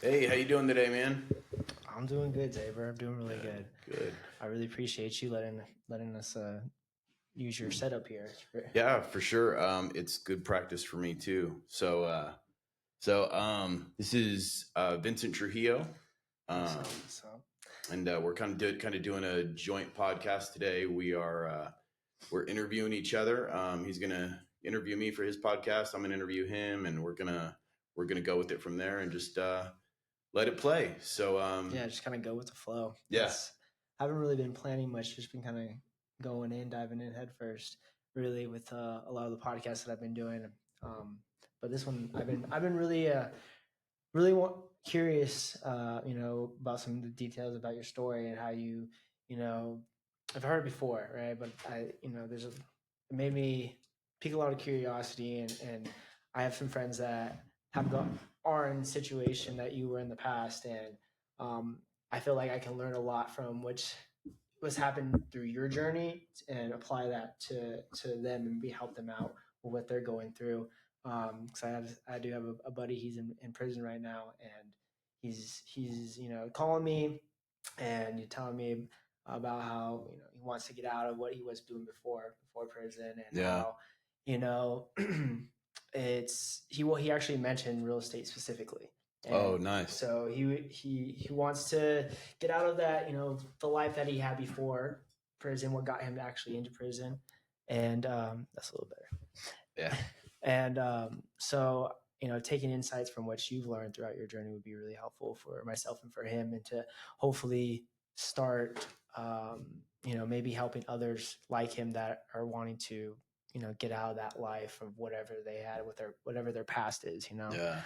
Hey, how you doing today, man? I'm doing good, Xavier. I'm doing really good. Good. I really appreciate you letting us use your setup here. Yeah, for sure. It's good practice for me too. This is Vincent Trujillo, What's um, up? What's up? and we're kind of doing a joint podcast today. We're interviewing each other. He's gonna interview me for his podcast. I'm gonna interview him, and we're gonna go with it from there and just let it play. Yeah, just kind of go with the flow. Yeah. I haven't really been planning much. Just been kind of going in, diving in head first. Really, with a lot of the podcasts that I've been doing. But this one, I've been really curious, about some of the details about your story and how you know, I've heard it before, right? But it made me pique a lot of curiosity, and I have some friends that are in a situation that you were in the past, and um, I feel like I can learn a lot from what's happened through your journey and apply that to them and help them out with what they're going through. Because I do have a buddy. He's in prison right now, and he's calling me and you're telling me about how he wants to get out of what he was doing before prison, and Yeah. how you know he actually mentioned real estate specifically. Oh, And nice. so he wants to get out of that, the life that he had before prison, what got him actually into prison. And that's a little better. Yeah. And so, taking insights from what you've learned throughout your journey would be really helpful for myself and for him, and to hopefully start, maybe helping others like him that are wanting to, get out of that life of whatever they had with whatever their past is. Yeah.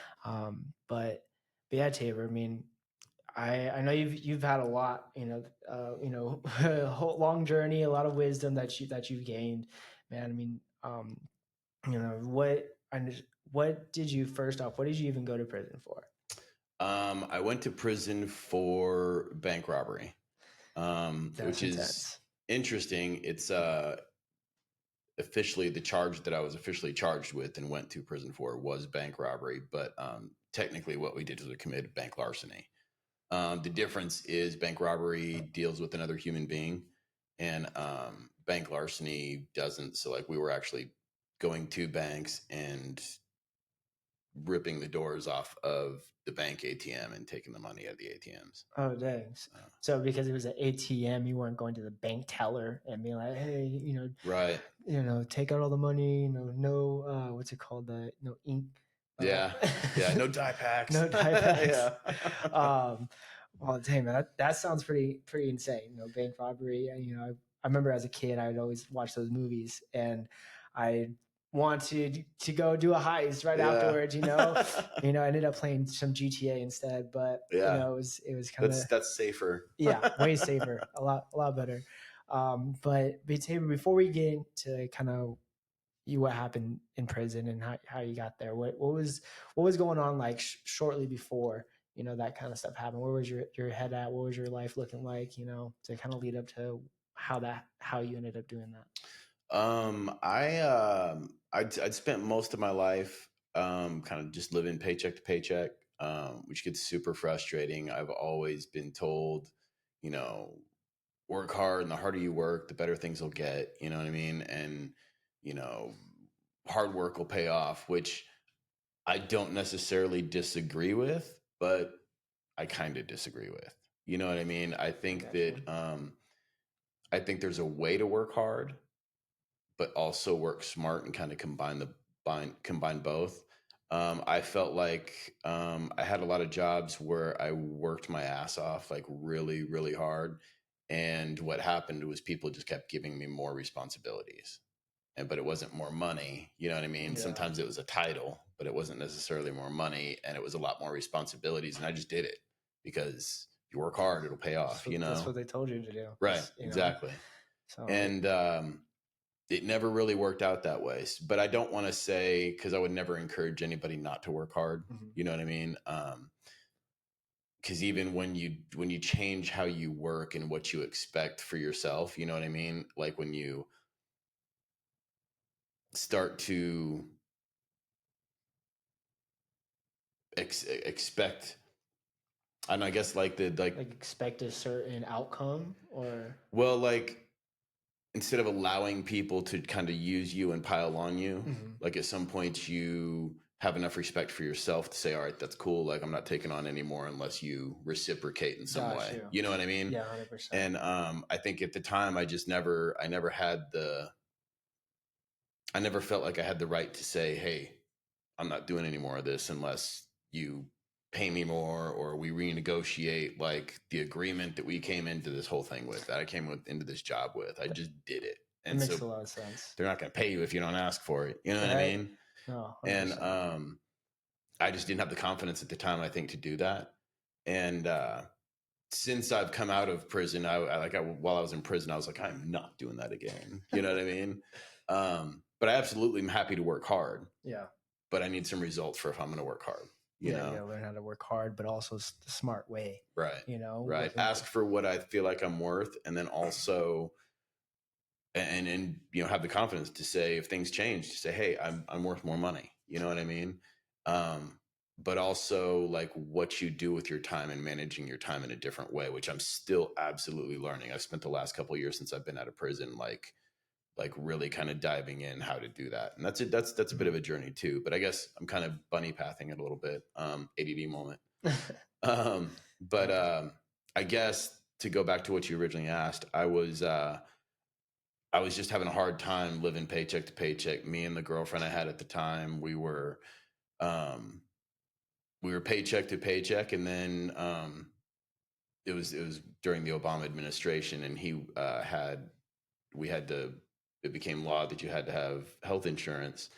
But yeah, Tabor. I mean, I know you've had a lot, a whole long journey, a lot of wisdom that you've gained, man. I mean, you know what what did you first off, what did you even go to prison for? I went to prison for bank robbery, That's which is intense. interesting. It's officially the charge that I was officially charged with and went to prison for was bank robbery, but technically what we did was we committed bank larceny. The difference is bank robbery deals with another human being, and bank larceny doesn't. So, like, we were actually going to banks and ripping the doors off of the bank ATM and taking the money out of the ATMs. Oh, dang. So because it was an ATM, you weren't going to the bank teller and being like, hey, Right. take out all the money, no, what's it called, no ink, Yeah. Yeah. No die packs. no die packs. Yeah. Well, dang, man, that sounds pretty insane. Bank robbery. I remember as a kid, I would always watch those movies, and I wanted to go do a heist right Yeah. afterwards. I ended up playing some GTA instead, but Yeah. it was kind of, That's safer. yeah, way safer, a lot better. But Taylor, before we get into kind of what happened in prison and how you got there, what was going on, like, shortly before that kind of stuff happened? Where was your head at? What was your life looking like, to kind of lead up to how you ended up doing that? I'd spent most of my life kind of just living paycheck to paycheck, which gets super frustrating. I've always been told, you know, work hard, and the harder you work, the better things will get. You know what I mean? And you know, hard work will pay off, which I don't necessarily disagree with, but I kind of disagree with. You know what I mean? Gotcha. I think there's a way to work hard, but also work smart and kind of combine both. I felt like I had a lot of jobs where I worked my ass off, like really, really hard. And what happened was people just kept giving me more responsibilities. But it wasn't more money. You know what I mean? Yeah. Sometimes it was a title, but it wasn't necessarily more money. And it was a lot more responsibilities. And I just did it because if you work hard, it'll pay off, That's what they told you to do. Right. Exactly. So And it never really worked out that way. But I don't want to say, because I would never encourage anybody not to work hard. mhm. You know what I mean? Because even when you change how you work and what you expect for yourself, you know what I mean? Like when you start to expect And I guess like Like expect a certain outcome, or well, like instead of allowing people to kind of use you and pile on you, mm-hmm. like at some point you have enough respect for yourself to say, all right, that's cool. Like I'm not taking on anymore unless you reciprocate in some Got way. you. You know what I mean? Yeah, 100%. And I think at the time I never had I never felt like I had the right to say, hey, I'm not doing any more of this unless you pay me more or we renegotiate like the agreement that we came into this whole thing with, that I came into this job with. I just did it. That And makes so a lot of sense. they're not going to pay you if you don't ask for it. You know what I Right? mean? No, And 100%. I just didn't have the confidence at the time, I think, to do that. And since I've come out of prison, while I was in prison, I was like, I'm not doing that again. You know what I mean? But I absolutely am happy to work hard, Yeah. but I need some results for if I'm going to work hard. You Yeah, you know? gotta learn how to work hard, but also the smart way. Right. Right. With Ask for what I feel like I'm worth, and then also have the confidence to say if things change, to say, hey, I'm worth more money. You know what I mean? Um, but also like what you do with your time and managing your time in a different way, which I'm still absolutely learning. I've spent the last couple of years since I've been out of prison, like really kind of diving in how to do that. And that's it. That's a bit of a journey too. But I guess I'm kind of bunny pathing it a little bit. ADD moment. But I guess to go back to what you originally asked, I was just having a hard time living paycheck to paycheck. Me and the girlfriend I had at the time, um, we were paycheck to paycheck, and then it was during the Obama administration, and he had we had to. It became law that you had to have health insurance,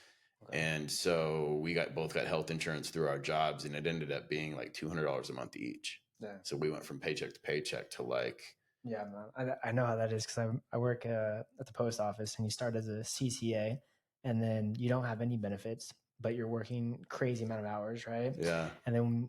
Okay. and so we both got health insurance through our jobs, and it ended up being like $200 a month each. Yeah. So we went from paycheck to paycheck to like, Yeah, man. I know how that is because I work at the post office, and you start as a CCA, and then you don't have any benefits, but you're working crazy amount of hours, right? yeah, And then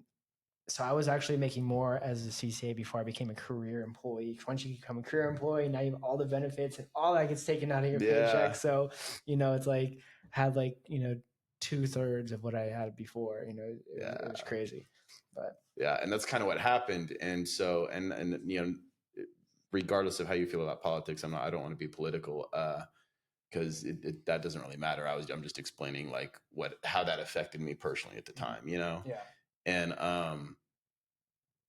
so I was actually making more as a CCA before I became a career employee. Once you become a career employee, now you have all the benefits and all that gets taken out of your yeah, paycheck. So, it's like had like, 2/3 of what I had before. It was yeah, crazy. But yeah, and that's kind of what happened. And so, and regardless of how you feel about politics, I don't want to be political, because that doesn't really matter. I'm just explaining like how that affected me personally at the time, yeah, and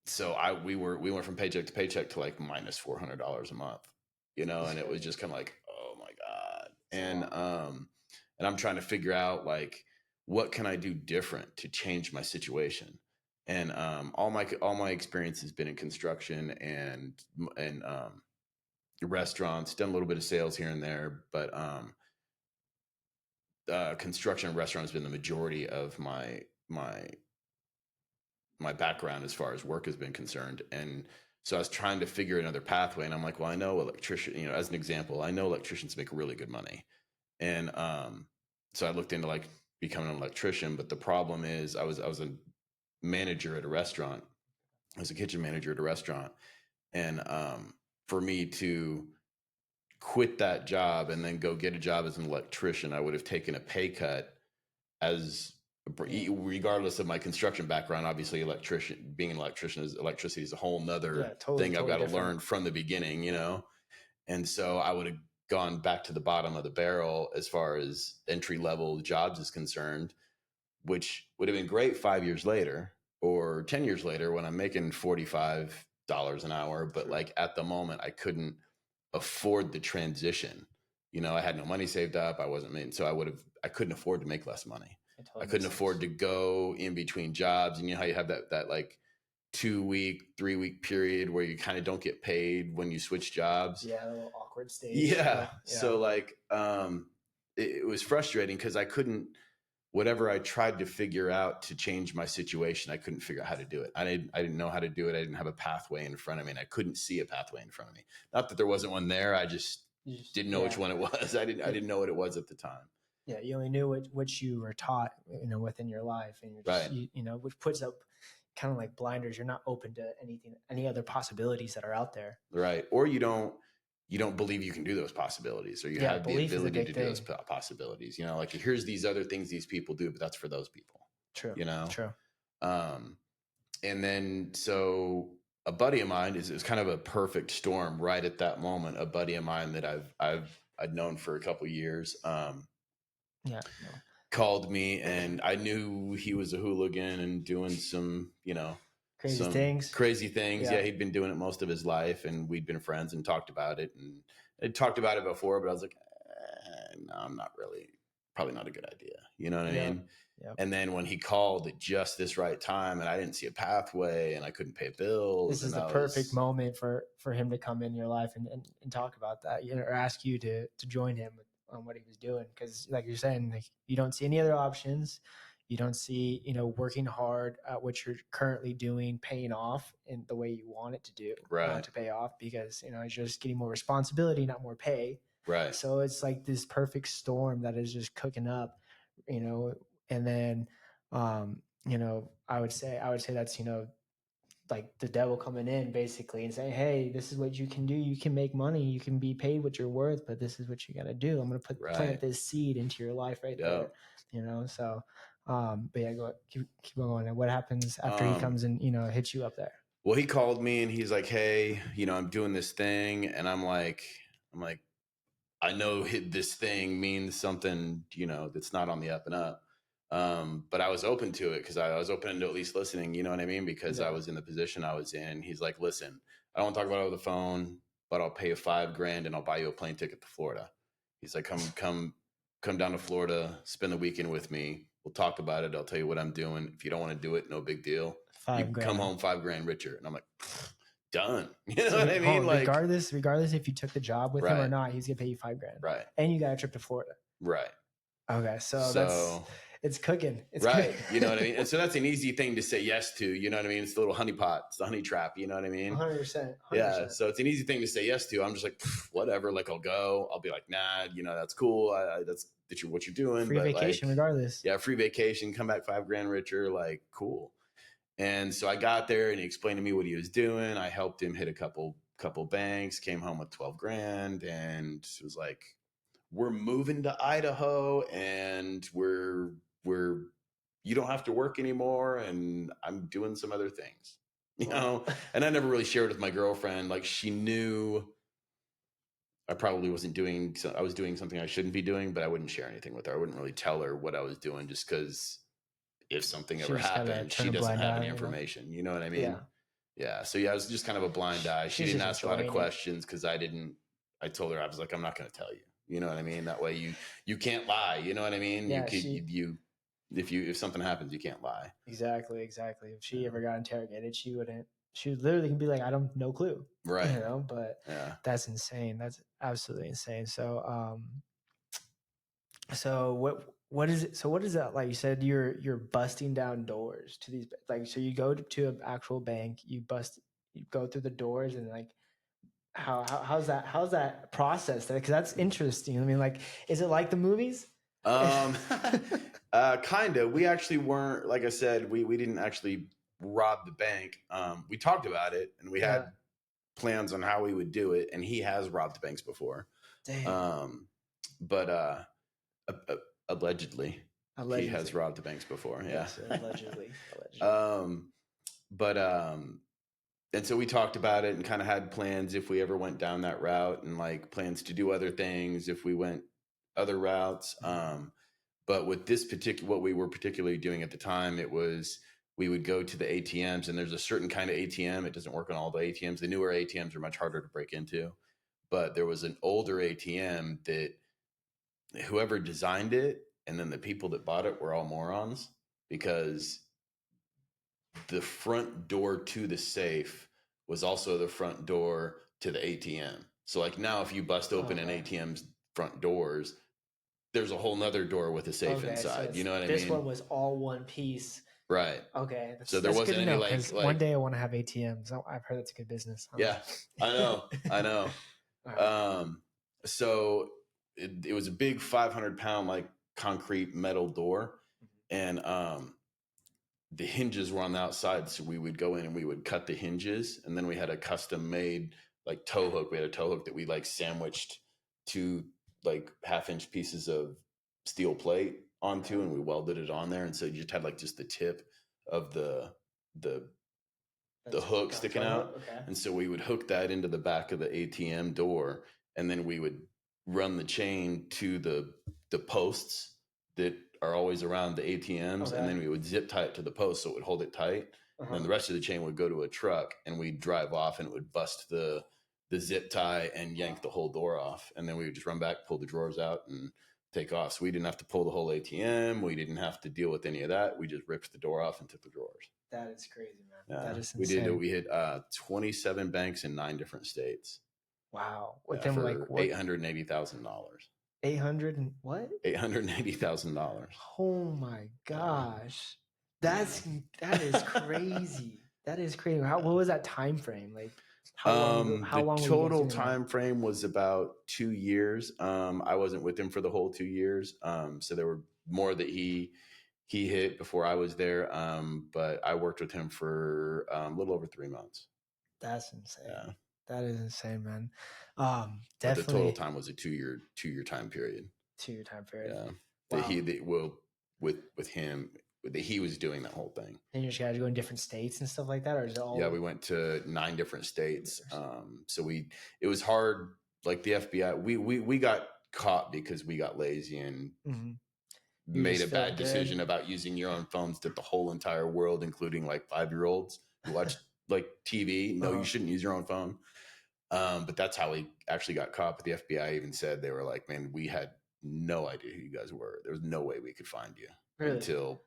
so we went from paycheck to paycheck to like minus $400 a month, that's and it was crazy. just kind of like, oh my god. It's a lot. And I'm trying to figure out like what can I do different to change my situation. And all my experience has been in construction and restaurants. Done a little bit of sales here and there, but construction and restaurants has been the majority of my background as far as work has been concerned. And so I was trying to figure another pathway, and I'm like, well, I know electrician, as an example, I know electricians make really good money. And so I looked into like becoming an electrician, but the problem is I was a manager at a restaurant. I was a kitchen manager at a restaurant. And for me to quit that job and then go get a job as an electrician, I would have taken a pay cut as Yeah, regardless of my construction background. Obviously, being an electrician is electricity is a whole nother yeah, totally, thing I've totally got to different. learn from the beginning. And so I would have gone back to the bottom of the barrel as far as entry level jobs is concerned, which would have been great 5 years later or 10 years later when I'm making $45 an hour. But True. like at the moment, I couldn't afford the transition. I had no money saved up. I wasn't making, so I couldn't afford to make less money. It I totally makes couldn't afford sense. to go in between jobs. And you know how you have that like 2 week, 3 week period where you kind of don't get paid when you switch jobs. Yeah, a little awkward stage, Yeah. but yeah, So like, it was frustrating because I couldn't, whatever I tried to figure out to change my situation, I couldn't figure out how to do it. I didn't know how to do it. I didn't have a pathway in front of me, and I couldn't see a pathway in front of me. Not that there wasn't one there. I just didn't know which yeah. one it was. I didn't know what it was at the time. Yeah, you only knew what you were taught, within your life, and you're just, Right. which puts up kind of like blinders. You're not open to any other possibilities that are out there. Right. Or you don't believe you can do those possibilities, or you Yeah, have the belief is a ability big to do those thing. possibilities. Like here's these other things these people do, but that's for those people. True, You know. true. Um, And then so a buddy of mine is kind of a perfect storm right at that moment. A buddy of mine that I'd known for a couple years. Yeah. No. Called me, and I knew he was a hooligan and doing some, Crazy some things. crazy things. Yeah. Yeah, he'd been doing it most of his life, and we'd been friends and talked about it. And I'd talked about it before, but I was like, no, I'm not really, probably not a good idea. You know what I Yep. mean? Yep. And then when he called at just this right time, and I didn't see a pathway, and I couldn't pay bills, This is and the I perfect was moment for him to come in your life and talk about that, or ask you to join him on what he was doing. Because like you're saying, like, you don't see any other options. You don't see, working hard at what you're currently doing paying off in the way you want it to do, right, to pay off, because you're just getting more responsibility, not more pay. right, So it's like this perfect storm that is just cooking up, and then I would say that's like the devil coming in basically and saying, hey, this is what you can do. You can make money, you can be paid what you're worth, but this is what you got to do. I'm going to plant right. this seed into your life right there. Yep. So but yeah, keep going. And what happens after he Um, comes and hits you up there? well, he called me and he's like, "Hey, I'm doing this thing," and I'm like, I know this thing means something, that's not on the up and up. But I was open to it because I was open to at least listening. You know what I mean? Because I Yeah. was in the position I was in. He's like, "Listen, I don't want to talk about it over the phone, but I'll pay you $5,000 and I'll buy you a plane ticket to Florida." He's like, come down to Florida, spend the weekend with me. We'll talk about it. I'll tell you what I'm doing. If you don't want to do it, no big deal. You five come grand home $5,000 richer." And I'm like, done. You know So what I hold mean? on, Like, regardless if you took the job with him or right, not, he's gonna pay you 5 grand, right, and you got a trip to Florida. right. Okay, so So it's cooking. It's right. good. You know what I mean? And so that's an easy thing to say yes to. You know what I mean? It's the little honey pot. It's the honey trap. You know what I mean? 100%, Yeah. 100%. So it's an easy thing to say yes to. I'm just like, whatever. Like, I'll go. I'll be like, nah, that's cool. That's what you're doing. Free But like, vacation regardless. yeah, free vacation, come back $5,000 richer. Like, cool. And so I got there and he explained to me what he was doing. I helped him hit a couple banks, came home with 12,000 and it was like, we're moving to Idaho and we're you don't have to work anymore and I'm doing some other things. Wow. And I never really shared with my girlfriend. Like, she knew I probably wasn't doing I was doing something I shouldn't be doing, but I wouldn't share anything with her. I wouldn't really tell her what I was doing just cuz if something She ever just kind of happened, turn she a doesn't blind have eye, any information. You know what I Yeah. mean? Yeah. So yeah, it was just kind of a blind eye. She She's didn't just ask a lot of enjoying it. questions because I told her, I was like, I'm not going to tell you. You know what I mean? That way you can't lie. You know what I mean? You Yeah, could if something happens, you can't lie. exactly. If she Yeah. ever got interrogated, she would literally be like, I don't, no clue, Right. but Yeah. that's insane. That's absolutely insane. So what is it? So what is that like? You said you're busting down doors to these, like, so you go to an actual bank, you go through the doors, and like how's that process? Because that's interesting. I mean, like, is it like the movies? Um, kind of. We actually weren't, like I said, we didn't actually rob the bank. We talked about it and we Yeah. had plans on how we would do it. And he has robbed banks before. Dang. Um, but allegedly, he has Allegedly. robbed the banks before. Yeah. Yes, allegedly. Allegedly. um, but and so we talked about it and kind of had plans if we ever went down that route, and like plans to do other things if we went other routes. But with this particular, what we were particularly doing at the time, it was we would go to the ATMs, and there's a certain kind of ATM. It doesn't work on all the ATMs. The newer ATMs are much harder to break into, but there was an older ATM that whoever designed it and then the people that bought it were all morons, because the front door to the safe was also the front door to the ATM. So like now if you bust open an Okay. ATM's front doors, there's a whole nother door with a safe Okay, so inside. You it's know what I this mean? one was all one piece. Right. Okay, So there that's good wasn't to any know, like because one like day I want to have ATMs. I've heard that's a good business. yeah, I know. I know. All right. So it was a big 500-pound like concrete metal door, and the hinges were on the outside, so we would go in and we would cut the hinges, and then we had a custom made like tow hook. We had a tow hook that we like sandwiched two like half-inch pieces of steel plate onto, and we welded it on there, and so you just had like just the tip of the the That's hook gotcha. sticking out. Okay. And so we would hook that into the back of the ATM door, and then we would run the chain to the posts that are always around the ATMs, and Okay. then we would zip tie it to the post so it would hold it tight. And then the rest of the chain would go to a truck, and we'd drive off, and it would bust the zip tie and yank the whole door off. And then we would just run back, pull the drawers out, and take off. So we didn't have to pull the whole ATM. We didn't have to deal with any of that. We just ripped the door off and took the drawers. That is crazy, man. Yeah, That is we did. insane. We hit 27 banks in 9 different states. Wow. Yeah, Within like for what? $880,000. 800 and what? $880,000. Oh my gosh. That's that is crazy. That is crazy. What was that time frame? Like how long The were you total guys doing time frame was about 2 years. I wasn't with him for the whole 2 years. So there were more that he hit before I was there. But I worked with him for a little over 3 months. That's insane. Yeah. That is insane, man. But the total Definitely time was a 2-year time period. 2 year time period. Yeah. Wow. With him, that he was doing that whole thing. And you just guys go in different states and stuff like that, or is it all? Yeah, we went to 9 different states. So it was hard. Like the FBI, we got caught because we got lazy and made a bad decision about using your own phones that the whole entire world, including like 5-year-olds who watch like TV, no, you shouldn't use your own phone. But that's how we actually got caught. But the FBI even said, they were like, man, we had no idea who you guys were. There was no way we could find you until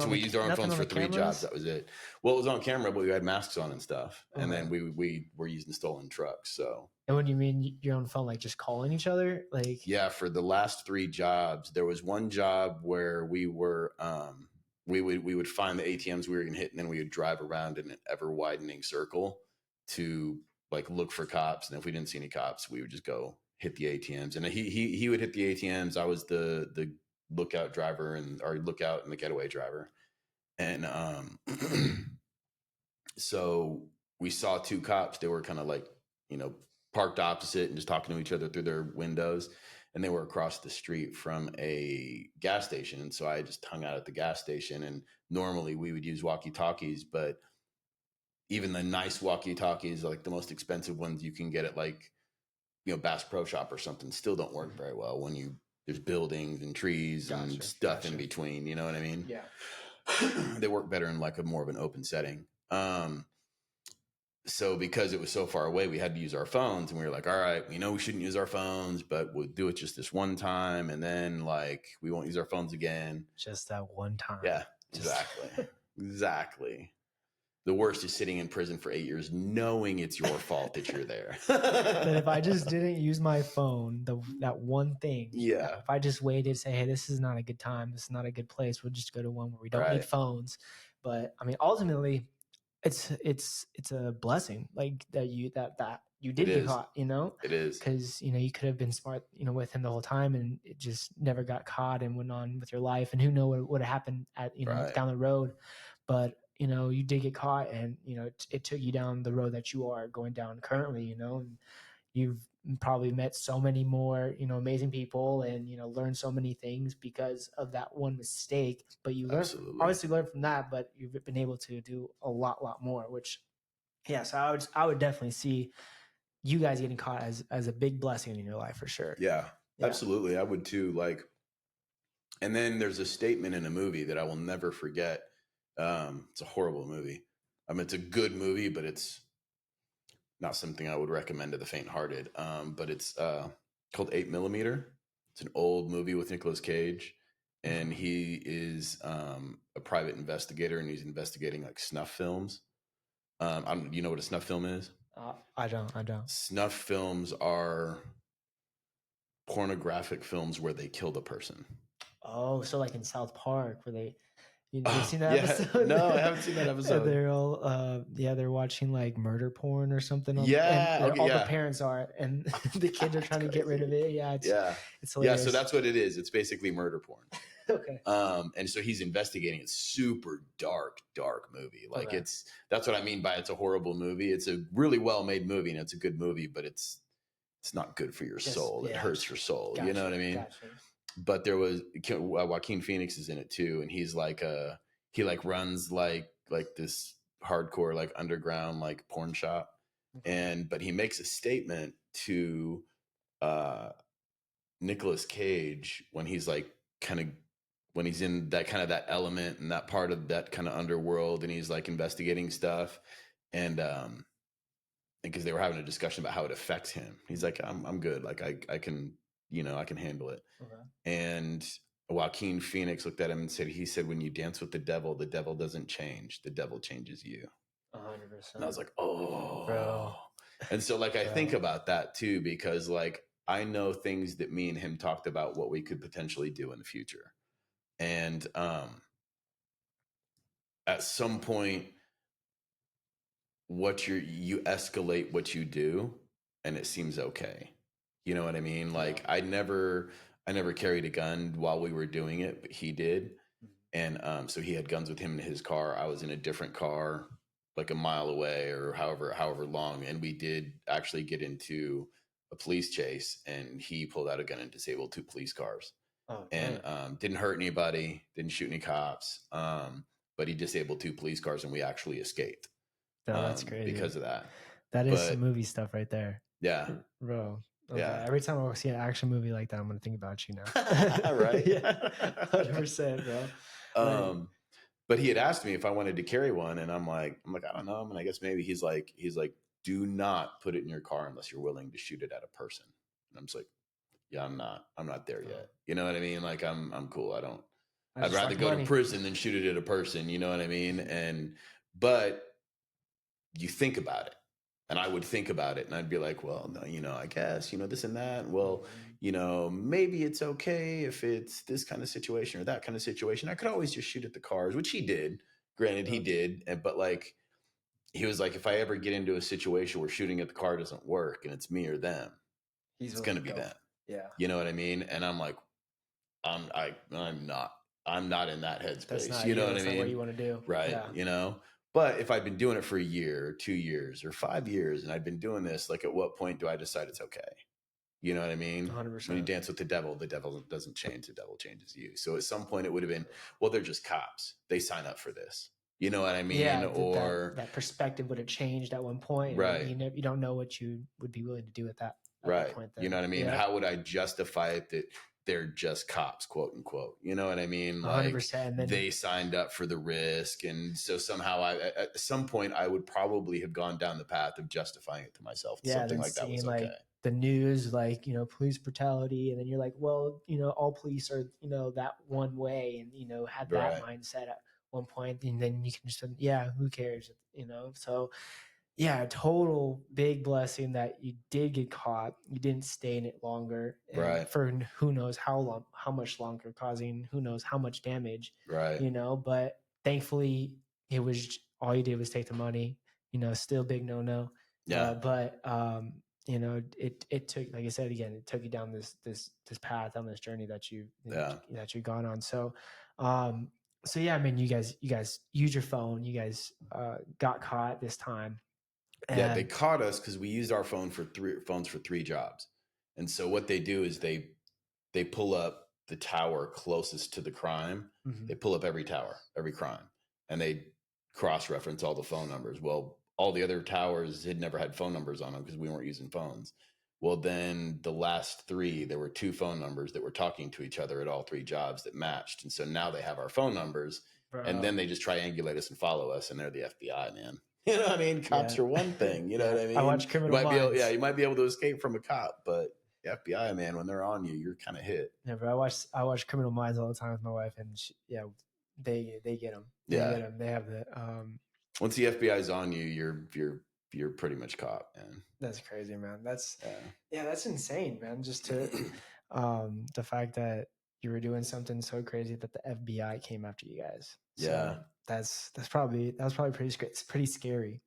we used our own phones for 3 jobs. That was it. Well, it was on camera, but we had masks on and stuff. And then we were using stolen trucks. So. And what do you mean your own phone? Like just calling each other? Like, yeah, for the last 3 jobs, there was one job where we were, we would find the ATMs we were going to hit, and then we would drive around in an ever widening circle to like look for cops. And if we didn't see any cops, we would just go hit the ATMs. And he would hit the ATMs. I was the lookout driver or lookout and the getaway driver. And so we saw 2 cops. They were kind of like, parked opposite and just talking to each other through their windows. And they were across the street from a gas station. And so I just hung out at the gas station. And normally we would use walkie-talkies, but even the nice walkie-talkies, like the most expensive ones you can get at like, Bass Pro Shop or something, still don't work very well when there's buildings and trees and stuff in between. You know what I mean? Yeah. They work better in like more of an open setting. So because it was so far away, we had to use our phones, and we were like, all right, we know we shouldn't use our phones, but we'll do it just this one time. And then like, we won't use our phones again. Just that one time. Yeah, exactly. Exactly. The worst is sitting in prison for 8 years, knowing it's your fault that you're there. That if I just didn't use my phone, that one thing. Yeah. If I just waited, say, hey, this is not a good time. This is not a good place. We'll just go to one where we don't need phones. But I mean, ultimately, it's a blessing, like that you did get caught. It is, because you could have been smart, with him the whole time, and it just never got caught and went on with your life. And who knows what would have happened at down the road. But you did get caught, and it took you down the road that you are going down currently. And you've probably met so many more amazing people, and learned so many things because of that one mistake. But you obviously learned from that, but you've been able to do a lot more, which so I would definitely see you guys getting caught as a big blessing in your life for sure. Yeah, absolutely. I would too. Like, and then there's a statement in a movie that I will never forget. It's a horrible movie. I mean, it's a good movie, but it's not something I would recommend to the faint-hearted. But it's called 8mm. It's an old movie with Nicolas Cage, and he is a private investigator, and he's investigating like snuff films. You know what a snuff film is? I don't. Snuff films are pornographic films where they kill the person. Oh, so like in South Park where they. You've seen that episode? No, I haven't seen that episode. They're all, they're watching like murder porn or something. All the parents are, and the kids are trying to get rid of it. Yeah, it's hilarious. So that's what it is. It's basically murder porn. Okay. And so he's investigating. It's super dark movie. Like that's what I mean by it's a horrible movie. It's a really well made movie, and it's a good movie, but it's not good for your soul. It hurts your soul. Gotcha, you know what I mean? Gotcha. But there was Joaquin Phoenix is in it too, and he's like he like runs like this hardcore, like underground, like porn shop. Okay. But he makes a statement to uh Nicolas Cage when he's like kind of when he's in that kind of that element and that part of that kind of underworld, and he's like investigating stuff. And because they were having a discussion about how it affects him, he's like, I'm good, like I can, I can handle it. Okay. And Joaquin Phoenix looked at him and said, when you dance with the devil doesn't change, the devil changes you. 100%. And I was like, oh. Bro. And so like I think Bro. about that too, because like I know things that me and him talked about what we could potentially do in the future. And at some point, you escalate what you do and it seems okay. You know what I mean? Yeah. Like I never carried a gun while we were doing it, but he did. And so he had guns with him in his car. I was in a different car, like a mile away or however long. And we did actually get into a police chase, and he pulled out a gun and disabled two police cars. Oh, And dang. didn't hurt anybody, didn't shoot any cops. But he disabled two police cars, and we actually escaped No, that's crazy. because of that. That is some But movie stuff right there. yeah, Bro. Okay. yeah, Every time I see an action movie like that, I'm gonna think about you now. right. Yeah. 100%, bro. Like, But he had asked me if I wanted to carry one, and I'm like, I don't know. And I guess maybe he's like, do not put it in your car unless you're willing to shoot it at a person. And I'm just like, yeah, I'm not there bro, yet. You know what I mean? Like I'm cool. I I'd just rather like go to money. prison than shoot it at a person. You know what I mean? But you think about it. And I would think about it and I'd be like, well, no, I guess, this and that. Well, maybe it's okay if it's this kind of situation or that kind of situation. I could always just shoot at the cars, which he did. Granted, he did. But like, he was like, if I ever get into a situation where shooting at the car doesn't work and it's me or them, it's going to be them. Yeah. You know what I mean? And I'm like, I'm not in that headspace. That's not you know what that's I not mean? what you want to do. Right. Yeah. But if I'd been doing it for a year or 2 years or 5 years and I'd been doing this, like at what point do I decide it's okay? You know what I mean? 100%. When you dance with the devil doesn't change, the devil changes you. So at some point it would have been, well, they're just cops. They sign up for this. You know what I mean? Yeah, Or that perspective would have changed at one point, right. And you don't know what you would be willing to do with that at right. that point. Then. You know what I mean? Yeah. How would I justify it that they're just cops, quote unquote? You know what I mean? Like 100%. Then, they signed up for the risk, and so somehow at some point I would probably have gone down the path of justifying it to myself. Yeah, Something like that was okay. Like the news, like police brutality, and then you're like, well, all police are that one way, and had that mindset at one point, and then you can just who cares, So yeah, total big blessing that you did get caught. You didn't stay in it longer, and for who knows how long, how much longer, causing who knows how much damage. But thankfully, it was all you did was take the money. Still big no. Yeah. But it took, like I said again, it took you down this path, on this journey that you've gone on. So yeah, I mean, you guys use your phone. You guys got caught this time. Yeah, they caught us because we used our phones for 3 jobs. And so what they do is they pull up the tower closest to the crime. Mm-hmm. They pull up every tower, every crime, and they cross-reference all the phone numbers. Well, all the other towers had never had phone numbers on them because we weren't using phones. Well, then the last 3, there were 2 phone numbers that were talking to each other at all 3 jobs that matched. And so now they have our phone numbers. Bro. And then they just triangulate us and follow us, and they're the FBI, man. You know what I mean? Cops are one thing. You know what I mean? I watch Criminal Minds. You might be able to escape from a cop, but the FBI, man, when they're on you, you're kind of hit. Yeah, but I watch Criminal Minds all the time with my wife, and they get them. They get them. They have the once the FBI's on you, you're pretty much caught, man. That's crazy, man. That's that's insane, man. Just to the fact that you were doing something so crazy that the FBI came after you guys. So that was probably pretty scary.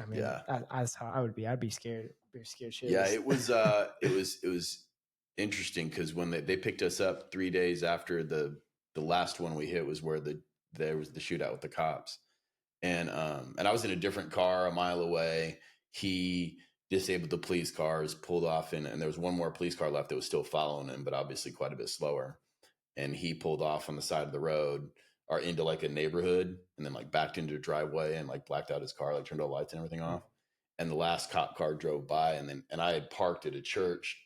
I mean, that's how I would be. I'd be scared. Shitless. Yeah, it was interesting because when they picked us up 3 days after the last one we hit was where there was the shootout with the cops. And I was in a different car a mile away. He disabled the police cars, pulled off, and there was one more police car left that was still following him, but obviously quite a bit slower. And he pulled off on the side of the road. are into like a neighborhood and then like backed into a driveway and like blacked out his car, like turned all the lights and everything off. And the last cop car drove by, and I had parked at a church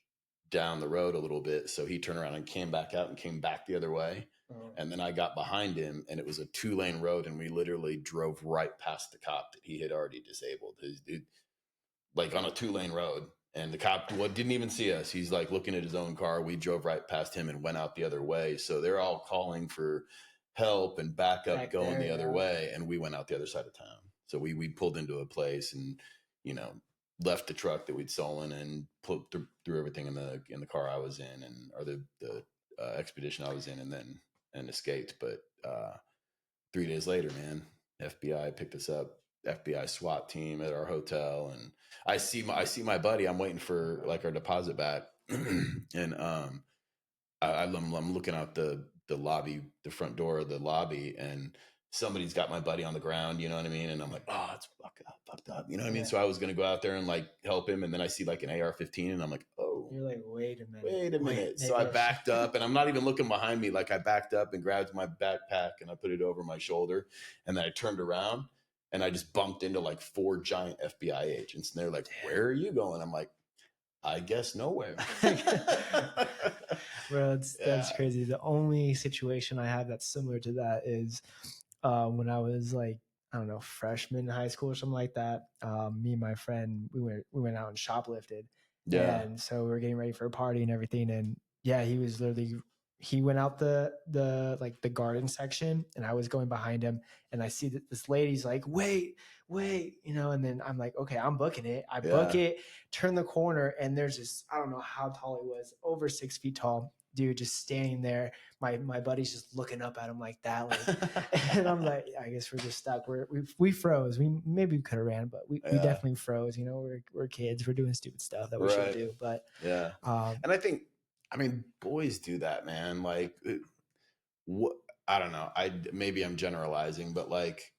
down the road a little bit. So he turned around and came back out and came back the other way. And then I got behind him, and it was a 2-lane road, and we literally drove right past the cop that he had already disabled. His dude, like on a 2-lane road, and the cop didn't even see us. He's like looking at his own car. We drove right past him and went out the other way. So they're all calling for help and backup going the other way, and we went out the other side of town. So we pulled into a place and left the truck that we'd stolen and threw everything in the car I was in, or the expedition I was in, and escaped. But 3 days later, man, FBI picked us up. FBI SWAT team at our hotel, and I see my buddy. I'm waiting for like our deposit back, and I'm looking out the lobby, the front door of the lobby, and somebody's got my buddy on the ground. You know what I mean? And I'm like, oh, it's fucked up. You know what I mean? So I was gonna go out there and like help him, and then I see like an AR-15, and I'm like, oh, you're like, wait a minute. Wait a minute. So I backed up, and I'm not even looking behind me. Like I backed up and grabbed my backpack and I put it over my shoulder. And then I turned around and I just bumped into like 4 giant FBI agents. And they're like, where are you going? I'm like, I guess nowhere. Bro, that's crazy. The only situation I have that's similar to that is when I was like, I don't know, freshman in high school or something like that. Me and my friend, we went out and shoplifted. Yeah. And so we were getting ready for a party and everything. And yeah, he went out the like the garden section, and I was going behind him, and I see that this lady's like, wait, and then I'm like, okay, I'm booking it. I book it, turn the corner, and there's this, I don't know how tall he was, over 6 feet tall dude, just standing there. My buddy's just looking up at him like that, like, and I'm like, I guess we're just stuck. We froze. We maybe could have ran, but we definitely froze. We're kids. We're doing stupid stuff that we shouldn't do. But and I mean, boys do that, man. Like, what? I don't know. Maybe I'm generalizing, but like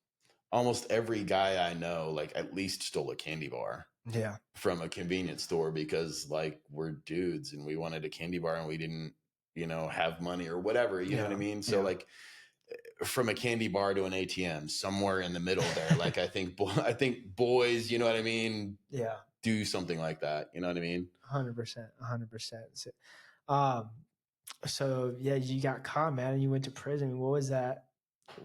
almost every guy I know, like at least stole a candy bar. Yeah. From a convenience store because like we're dudes and we wanted a candy bar and we didn't, have money or whatever. You know what I mean? So like from a candy bar to an ATM, somewhere in the middle there. Like I think boys, you know what I mean? Yeah. Do something like that. You know what I mean? 100%. So yeah, you got caught, man, and you went to prison. What was that?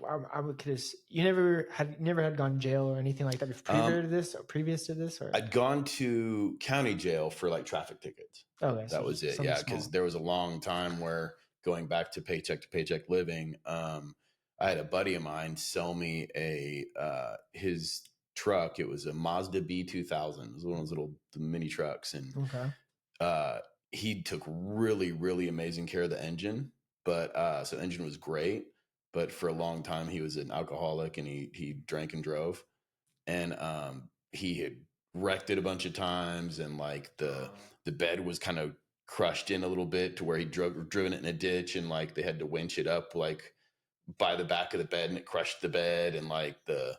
I would curious. You never had gone to jail or anything like that previous to this, or I'd gone to county jail for like traffic tickets. Okay, that was it. Yeah, because there was a long time where going back to paycheck living. I had a buddy of mine sell me his truck. It was a Mazda B2000. It was one of those little mini trucks, and he took really, really amazing care of the engine. But so the engine was great, but for a long time he was an alcoholic and he drank and drove, and he had wrecked it a bunch of times, and like the bed was kind of crushed in a little bit to where he driven it in a ditch, and like they had to winch it up like by the back of the bed, and it crushed the bed, and like the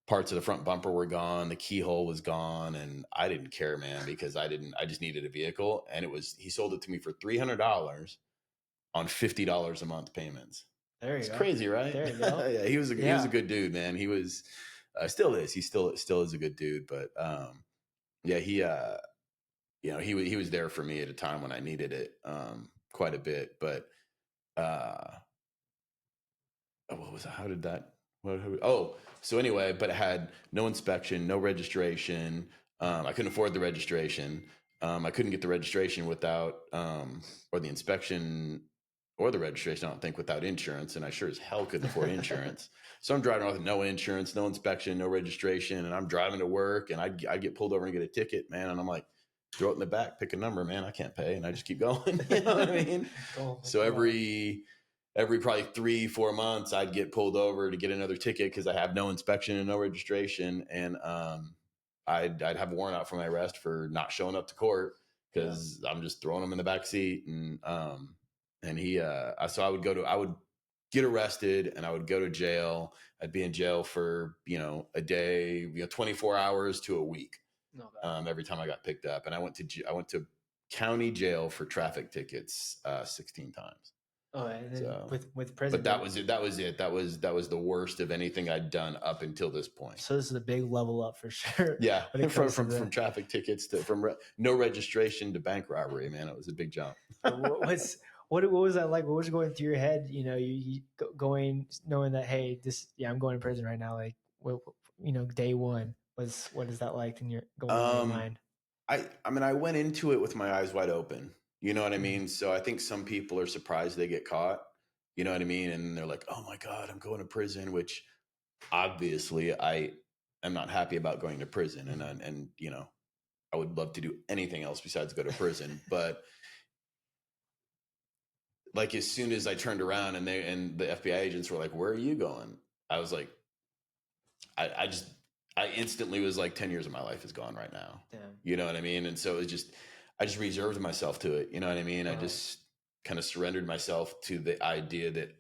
parts of the front bumper were gone, the keyhole was gone, and I didn't care, man, because I just needed a vehicle, and he sold it to me for $300 on $50 a month payments. There you go. Crazy, right? There you go. Yeah, he was a good dude, man. He was still is. He still is a good dude, but yeah, he was there for me at a time when I needed it quite a bit, but what was how did that so anyway, but it had no inspection, no registration. I couldn't afford the registration. I couldn't get the registration without or the inspection or the registration, I don't think, without insurance, and I sure as hell couldn't afford insurance. So I'm driving around with no insurance, no inspection, no registration, and I'm driving to work, and I get pulled over and get a ticket, man, and I'm like, throw it in the back, pick a number, man, I can't pay, and I just keep going. You know what I mean? So every probably 3-4 months, I'd get pulled over to get another ticket because I have no inspection and no registration, and I'd have a warrant out for my arrest for not showing up to court because I'm just throwing them in the back seat, and so I would get arrested and I would go to jail. I'd be in jail for a day, 24 hours to a week. Every time I got picked up, and I went to county jail for traffic tickets 16 times. Oh, and then So, with prison, but that was it. That was it. That was the worst of anything I'd done up until this point. so this is a big level up for sure Yeah, when it comes to from the. traffic tickets to no registration to bank robbery. Man, it was a big jump. What's what was that like? What was going through your head? You know, going knowing that, hey, this, yeah, I'm going to prison right now. Like, day one was, what is that like in your going in your Um, mind? I mean, I went into it with my eyes wide open. You know what I Mm, mean? So I think some people are surprised they get caught. You know what I mean? And they're like, "Oh my god, I'm going to prison," which obviously I am not happy about going to prison, and mhm. you know, I would love to do anything else besides go to prison. But like as soon as I turned around and the FBI agents were like, "Where are you going?" I was like, I just I instantly was like, 10 years of my life is gone right now. Damn. You know what I mean? And so it was just I just reserved myself to it. You know what I mean? I Uh-huh. just kind of surrendered myself to the idea that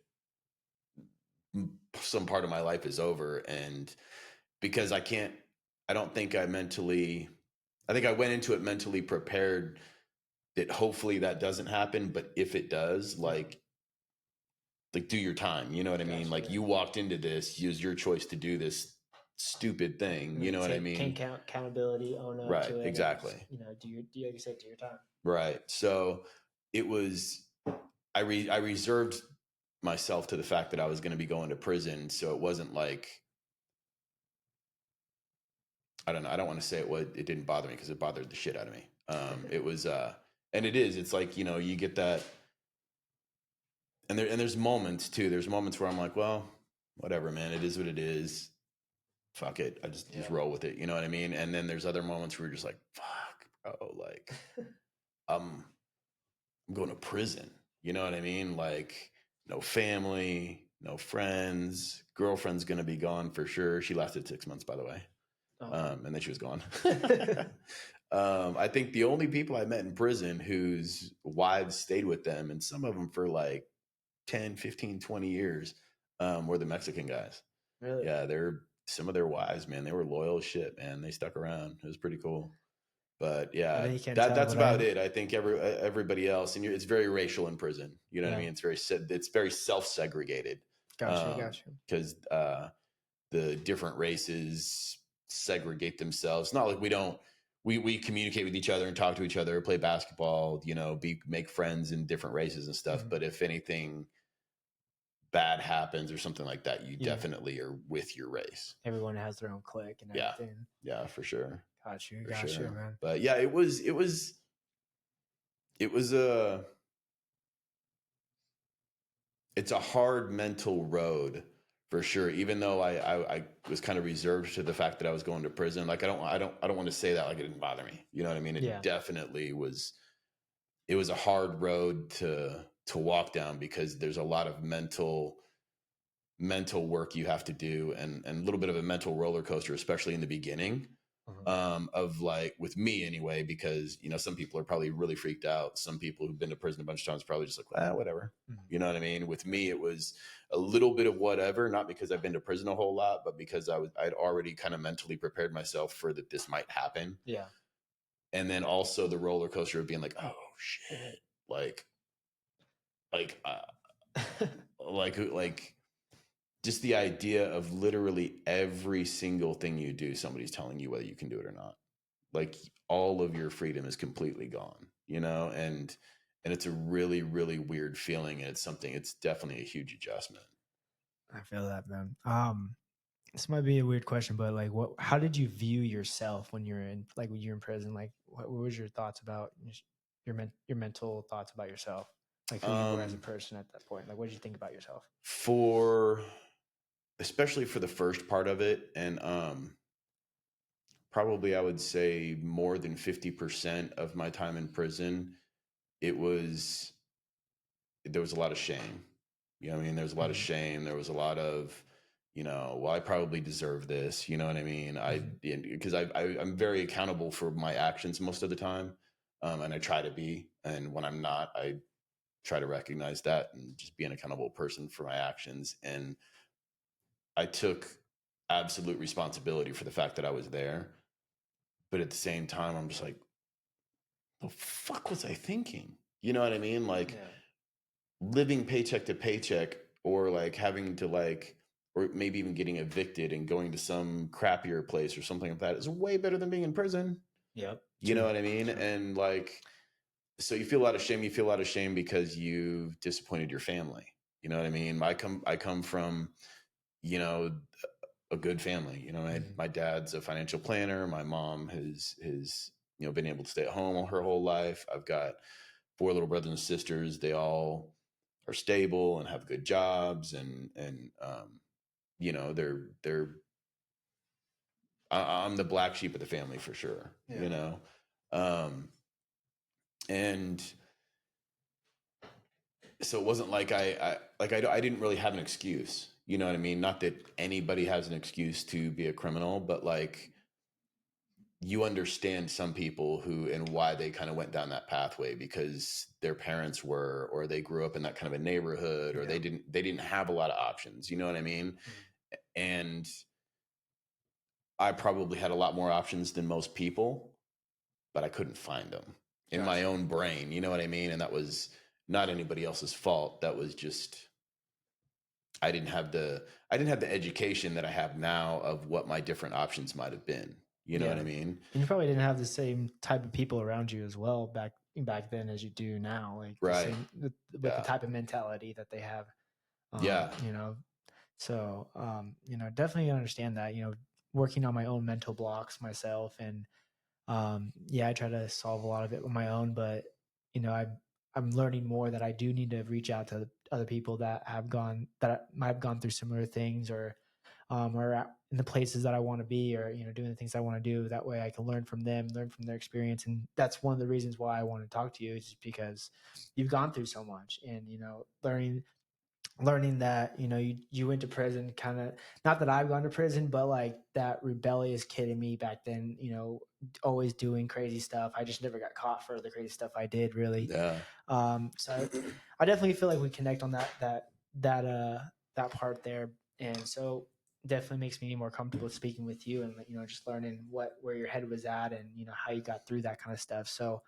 some part of my life is over, and because I don't think I think I went into it mentally prepared that hopefully that doesn't happen, but if it does, Mhm. like do your time. You know what I mean? Gotcha. Like Yeah. you walked into this, use your choice to do this stupid thing. And You then know what I take mean? accountability, own up Right. to it, and Exactly. like you said, do your time. Right. So it was I reserved myself to the fact that I was going to be going to prison, so it wasn't like I don't know. I don't want to say it didn't bother me because it bothered the shit out of me. It was and it is. It's like, you know, you get that, and there's moments too. There's moments where I'm like, well, whatever, man. It is what it is. Fuck it. I just Yeah. roll with it. You know what I mean? And then there's other moments where you're just like, fuck, bro. Like, I'm I'm going to prison. You know what I mean? Like, no family, no friends. Girlfriend's gonna be gone for sure. She lasted 6 months, by the way, Oh. and then she was gone. I think the only people I met in prison whose wives stayed with them, and some of them for like 10, 15, 20 years, were the Mexican guys. Really? Yeah, they're some of their wives, man. They were loyal as shit, man. They stuck around. It was pretty cool. But I know yeah, you can't tell, that's but about it. I think everybody else, and it's very racial in prison. You know what I yeah. mean? It's very self segregated, Gotcha. Gotcha. because the different races segregate themselves. Not like we don't we communicate with each other and talk to each other, play basketball, you know, make friends in different races and stuff. Mhm. But if anything bad happens or something like that, you Yeah. definitely are with your race. Everyone has their own clique and Yeah, everything. yeah, for sure, for Got you, sure. man. But yeah, it was a it's a hard mental road for sure. Even though I was kind of reserved to the fact that I was going to prison. Like I don't want to say that like it didn't bother me. You know what I mean? It Yeah. definitely was. It was a hard road to walk down because there's a lot of mental work you have to do, and a little bit of a mental roller coaster, especially in the beginning, Mhm. of like with me anyway, because you know some people are probably really freaked out. Some people who've been to prison a bunch of times probably just like, whatever. Mhm. You know what I mean? With me, it was a little bit of whatever, not because I've been to prison a whole lot, but because I'd already kind of mentally prepared myself for that this might happen. Yeah. And then also the roller coaster of being like, oh shit, like like uh, like just the idea of literally every single thing you do, somebody's telling you whether you can do it or not. Like all of your freedom is completely gone, you know, and it's a really, really weird feeling. And it's definitely a huge adjustment. I feel that, man. This might be a weird question, but like, how did you view yourself when you're when you're in prison? Like, what was your thoughts about your mental thoughts about yourself? Like who you were as a Um, person at that point? Like, what did you think about yourself? for especially for the first part of it, and probably I would say more than 50% of my time in prison, it was there was a lot of shame. You know what I mean? There's a lot of Mhm. shame. There was a lot of, you know, well, I probably deserve this. You know what I mean? Mhm. Because I'm very accountable for my actions most of the time, and I try to be. And when I'm not, I try to recognize that and just be an accountable person for my actions. And I took absolute responsibility for the fact that I was there. But at the same time, I'm just like, the fuck was I thinking? You know what I mean? Like, Yeah. living paycheck to paycheck, or like having to like, or maybe even getting evicted and going to some crappier place or something like that is way better than being in prison. Yep. You know True. what I mean? True. And like, so you feel a lot of shame. You feel a lot of shame because you've disappointed your family. You know what I mean? I come from, you know, a good family. You know, Mm. my dad's a financial planner. My mom has you know been able to stay at home her whole life. I've got four little brothers and sisters. They all are stable and have good jobs, and you know I'm the black sheep of the family for sure. Yeah. You know, um, and so it wasn't like I didn't really have an excuse. You know what I mean? Not that anybody has an excuse to be a criminal, but like you understand some people who and why they kind of went down that pathway because their parents were, or they grew up in that kind of a neighborhood, or Yeah. they didn't have a lot of options. You know what I mean? Mm. And I probably had a lot more options than most people, but I couldn't find them in my Gotcha. own brain. You know what I mean? And that was not anybody else's fault. That was just I didn't have the education that I have now of what my different options might have been. You know what Yeah. I mean? And you probably didn't have the same type of people around you as well back then as you do now. Like the Right. same with the Yeah. type of mentality that they have. Yeah. You know, so definitely understand that. Working on my own mental blocks myself, and yeah, I try to solve a lot of it on my own, but I'm learning more that I do need to reach out to other people that might have gone through similar things, or in the places that I want to be, or doing the things I want to do. That way I can learn from them, learn from their experience. And that's one of the reasons why I want to talk to you, is just because you've gone through so much. And learning that you went to prison, kind of, not that I've gone to prison, but like that rebellious kid in me back then, always doing crazy stuff. I just never got caught for the crazy stuff I did, really. Yeah. So I definitely feel like we connect on that part there. And so definitely makes me more comfortable speaking with you, and just learning where your head was at, and how you got through that kind of stuff. So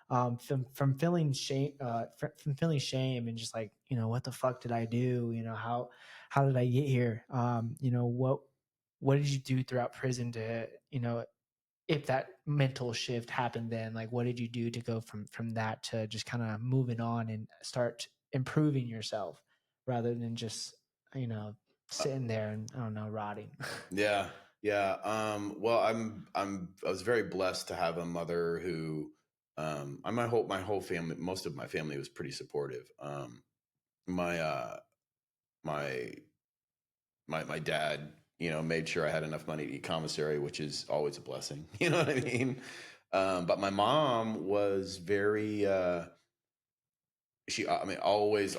from feeling shame, from feeling shame, and just like, what the fuck did I do? How did I get here? What did you do throughout prison to, if that mental shift happened, then like what did you do to go from that to just kind of moving on and start improving yourself, rather than just, you know Uh, sitting there and, I don't know, rotting. yeah. Yeah. Well, I was very blessed to have a mother who, my whole family, most of my family was pretty supportive. My, my, my dad, you know, made sure I had enough money to eat commissary, which is always a blessing. You know what I mean? But my mom was very, I mean, always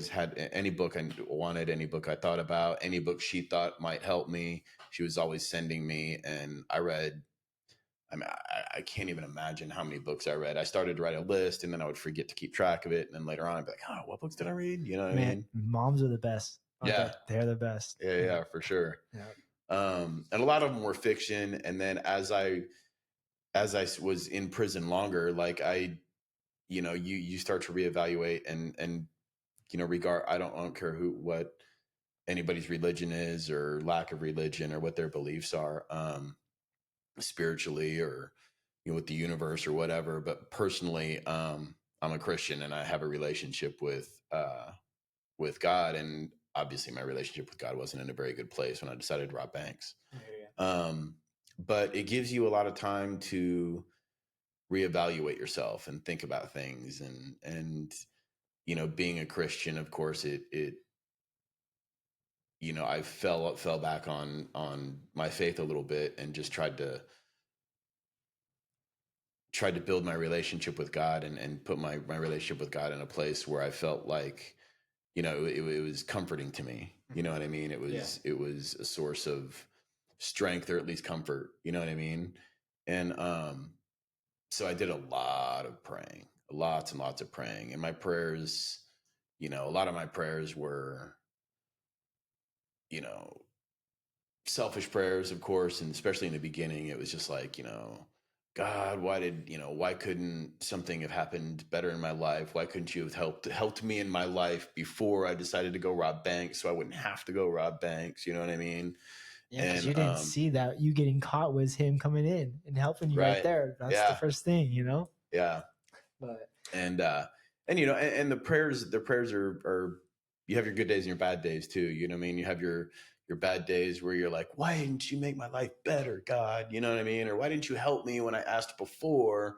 had any book I wanted, any book I thought about, any book she thought might help me. She was always sending me, and I read. I mean, I can't even imagine how many books I read. I started to write a list, and then I would forget to keep track of it, and then later on, I'd be like, "Oh, what books did I read?" You know what I Man, mean? moms are the best, aren't Yeah, they? They're the best. yeah, Yeah. yeah, for sure. Yeah. And a lot of them were fiction. And then as I was in prison longer, like you know, you start to reevaluate and you know, regard. I don't care what anybody's religion is, or lack of religion, or what their beliefs are, spiritually, or you know, with the universe or whatever. But personally, I'm a Christian, and I have a relationship with God. And obviously, my relationship with God wasn't in a very good place when I decided to rob banks. I hear you. Um, but it gives you a lot of time to reevaluate yourself and think about things. And you know, being a Christian, of course, it you know, I fell back on my faith a little bit, and just tried to build my relationship with God, and put my relationship with God in a place where I felt like, you know, it was comforting to me. You know Mhm. what I mean? Yeah. It was a source of strength, or at least comfort. You know what I mean? And so I did a lot of praying, lots and lots of praying, and my prayers, you know, a lot of my prayers were, you know, selfish prayers, of course, and especially in the beginning, it was just like, you know, God, why couldn't something have happened better in my life? Why couldn't you have helped me in my life before I decided to go rob banks so I wouldn't have to go rob banks? You know what I mean? Yeah, because And you didn't see that you getting caught was him coming in and helping you right right, there. That's the yeah, first thing, you know. yeah, But and and the prayers are, you have your good days and your bad days too. You know what I mean? You have your bad days where you're like, why didn't you make my life better, God? You know what I mean? Or why didn't you help me when I asked before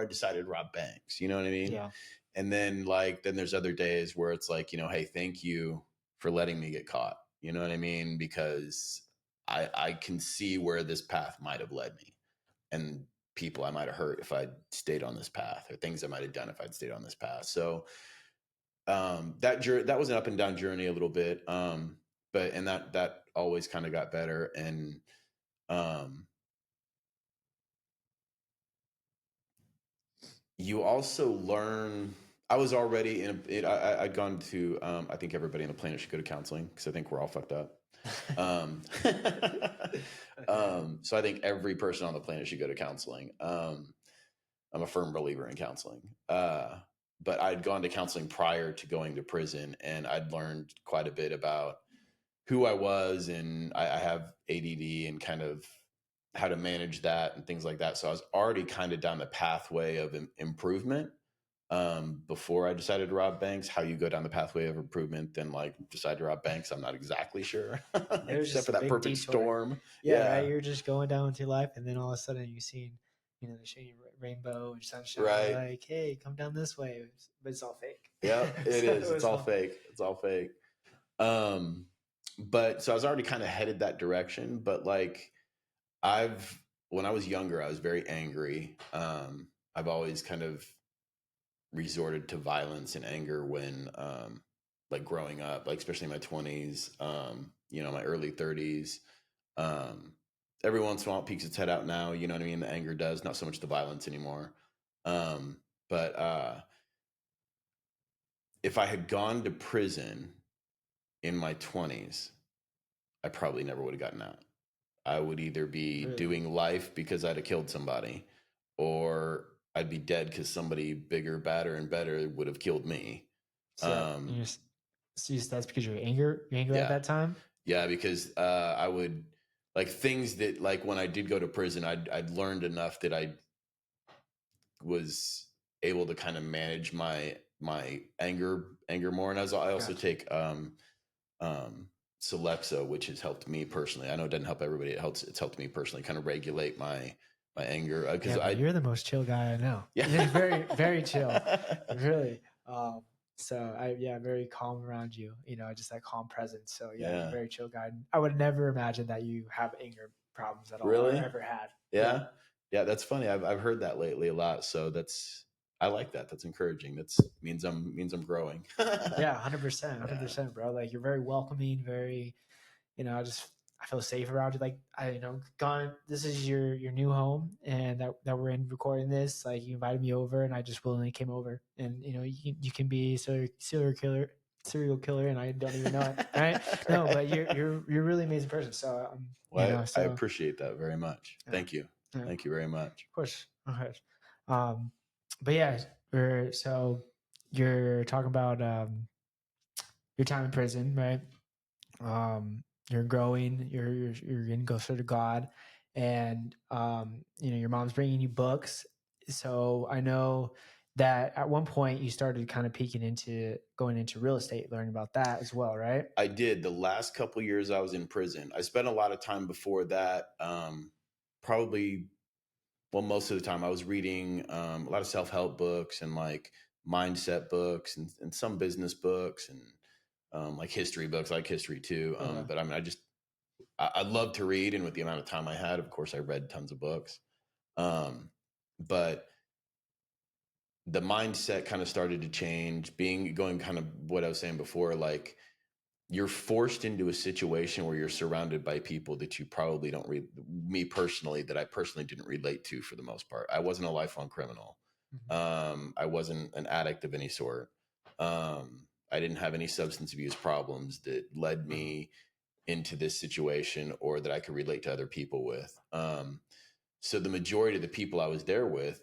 I decided to rob banks? You know what I mean? yeah, And then then there's other days where it's like, hey, thank you for letting me get caught. You know what I mean? Because I can see where this path might have led me, and people I might have hurt if I'd stayed on this path, or things I might have done if I'd stayed on this path. So that was an up and down journey a little bit. But and that always kind of got better. And um, you also learn. I was already I'd gone to. I think everybody on the planet should go to counseling because I think we're all fucked up. Um, so I think every person on the planet should go to counseling. I'm a firm believer in counseling. But I'd gone to counseling prior to going to prison, and I'd learned quite a bit about who I was, and I have ADD and kind of how to manage that and things like that. So I was already kind of down the pathway of improvement before I decided to rob banks. How you go down the pathway of improvement, then like decide to rob banks, I'm not exactly sure, it was except just for a that big perfect detour. storm. Yeah, right. Yeah, You're just going down with your life, and then all of a sudden you see, they show you rainbow and sunshine. You're right. like, hey, come down this way, but it's all fake. Yep, it So is. it It's was all all. fake. It's all fake. Um, but so I was already kind of headed that direction. But like I've when I was younger, I was very angry. I've always kind of resorted to violence and anger when like growing up, like especially in my 20s, my early 30s. Um, every once in a while it peeks its head out now, you know what I mean? The anger does, not so much the violence anymore. Um, but if I had gone to prison in my 20s, I probably never would have gotten out. I would either be Really. doing life because I'd have killed somebody, or I'd be dead because somebody bigger, badder, and better would have killed me. So yeah, Um, that's because you're angry at yeah, that time. yeah, because I would like things that like when I did go to prison, I'd learned enough that I was able to kind of manage my anger more, and I also Gotcha. take um, Celexa, which has helped me personally. I know it doesn't help everybody. It's helped me personally, kind of regulate my anger because Yeah, but I you're the most chill guy I know. yeah You're very, very chill, really. So very calm around you. Just that calm presence. So yeah, you're a yeah very chill guy. I would never imagine that you have anger problems at all or really ever had. Yeah, yeah yeah that's funny. I've heard that lately a lot. So I like that. That's encouraging. That's means I'm growing. yeah, 100%, hundred Yeah, percent, bro. Like you're very welcoming, very I feel safe around you. Like gone. This is your new home, and that we're in recording this. Like you invited me over, and I just willingly came over. And you can be serial killer, and I don't even know it, right? No, right. but you're a really amazing person. So Well, I so appreciate that very much. yeah, Thank you. yeah, Thank you very much. of course, of course. Um, but yeah, so you're talking about your time in prison, right? You're growing, you're getting closer to God, and your mom's bringing you books. So I know that at one point you started kind of peeking into going into real estate, learning about that as well, right? I did the last couple years I was in prison. I spent a lot of time before that. Probably, well, most of the time I was reading a lot of self help books and like mindset books and some business books and like history books. I like history too. Okay. But I mean, I love to read, and with the amount of time I had, of course, I read tons of books. Um, but the mindset kind of started to change. Going kind of what I was saying before, like you're forced into a situation where you're surrounded by people that you probably don't read. Me personally, that I personally didn't relate to for the most part. I wasn't a lifelong criminal. Mhm. I wasn't an addict of any sort. I didn't have any substance abuse problems that led Uh-huh. me into this situation or that I could relate to other people with. So the majority of the people I was there with,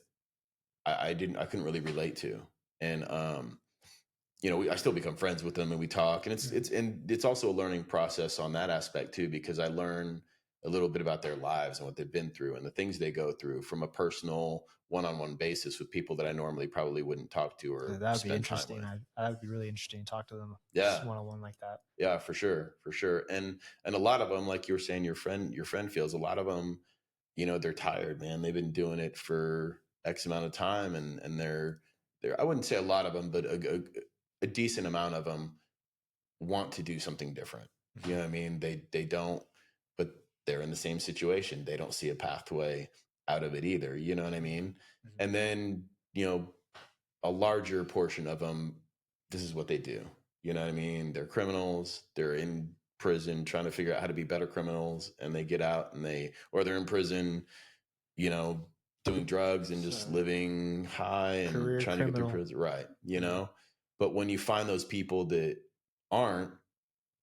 I couldn't really relate to. And I still become friends with them and we talk, and it's also a learning process on that aspect too, because I learn a little bit about their lives and what they've been through and the things they go through from a personal one-on-one basis with people that I normally probably wouldn't talk to or That would be spend time interesting. with. That would be really interesting to talk to them Yeah. just one on one like that. Yeah, for sure. For sure. And a lot of them, like you were saying, your friend feels, a lot of them, they're tired, man. They've been doing it for X amount of time, and they're I wouldn't say a lot of them, but a decent amount of them want to do something different. You know what I mean? They don't, but they're in the same situation. They don't see a pathway out of it either. You know what I mean? Mm-hmm. And then, a larger portion of them, this is what they do. You know what I mean? They're criminals. They're in prison trying to figure out how to be better criminals, and they get out or they're in prison, you know, doing drugs and just living high and Career trying to get through criminal. prison. Right. Yeah. But when you find those people that aren't,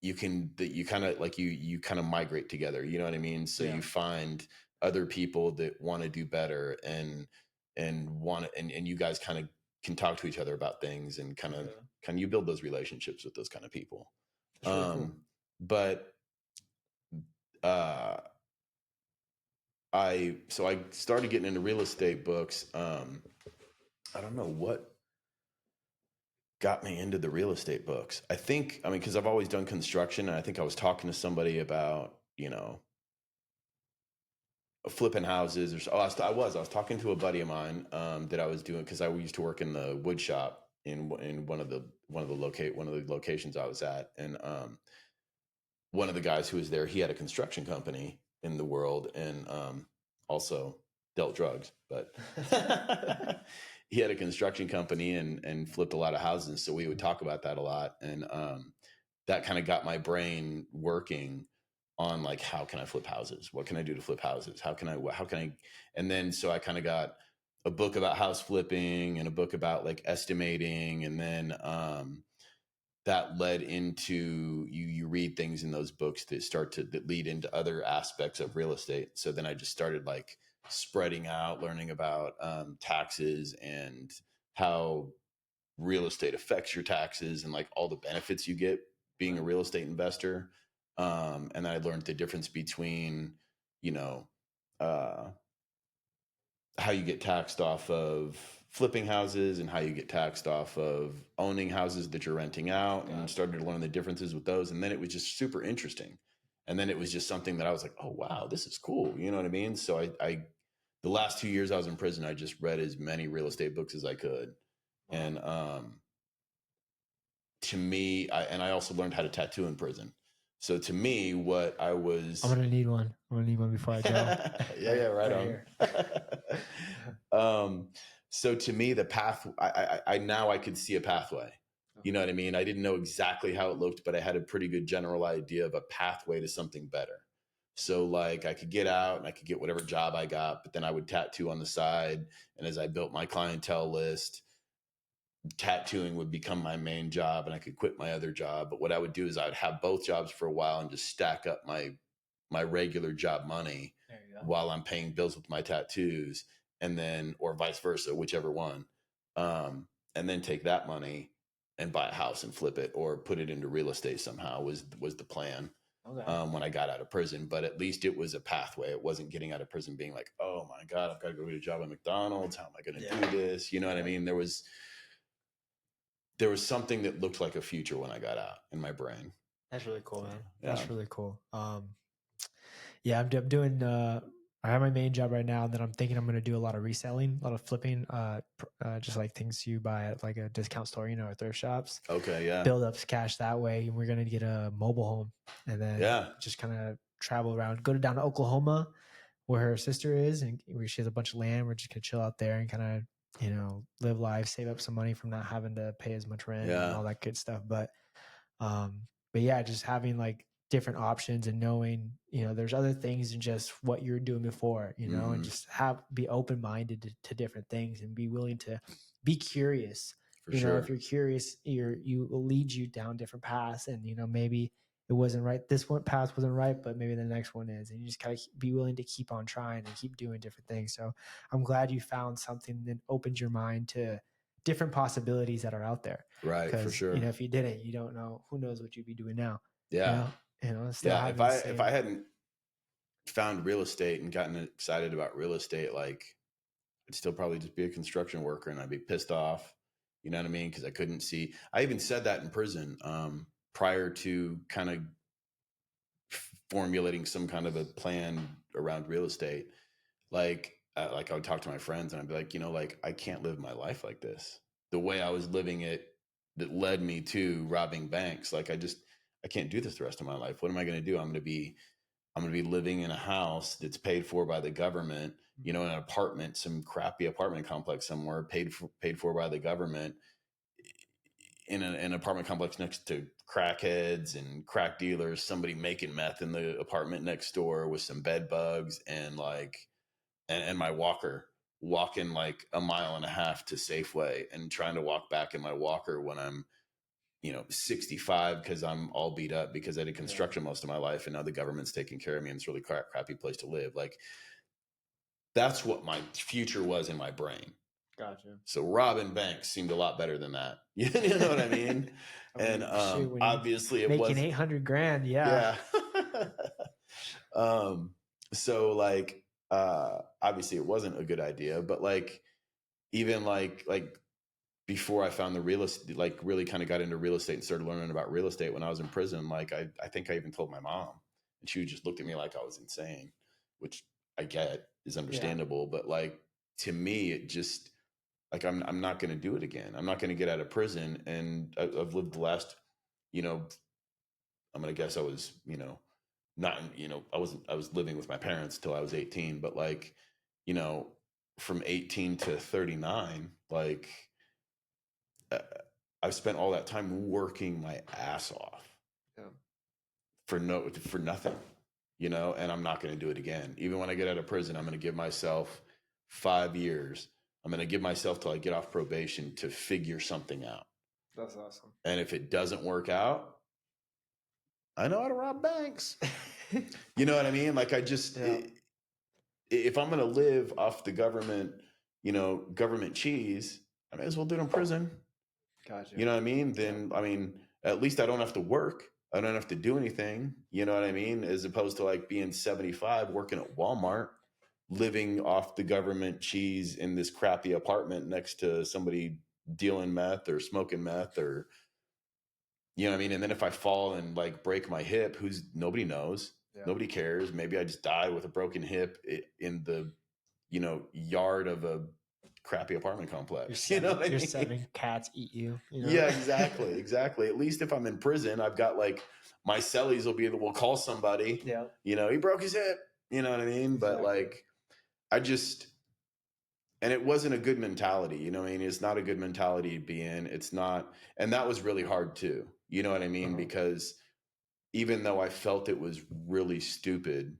you kind of like you kind of migrate together. You know what I mean? So Yeah. you find other people that want to do better and want to, and you guys kind of can talk to each other about things and kind of you build those relationships with those kind of people. That's really cool. But uh I started getting into real estate books. I don't know what got me into the real estate books. I mean, because I've always done construction, and I think I was talking to somebody about, flipping houses, I was talking to a buddy of mine that I was doing, because I used to work in the wood shop in one of the locations I was at, and one of the guys who was there, he had a construction company in the world, and also dealt drugs, but he had a construction company and flipped a lot of houses. So we would talk about that a lot. And that kind of got my brain working on, like, how can I flip houses? What can I do to flip houses? And then, so I kind of got a book about house flipping and a book about like estimating. And then, that led into you read things in those books that lead into other aspects of real estate. So then I just started like spreading out, learning about taxes and how real estate affects your taxes and like all the benefits you get being a real estate investor. And then I learned the difference between, you know, uh, how you get taxed off of flipping houses and how you get taxed off of owning houses that you're renting out, and started to learn the differences with those. And then it was just super interesting. And then it was just something that I was like, oh, wow, this is cool. You know what I mean? So the last 2 years I was in prison, I just read as many real estate books as I could. Wow. And, to me, I also learned how to tattoo in prison. So to me, what I was, I'm gonna need one. I'm gonna need one before I go. yeah, right on. So to me, the path, I now I could see a pathway. You know what I mean? I didn't know exactly how it looked, but I had a pretty good general idea of a pathway to something better. So like I could get out and I could get whatever job I got, but then I would tattoo on the side. And as I built my clientele list, tattooing would become my main job and I could quit my other job. But what I would do is I would have both jobs for a while and just stack up my regular job money while I'm paying bills with my tattoos, and then, or vice versa, whichever one. And then take that money and buy a house and flip it or put it into real estate somehow was the plan. Okay. When I got out of prison, but at least it was a pathway. It wasn't getting out of prison being like, oh my God, I've got to go get a job at McDonald's. How am I going to do this? You know what I mean? There was something that looked like a future when I got out in my brain. That's really cool, man. Yeah. That's really cool. Yeah, I'm doing. I have my main job right now, and then I'm thinking I'm going to do a lot of reselling, a lot of flipping, just like things you buy at like a discount store, or thrift shops. Okay, yeah. Build up cash that way, and we're going to get a mobile home, and then just kind of travel around, go down to Oklahoma, where her sister is, and where she has a bunch of land. We're just gonna chill out there and kind of, live life, save up some money from not having to pay as much rent and all that good stuff. But yeah, just having like different options and knowing, there's other things than just what you're doing before, and just be open-minded to different things and be willing to be curious. For sure. If you're curious, you will lead you down different paths, and maybe it wasn't right. This one path wasn't right, but maybe the next one is. And you just gotta be willing to keep on trying and keep doing different things. So I'm glad you found something that opened your mind to different possibilities that are out there. Right, for Because, you sure. know, if you didn't, you don't know, who knows what you'd be doing now. Yeah. Still Yeah. having the If I same. hadn't found real estate and gotten excited about real estate, like I'd still probably just be a construction worker and I'd be pissed off. You know what I mean? Because I couldn't see. I even said that in prison, prior to kind of formulating some kind of a plan around real estate. Like I would talk to my friends and I'd be like, you know, like I can't live my life like this. The way I was living it that led me to robbing banks. Like I can't do this the rest of my life. What am I going to do? I'm going to be living in a house that's paid for by the government, you know, in an apartment, some crappy apartment complex somewhere, paid for by the government, in an apartment complex next to crackheads and crack dealers, somebody making meth in the apartment next door with some bed bugs, and like and my walker, walking like a mile and a half to Safeway and trying to walk back in my walker when I'm, you know, 65 because I'm all beat up because I did construction most of my life and now the government's taking care of me and it's a really crappy place to live. Like that's what my future was in my brain. Gotcha. So robbing banks seemed a lot better than that. You know what I mean? I And mean, shoot, when you're obviously it making was, 800 grand, yeah. yeah. um, so like, obviously it wasn't a good idea, but like, even like before I found the real estate, like really kind of got into real estate and started learning about real estate when I was in prison, like I think I even told my mom and she just looked at me like I was insane, which I get is understandable. But like, to me, it just, like I'm not going to do it again. I'm not going to get out of prison. And I've lived the last, you know, I'm going to guess I was, you know, not, you know, I was living with my parents till I was 18, but like, you know, from 18 to 39, like uh, I've spent all that time working my ass off, Yeah. for nothing, you know, and I'm not going to do it again. Even when I get out of prison, I'm going to give myself 5 years. I'm going to give myself till I get off probation to figure something out. That's awesome. And if it doesn't work out, I know how to rob banks. You know what I mean? Like if I'm going to live off the government, you know, government cheese, I may as well do it in prison. Gotcha. You know what I mean? Then, I mean, at least I don't have to work. I don't have to do anything. You know what I mean? As opposed to like being 75, working at Walmart, living off the government cheese in this crappy apartment next to somebody dealing meth or smoking meth, or, you know what I mean? And then if I fall and like break my hip, nobody knows. Yeah. Nobody cares. Maybe I just die with a broken hip in the, you know, yard of a crappy apartment complex. You know what I your mean? 7 cats eat you. You know? Yeah, exactly. Exactly. At least if I'm in prison, I've got like my cellies will be able to call somebody. Yeah. You know, he broke his hip. You know what I mean? Exactly. But like, I just, and it wasn't a good mentality. You know what I mean? It's not a good mentality to be in. It's not, and that was really hard too. You know what I mean? Because even though I felt it was really stupid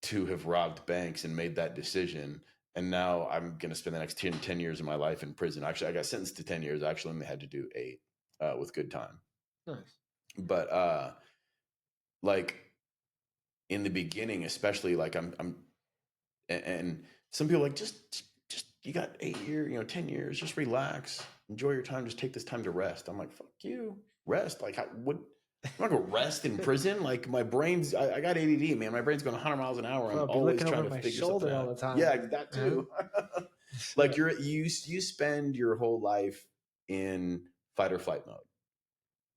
to have robbed banks and made that decision, and now I'm going to spend the next 10 years of my life in prison. Actually, I got sentenced to 10 years. I actually only had to do 8 with good time. Nice. But like in the beginning, especially, like and some people are like, just you got 8 years, you know, 10 years, just relax, enjoy your time, just take this time to rest. I'm like, fuck you, rest. Like, what? I'm not gonna rest in prison. Like my brain's, I got ADD, man. My brain's going 100 miles an hour. I'm always trying to figure something out. All the time. Yeah, that too. Like you spend your whole life in fight or flight mode.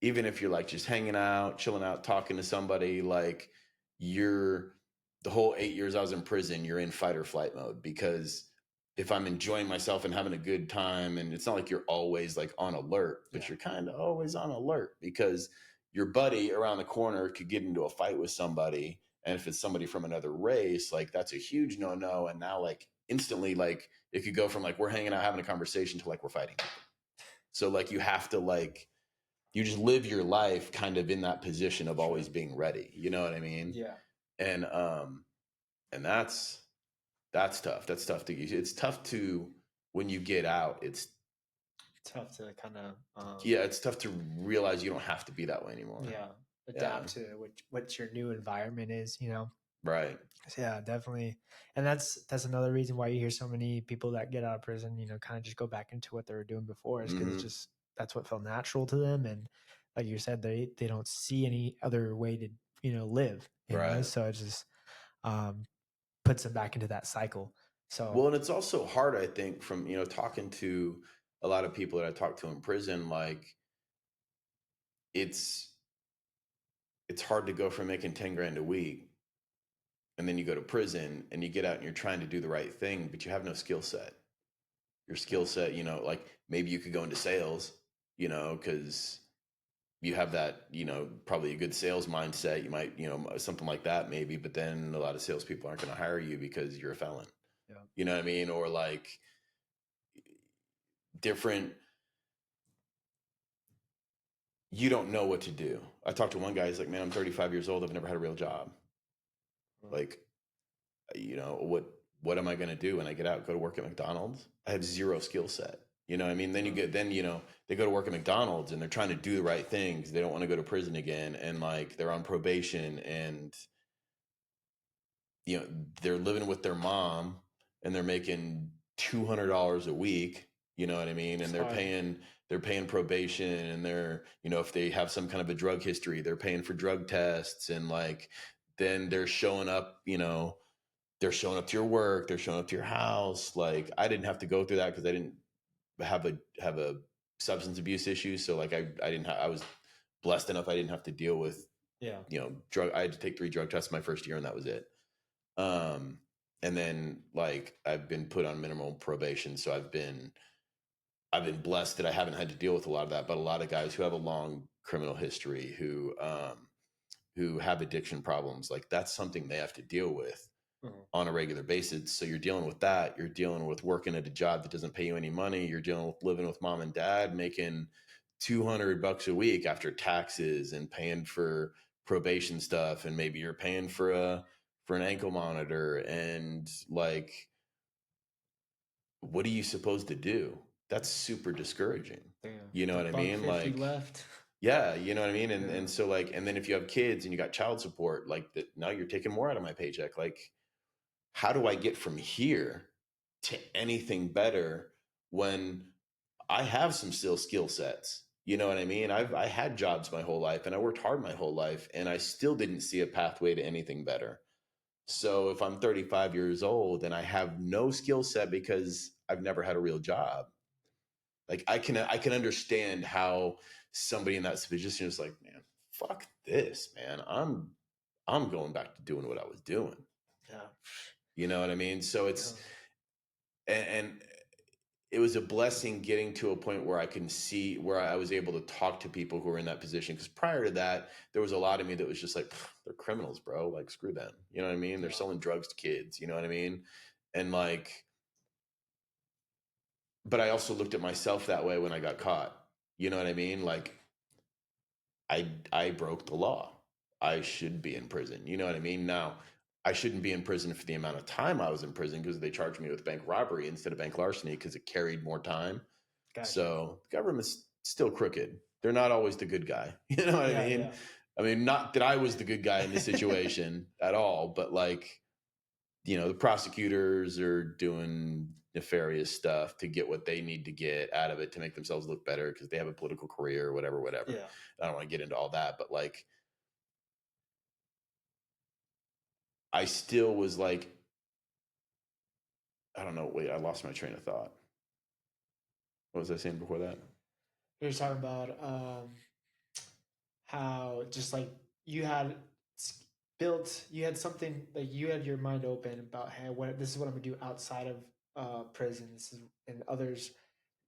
Even if you're like just hanging out, chilling out, talking to somebody, like you're the whole 8 years I was in prison, you're in fight or flight mode. Because if I'm enjoying myself and having a good time, and it's not like you're always like on alert, but you're kind of always on alert because your buddy around the corner could get into a fight with somebody. And if it's somebody from another race, like that's a huge no. And now like instantly, like it could go from like we're hanging out having a conversation to like we're fighting. So like you have to like, you just live your life kind of in that position of always being ready. You know what I mean? Yeah. And that's tough. That's tough to use. It's tough to, when you get out, it's tough to kind of, yeah, it's tough to realize you don't have to be that way anymore. Yeah. Yeah. adapt to what your new environment is, you know. Right. So yeah, definitely. And that's another reason why you hear so many people that get out of prison, you know, kind of just go back into what they were doing before, is because it's Hmm. just that's what felt natural to them. And like you said, they don't see any other way to, you know, live, you know. Right. So it just um puts them back into that cycle. So Well, and it's also hard, I think, from, talking to a lot of people that I talk to in prison, like it's it's hard to go from making 10 grand a week and then you go to prison and you get out and you're trying to do the right thing, but you have no skill set. Your skill yeah, set, like maybe you could go into sales, because you have that, probably a good sales mindset. You might, something like that maybe, but then a lot of salespeople aren't going to hire you because you're a felon. yeah, You know what I mean? Or like different, you don't know what to do. I talked to one guy, he's like, man, I'm 35 years old. I've never had a real job. mm, Like, what am I going to do when I get out, go to work at McDonald's? I have zero skill set. You know what I mean? Then you mm, get, then, they go to work at McDonald's and they're trying to do the right things. They don't want to go to prison again. And like, they're on probation and, they're living with their mom and they're making $200 a week. You know what I mean? And it's hard. they're paying probation and they're, if they have some kind of a drug history, they're paying for drug tests and like, then they're showing up, they're showing up to your work, they're showing up to your house. Like I didn't have to go through that because I didn't have a substance abuse issue. So like I didn't I was blessed enough I didn't have to deal with, Yeah. drug. I had to take 3 drug tests my first year and that was it. Um, and then like I've been put on minimal probation, so I've been blessed that I haven't had to deal with a lot of that. But a lot of guys who have a long criminal history, who have addiction problems, like that's something they have to deal with Mhm. on a regular basis. So you're dealing with that. You're dealing with working at a job that doesn't pay you any money. You're dealing with living with mom and dad, making $200 a week after taxes and paying for probation stuff. And maybe you're paying for an ankle monitor. And like, what are you supposed to do? That's super discouraging. Damn. You know The what I buck mean? 50 Like, left. yeah, you know what I mean? And Yeah. and so like, and then if you have kids and you got child support, like that now you're taking more out of my paycheck. Like, how do I get from here to anything better when I have some still skill sets? You know what I mean? I had jobs my whole life and I worked hard my whole life and I still didn't see a pathway to anything better. So if I'm 35 years old and I have no skill set because I've never had a real job, like I can understand how somebody in that position is like, man, fuck this, man. I'm going back to doing what I was doing. Yeah. You know what I mean? So Yeah. and it was a blessing getting to a point where I can see where I was able to talk to people who were in that position. Because prior to that, there was a lot of me that was just like, they're criminals, bro. Like, screw them. You know what I mean? They're Yeah. selling drugs to kids. You know what I mean? And like, but I also looked at myself that way when I got caught. You know what I mean? Like, I broke the law. I should be in prison. You know what I mean? Now, I shouldn't be in prison for the amount of time I was in prison because they charged me with bank robbery instead of bank larceny because it carried more time. Gotcha. So the government's still crooked. They're not always the good guy. You know what I Yeah. mean? Yeah. I mean, not that I was the good guy in this situation at all, but like, the prosecutors are doing nefarious stuff to get what they need to get out of it to make themselves look better because they have a political career or whatever, whatever. Yeah. I don't want to get into all that, but like, I still was like, I don't know. Wait, I lost my train of thought. What was I saying before that? We were talking about how just like you had built, you had something like you had your mind open about, hey, what this is what I'm gonna do outside of prison. This is, and others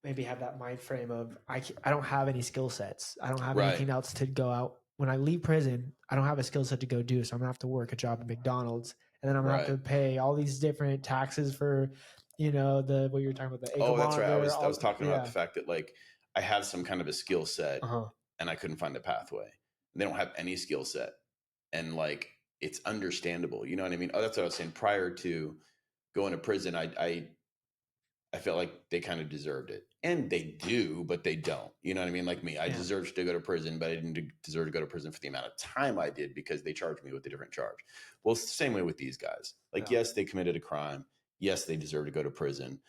maybe have that mind frame of I don't have any skill sets. I don't have Right. anything else to go out. When I leave prison, I don't have a skill set to go do. So I'm gonna have to work a job at McDonald's, and then I'm gonna have Right. to pay all these different taxes for, the what you were talking about, the ankle Oh, that's right. I monitor, was I was all talking about the yeah, fact that like I have some kind of a skill set uh-huh, and I couldn't find a pathway. And they don't have any skill set. And like it's understandable. You know what I mean? Oh, that's what I was saying. Prior to going to prison, I I felt like they kind of deserved it. And they do, but they don't. You know what I mean? Like me, I Yeah. deserved to go to prison, but I didn't deserve to go to prison for the amount of time I did because they charged me with a different charge. Well, it's the same way with these guys. Like, Yeah. yes, they committed a crime. Yes, they deserve to go to prison.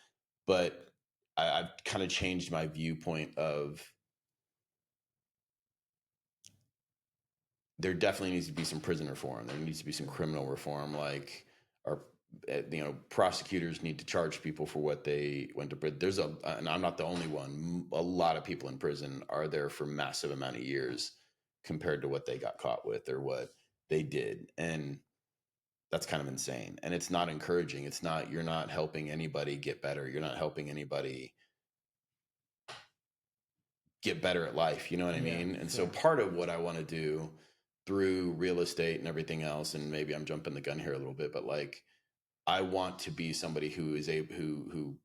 But I've kind of changed my viewpoint of there definitely needs to be some prison reform. There needs to be some criminal reform. Like, our prosecutors need to charge people for what they went to prison. And I'm not the only one. A lot of people in prison are there for massive amount of years compared to what they got caught with or what they did, and that's kind of insane. And it's not encouraging. It's not. You're not helping anybody get better. You're not helping anybody get better at life. You know what I Yeah. mean? And so Yeah. part of what I want to do through real estate and everything else, and maybe I'm jumping the gun here a little bit, but like I want to be somebody who is able who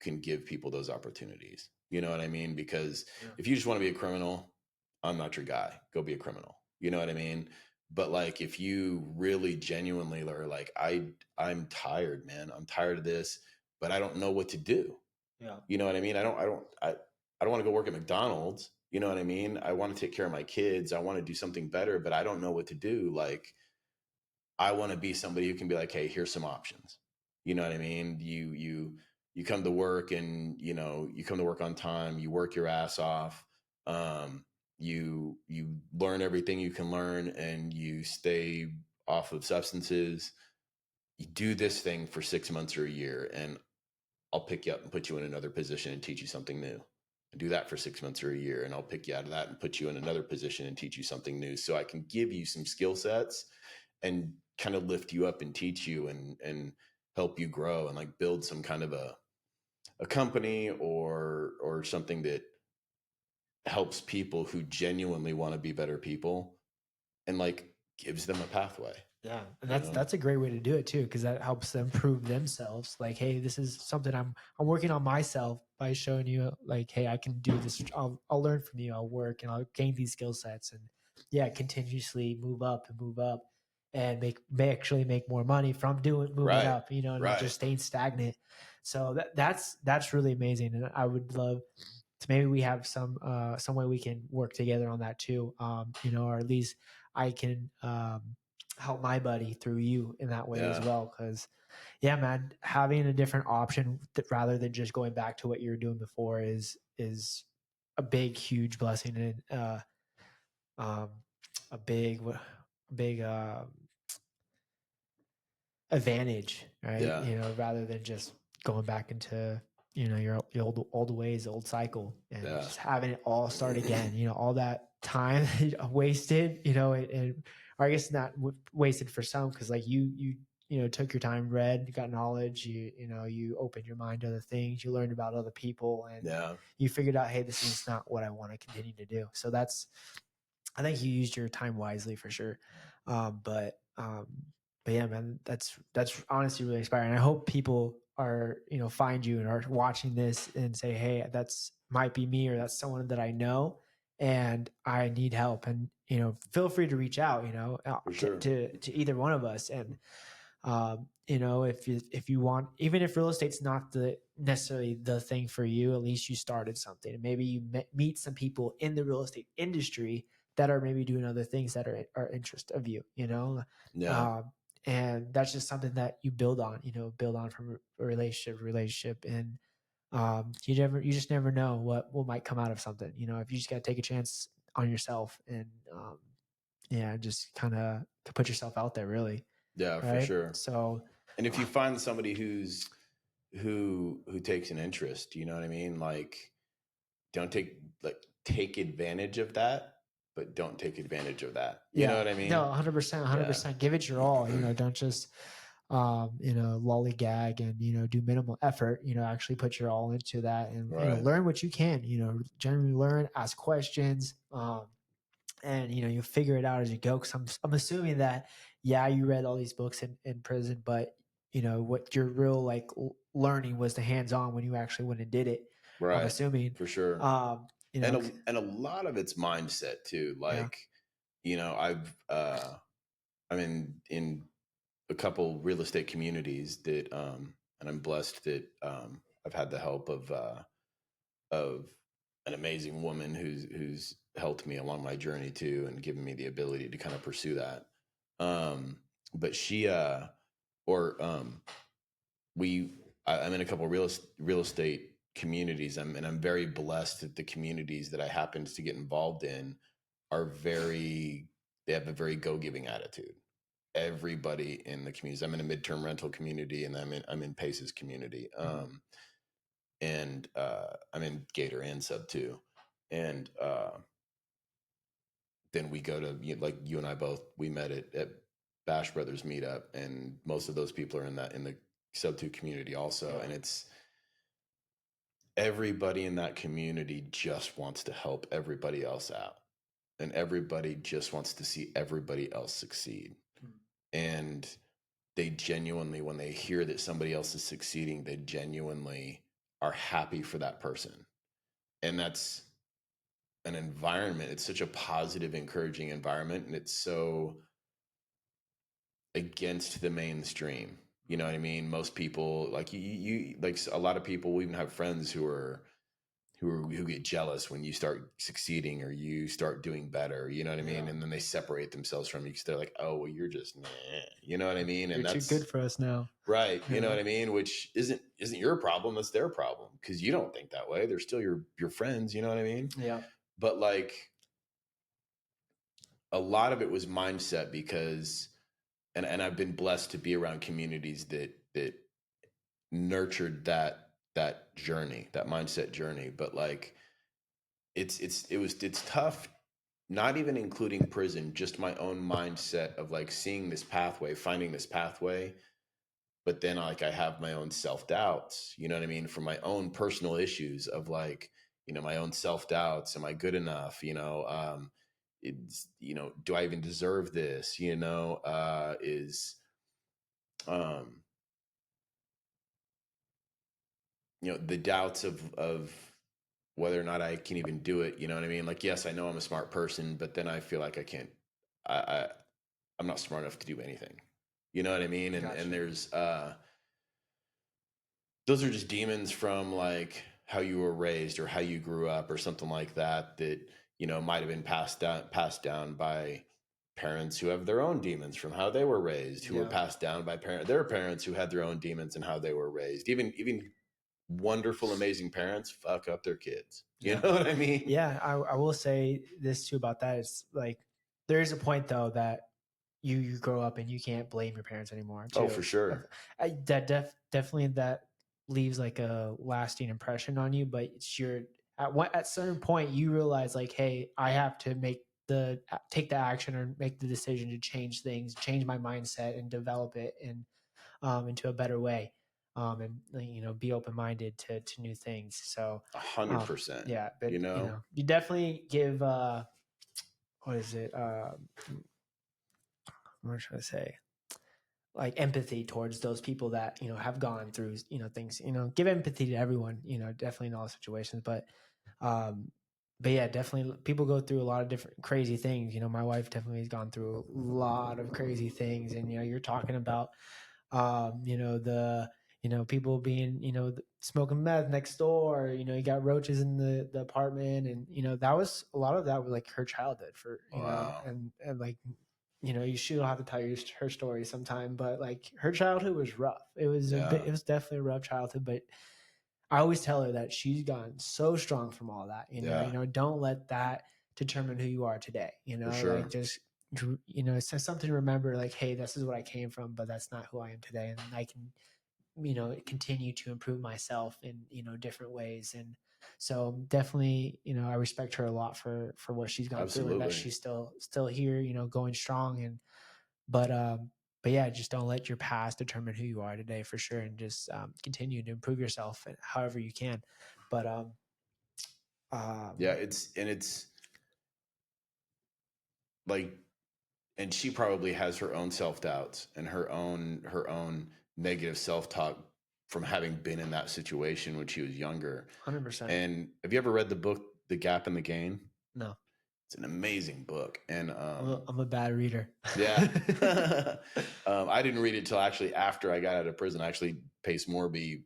can give people those opportunities. You know what I mean? Because Yeah. if you just want to be a criminal, I'm not your guy. Go be a criminal. You know what I mean? But like if you really genuinely are like I'm tired, man. I'm tired of this, but I don't know what to do. Yeah. You know what I mean? I don't want to go work at McDonald's. You know what I mean? I want to take care of my kids. I want to do something better, but I don't know what to do. Like I want to be somebody who can be like, hey, here's some options. You know what I mean? You come to work and you come to work on time. You work your ass off. You learn everything you can learn, and you stay off of substances. You do this thing for 6 months or a year, and I'll pick you up and put you in another position and teach you something new. And do that for 6 months or a year, and I'll pick you out of that and put you in another position and teach you something new. So I can give you some skill sets and kind of lift you up and teach you and help you grow and like build some kind of a company or something that helps people who genuinely want to be better people and like gives them a pathway, Yeah, and you that's know? that's a great way to do it too, because that helps them prove themselves. Like, hey, this is something I'm working on myself by showing you, like, hey, I can do this. I'll learn from you. I'll work and I'll gain these skill sets, and yeah, continuously move up, and may actually make more money from doing moving Right. up. Not Right. just staying stagnant. So that's really amazing, and I would love to maybe we have some way we can work together on that too. Or at least I can help my buddy through you in that way as Yeah. well. Because yeah, man, having a different option rather than just going back to what you were doing before is a big, huge blessing and um, a big advantage, right? Yeah. Rather than just going back into your old ways, old cycle, and Yeah. just having it all start again. All that time wasted, or I guess not wasted for some, because like you took your time, read, you got knowledge, you opened your mind to other things, you learned about other people, and Yeah. you figured out, hey, this is not what I want to continue to do. So I think you used your time wisely for sure. Um, but um, but yeah, man, that's honestly really inspiring. I hope people are find you and are watching this and say, hey, that's might be me, or that's someone that I know, and I need help. And feel free to reach out. For sure. To either one of us. And if you want, even if real estate's not the necessarily the thing for you, at least you started something, and maybe you meet some people in the real estate industry that are maybe doing other things that are interest of you. Yeah. um, and that's just something that you build on from a relationship. And you just never know what might come out of something, if you just got to take a chance on yourself. And yeah, just kind of put yourself out there, really. Yeah, for Right. sure. So, And if you find somebody who takes an interest, you know what I mean? Like don't take advantage of that, but don't take advantage of that. You know yeah, what I no, mean? 100%, Yeah. 100%. Give it your all. Don't just, lollygag and, do minimal effort, actually put your all into that, and, Right. learn what you can, generally learn, ask questions, and, you figure it out as you go. Cause I'm assuming that, yeah, you read all these books in prison, but, what your real like learning was the hands on when you actually went and did it. I'm Right. assuming, For sure. um, you And know, a lot of it's mindset too. yeah, Like, I'm in a couple real estate communities that and I'm blessed that I've had the help of an amazing woman who's helped me along my journey too, and given me the ability to kind of pursue that. But she or we I'm in a couple real estate communities. I'm very blessed that the communities that I happened to get involved in are very they have a very go-giving attitude. Everybody in the communities. I'm in a midterm rental community, and I'm in Pace's community. And I'm in Gator and Sub too. And then we go to, like you and I both, we met at Bash Brothers meetup, and most of those people are in the Sub 2 community also. And it's everybody in that community just wants to help everybody else out, and everybody just wants to see everybody else succeed. And they genuinely, when they hear that somebody else is succeeding, they genuinely are happy for that person. And that's an environment. It's such a positive, encouraging environment, and it's so against the mainstream. You know what I mean? Most people, like you like a lot of people. We even have friends who get jealous when you start succeeding or you start doing better. You know what I mean? And then they separate themselves from you because they're like, "Oh, well, you're just," meh. You know what I mean? You're And too that's good for us now. right. You know what I mean? Which isn't your problem. That's their problem, because you don't think that way. They're still your friends. You know what I mean? Yeah. But like, a lot of it was mindset, because and I've been blessed to be around communities that nurtured that journey, that mindset journey. But like, it's tough, not even including prison, just my own mindset of like seeing this pathway, finding this pathway. But then like I have my own self-doubts, you know what I mean, from my own personal issues of like, my own self-doubts. Am I good enough? It's, do I even deserve this? Is um the doubts of whether or not I can even do it. You know what I mean? Like, yes, I know I'm a smart person, but then I feel like I can't. I, I I'm not smart enough to do anything. You know what I mean? And Gotcha. there's those are just demons from like how you were raised or how you grew up or something like that, that might have been passed down by parents who have their own demons from how they were raised, who were Yeah. passed down by their parents who had their own demons and how they were raised. Even wonderful, amazing parents fuck up their kids. You Yeah. know what I mean? Yeah. I will say this too about that. It's like there is a point though that you grow up and you can't blame your parents anymore Oh, too. for sure. Definitely that leaves like a lasting impression on you. But it's at certain point you realize like, hey, I have to take the action or make the decision to change things, change my mindset, and develop it into a better way. And be open minded to new things. So, 100%. yeah, but You know, you definitely give what is it? What am I trying to say? Like empathy towards those people that have gone through things. Give empathy to everyone. Definitely in all situations, um, but yeah, definitely people go through a lot of different crazy things. My wife definitely has gone through a lot of crazy things, and you're talking about the people being smoking meth next door. You got roaches in the apartment, and that was a lot of that was like her childhood for wow. and like she'll have to tell you her story sometime, but like her childhood was rough. Yeah, It was definitely a rough childhood, but I always tell her that she's gotten so strong from all that. yeah, Don't let that determine who you are today. for Like sure. just it's just something to remember. Like, hey, this is what I came from, but that's not who I am today, and I can continue to improve myself in different ways. And so definitely I respect her a lot for what she's gone through, and that Absolutely. she's still here, going strong. And but but yeah, just don't let your past determine who you are today, for sure, and just continue to improve yourself however you can. But Yeah, it's like, and she probably has her own self-doubts and her own negative self-talk from having been in that situation when she was younger. 100%. And have you ever read the book The Gap in the Gain? No, It's an amazing book. And I'm a bad reader. yeah. I didn't read it till actually after I got out of prison. Actually, Pace Morby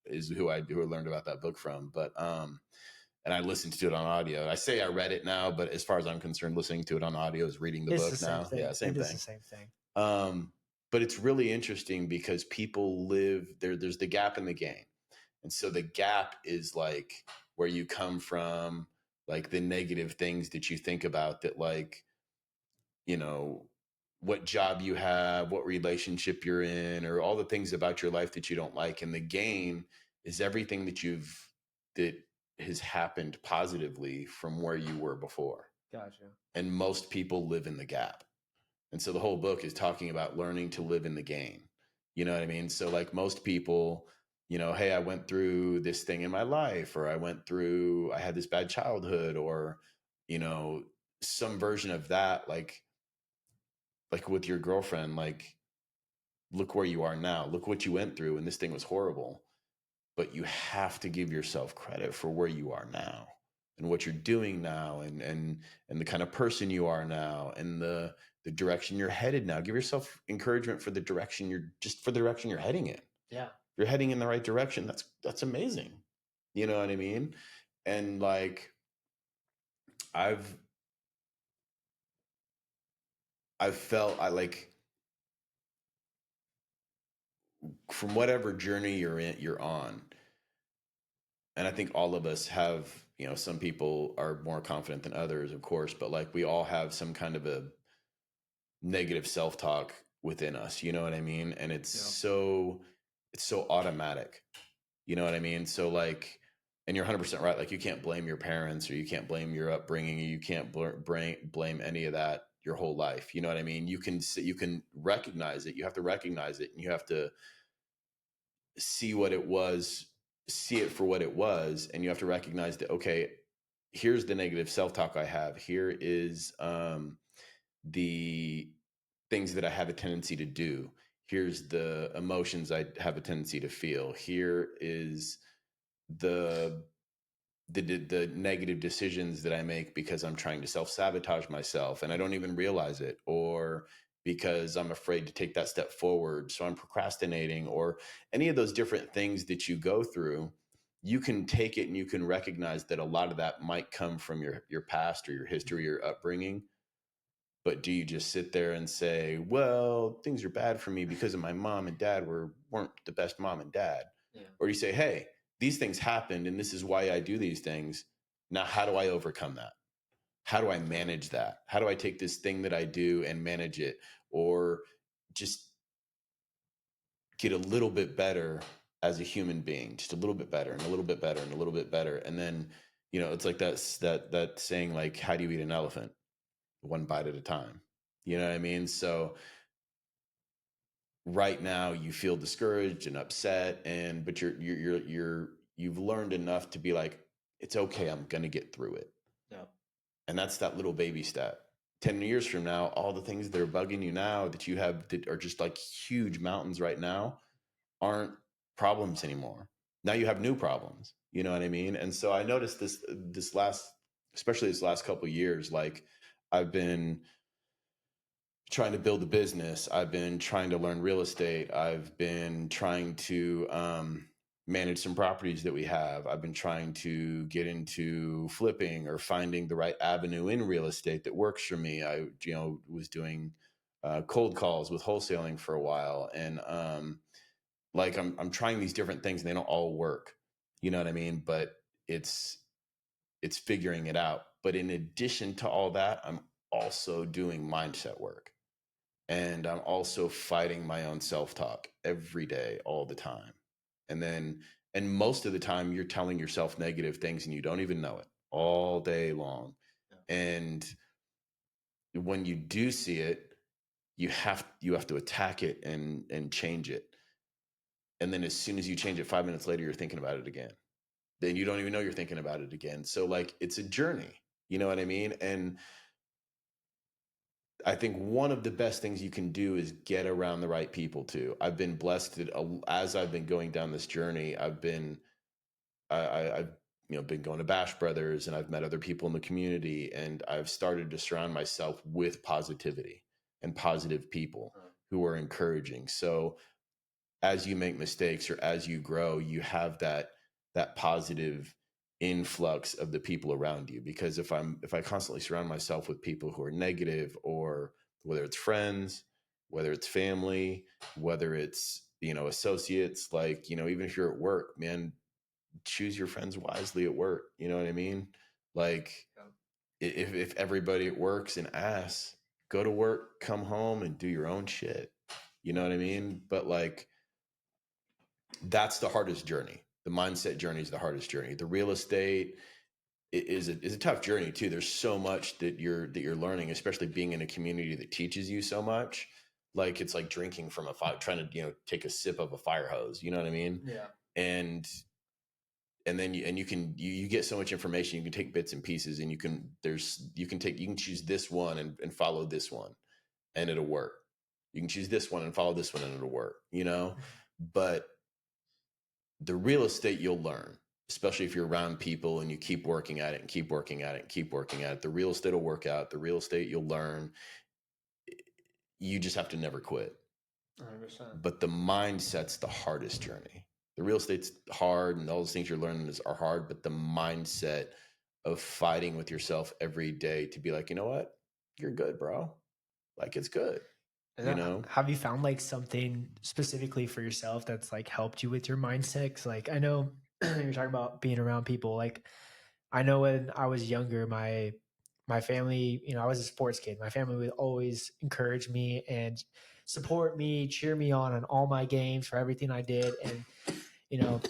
is who I learned about that book from. But and I listened to it on audio. I say I read it now, but as far as I'm concerned, listening to it on audio is reading the It's the book same now. Yeah, thing. same It is thing. the same thing. But it's really interesting because people live there. There's the gap in the game, and so the gap is like where you come from, like the negative things that you think about that, like, you know, what job you have, what relationship you're in, or all the things about your life that you don't like. And the gain is everything that has happened positively from where you were before. Gotcha. And most people live in the gap. And so the whole book is talking about learning to live in the gain. You know what I mean? So like most people, hey, I went through this thing in my life, or I had this bad childhood, or, you know, some version of that, like with your girlfriend, like, look where you are now, look what you went through, and this thing was horrible. But you have to give yourself credit for where you are now and what you're doing now, and the kind of person you are now, and the direction you're headed now. Give yourself encouragement for the direction you're heading in. Yeah. If you're heading in the right direction, that's amazing. You know what I mean? And like, I've I've felt, I like, from whatever journey you're on, and I think all of us have, some people are more confident than others, of course, but like we all have some kind of a negative self-talk within us, you know what I mean? And Yeah. it's so automatic. You know what I mean? So like, and you're 100% right. Like, you can't blame your parents, or you can't blame your upbringing, or you can't blame any of that your whole life. You know what I mean? You can recognize it. You have to recognize it, and you have to see what it was, see it for what it was, and you have to recognize that, okay, here's the negative self-talk I have. Here is the things that I have a tendency to do. Here's the emotions I have a tendency to feel. Here is the the negative decisions that I make because I'm trying to self-sabotage myself and I don't even realize it, or because I'm afraid to take that step forward, so I'm procrastinating, or any of those different things that you go through. You can take it and you can recognize that a lot of that might come from your past, or your history, or upbringing. But do you just sit there and say, well, things are bad for me because of my mom and dad weren't the best mom and dad? Yeah. Or you say, hey, these things happened and this is why I do these things. Now, how do I overcome that? How do I manage that? How do I take this thing that I do and manage it? Or just get a little bit better as a human being, just a little bit better, and a little bit better, and a little bit better. And then, it's like that saying, like, how do you eat an elephant? One bite at a time. You know what I mean? So right now you feel discouraged and upset, but you've learned enough to be like, it's okay, I'm gonna get through it. Yeah. And that's that little baby step. 10 years from now, all the things that are bugging you now that you have that are just like huge mountains right now aren't problems anymore. Now you have new problems. You know what I mean? And so I noticed especially this last couple of years, like, I've been trying to build a business. I've been trying to learn real estate. I've been trying to manage some properties that we have. I've been trying to get into flipping or finding the right avenue in real estate that works for me. I, was doing cold calls with wholesaling for a while, and like, I'm trying these different things, and they don't all work. You know what I mean? But it's figuring it out. But in addition to all that, I'm also doing mindset work. And I'm also fighting my own self-talk every day, all the time. And most of the time you're telling yourself negative things and you don't even know it, all day long. Yeah. And when you do see it, you have to attack it and change it. And then as soon as you change it, 5 minutes later, you're thinking about it again. Then you don't even know you're thinking about it again. So like, it's a journey, you know what I mean? And I think one of the best things you can do is get around the right people too. I've been blessed that, as I've been going down this journey, I've been going to Bash Brothers, and I've met other people in the community, and I've started to surround myself with positivity and positive people who are encouraging. So as you make mistakes or as you grow, you have that positive influx of the people around you. Because if I constantly surround myself with people who are negative, or whether it's friends, whether it's family, whether it's, associates, like, even if you're at work, man, choose your friends wisely at work. You know what I mean? Like, if everybody at work's an ass, go to work, come home, and do your own shit. You know what I mean? But like, that's the hardest journey. The mindset journey is the hardest journey. The real estate is a tough journey too. There's so much that you're learning, especially being in a community that teaches you so much. Like, it's like drinking from a fire, trying to take a sip of a fire hose. You know what I mean? Yeah. And then you get so much information. You can take bits and pieces, and you can choose this one and follow this one, and it'll work. You can choose this one and follow this one, and it'll work. But the real estate, you'll learn, especially if you're around people and you keep working at it and keep working at it and keep working at it. The real estate will work out. The real estate, you'll learn. You just have to never quit. 100%. But the mindset's the hardest journey. The real estate's hard, and all those things you're learning are hard, but the mindset of fighting with yourself every day to be like, you know what? You're good, bro. Like, it's good, you know? Have you found like something specifically for yourself that's like helped you with your mindset? 'Cause, like, I know you're talking about being around people. Like, I know when I was younger, my family, I was a sports kid. My family would always encourage me and support me, cheer me on all my games for everything I did. And, you know,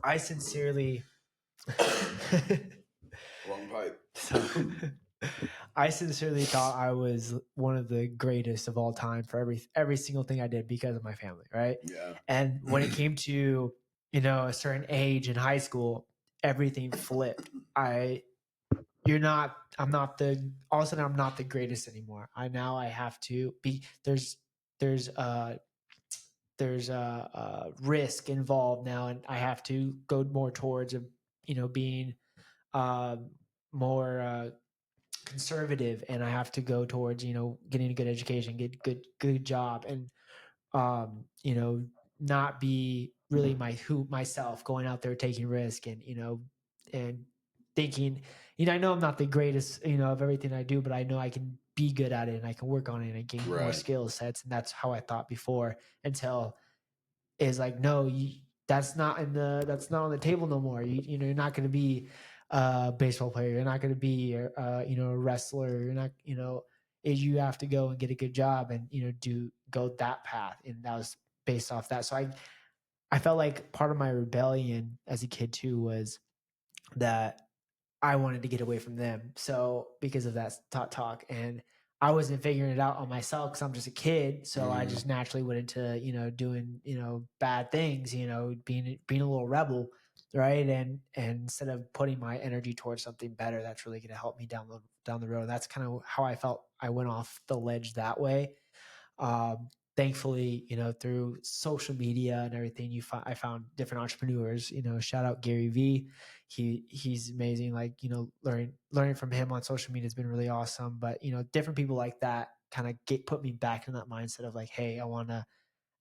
I sincerely Wrong pipe. so I sincerely thought I was one of the greatest of all time for every single thing I did because of my family, right? Yeah. And when it came to, a certain age in high school, everything flipped. I'm not the all of a sudden I'm not the greatest anymore. I have to be there's risk involved now, and I have to go more towards being uh, more conservative, and I have to go towards getting a good education, get good job, and not be really myself, going out there taking risk, and and thinking, I know I'm not the greatest, of everything I do, but I know I can be good at it, and I can work on it, and I gain more Right. skill sets. And that's how I thought before, until is like, no, that's not on the table no more. You're not going to be a baseball player. You're not going to be a wrestler. You're not, you have to go and get a good job, and go that path. And that was based off that. So I felt like part of my rebellion as a kid too was that I wanted to get away from them. So because of that talk, and I wasn't figuring it out on myself because I'm just a kid. So I just naturally went into, doing, bad things, being a little rebel. Right. And instead of putting my energy towards something better, that's really going to help me down the road. And that's kind of how I felt I went off the ledge that way. Thankfully, through social media and everything, I found different entrepreneurs. Shout out Gary V. He's amazing. Like, learning from him on social media has been really awesome. But different people like that kind of put me back in that mindset of like, hey, I want to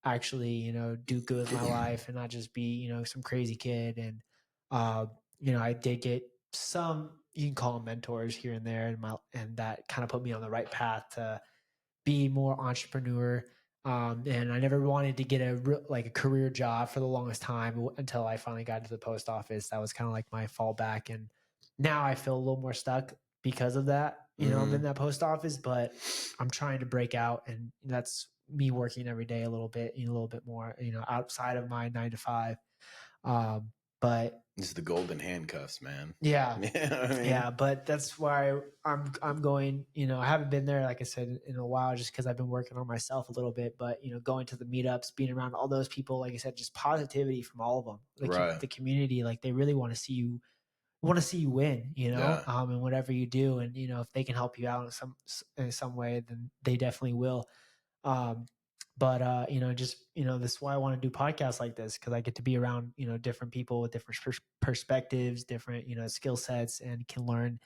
actually do good with my life and not just be some crazy kid. And I did get some, you can call them mentors here and there, and that kind of put me on the right path to be more entrepreneur. And I never wanted to get a career job for the longest time until I finally got to the post office. That was kind of like my fallback. And now I feel a little more stuck because of that. I'm in that post office, but I'm trying to break out, and that's me working every day a little bit, a little bit more, outside of my 9 to 5. But It's the golden handcuffs, man. yeah, Yeah, I mean, yeah, but that's why I'm going. I haven't been there, like I said, in a while, just because I've been working on myself a little bit. But going to the meetups, being around all those people, like I said, just positivity from all of them. right. The community, like they really want to see you win. Yeah. And whatever you do, and if they can help you out in some way, then they definitely will. Um, but just this is why I want to do podcasts like this, because I get to be around different people with different perspectives, different skill sets, and can learn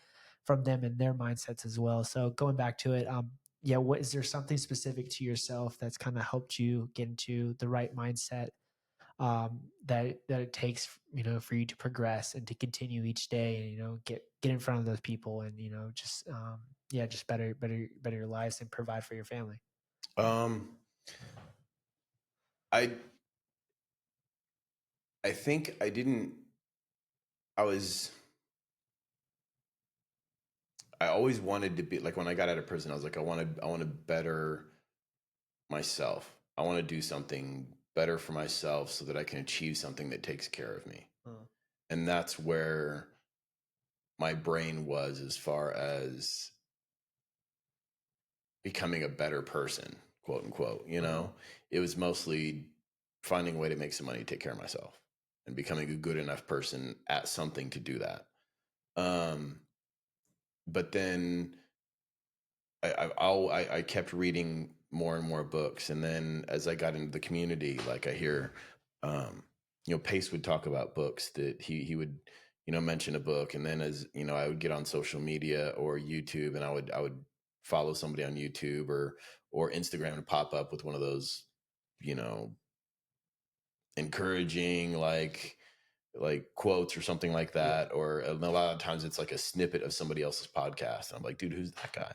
from them and their mindsets as well. So going back to it, yeah, what is there something specific to yourself that's kind of helped you get into the right mindset, that it takes, for you to progress and to continue each day, and get in front of those people, and just yeah, just better your lives and provide for your family. Um, I I think I didn't. I was. I always wanted to be like when I got out of prison. I was like, I want to better myself. I want to do something better for myself so that I can achieve something that takes care of me. Uh, And that's where my brain was as far as becoming a better person, quote unquote. It was mostly finding a way to make some money to take care of myself and becoming a good enough person at something to do that. Um, but then I kept reading more and more books, and then as I got into the community, like I hear, Pace would talk about books that he would mention a book, and then as I would get on social media or YouTube, and I would follow somebody on YouTube or Instagram to pop up with one of those you know encouraging like quotes or something like yeah. that, or a lot of times it's like a snippet of somebody else's podcast, and I'm like, dude, who's that guy?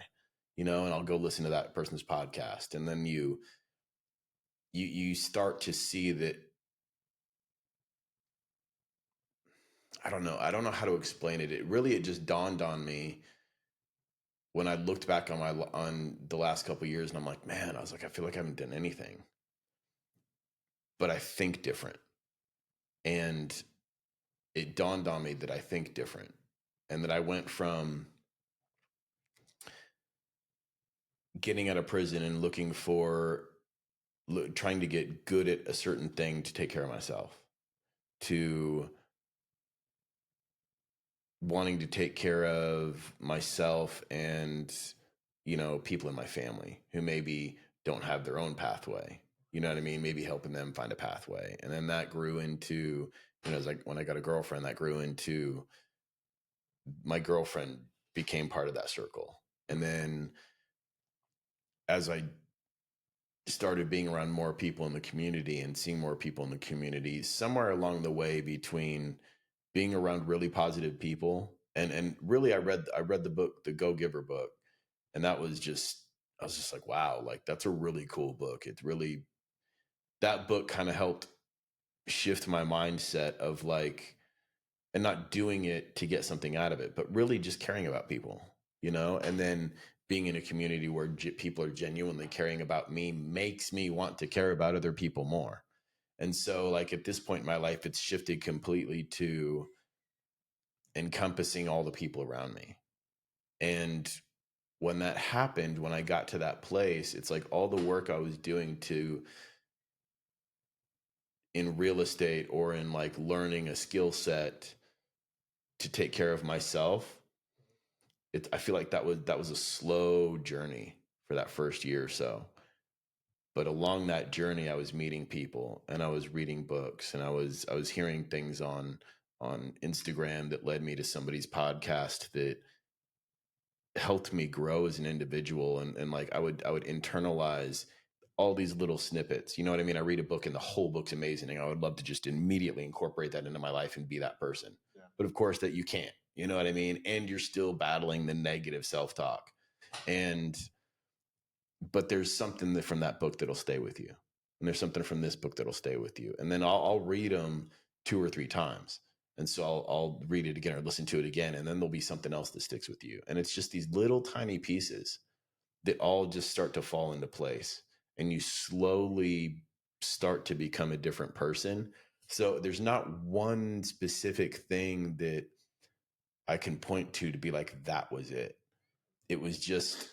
And I'll go listen to that person's podcast, and then you start to see that. I don't know how to explain it. It just dawned on me when I looked back on the last couple of years, and I'm like, man, I was like, I feel like I haven't done anything, but I think different. And it dawned on me that I think different, and that I went from getting out of prison and looking for trying to get good at a certain thing to take care of myself, to wanting to take care of myself and people in my family who maybe don't have their own pathway. You know what I mean? Maybe helping them find a pathway. And then that grew into, it's like when I got a girlfriend, that grew into my girlfriend became part of that circle. And then as I started being around more people in the community and seeing more people in the community, somewhere along the way between being around really positive people and really I read the book, the Go Giver book, and that was just, I was just like, wow, like that's a really cool book. It's really, that book kind of helped shift my mindset of like, and not doing it to get something out of it, but really just caring about people, and then being in a community where people are genuinely caring about me makes me want to care about other people more. And so like at this point in my life, it's shifted completely to encompassing all the people around me. And when that happened, when I got to that place, it's like all the work I was doing to in real estate or in like learning a skill set to take care of myself, I feel like that was a slow journey for that first year or so. But along that journey, I was meeting people and I was reading books and I was hearing things on Instagram that led me to somebody's podcast that helped me grow as an individual, and like I would internalize all these little snippets. You know what I mean? I read a book and the whole book's amazing, and I would love to just immediately incorporate that into my life and be that person. Yeah. But of course that you can't. You know what I mean? And you're still battling the negative self-talk. And but there's something from that book that'll stay with you. And there's something from this book that'll stay with you. And then I'll read them 2 or 3 times. And so I'll read it again or listen to it again. And then there'll be something else that sticks with you. And it's just these little tiny pieces that all just start to fall into place. And you slowly start to become a different person. So there's not one specific thing that I can point to be like, that was it. It was just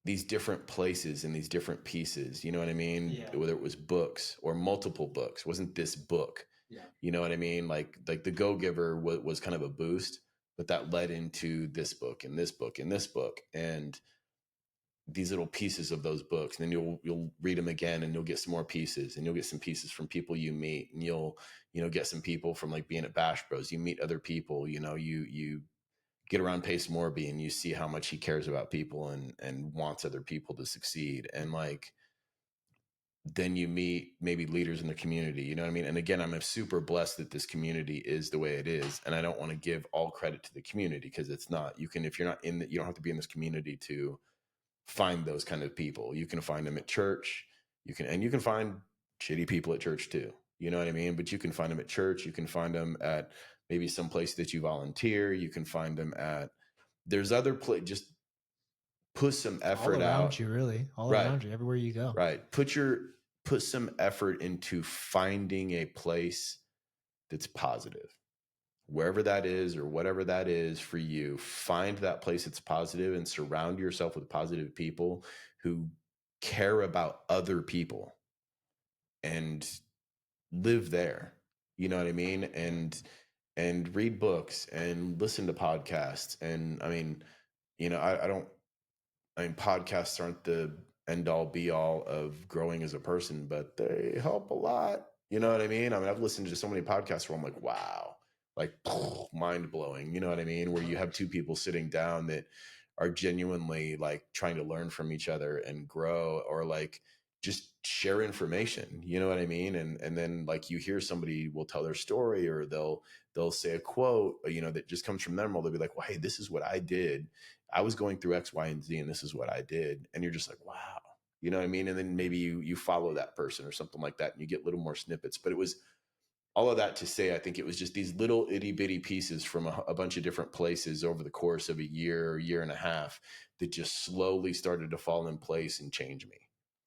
these different places and these different pieces. You know what I mean? Yeah. Whether it was books or multiple books, wasn't this book? Yeah. You know what I mean? Like the Go Giver was kind of a boost, but that led into this book and this book and this book and these little pieces of those books. And then you'll read them again and you'll get some more pieces, and you'll get some pieces from people you meet, and you'll get some people from like being at Bash Bros. You meet other people, you get around Pace Morby and you see how much he cares about people and wants other people to succeed. And like, then you meet maybe leaders in the community, you know what I mean? And again, I'm super blessed that this community is the way it is. And I don't want to give all credit to the community, because it's not. You can, if you're not in the, you don't have to be in this community to find those kind of people. You can find them at church. You can find shitty people at church too. You know what I mean? But you can find them at church. You can find them at maybe some place that you volunteer. You can find them at, there's other place. Just put some All effort around out. you, really, all Right. around you, everywhere you go. Right. Put some effort into finding a place that's positive. Wherever that is or whatever that is for you, find that place that's positive and surround yourself with positive people who care about other people and live there. You know what I mean? And read books and listen to podcasts. And I mean, I don't, I mean, podcasts aren't the end all be all of growing as a person, but they help a lot. You know what I mean? I mean, I've listened to so many podcasts where I'm like, wow, like mind blowing. You know what I mean? Where you have two people sitting down that are genuinely like trying to learn from each other and grow, or like just share information. You know what I mean? And then like you hear somebody will tell their story, or they'll say a quote, that just comes from them, or they'll be like, well, hey, this is what I did. I was going through X, Y, and Z, and this is what I did. And you're just like, wow, you know what I mean? And then maybe you follow that person or something like that, and you get little more snippets. But it was all of that to say, I think it was just these little itty bitty pieces from a bunch of different places over the course of a year and a half that just slowly started to fall in place and change me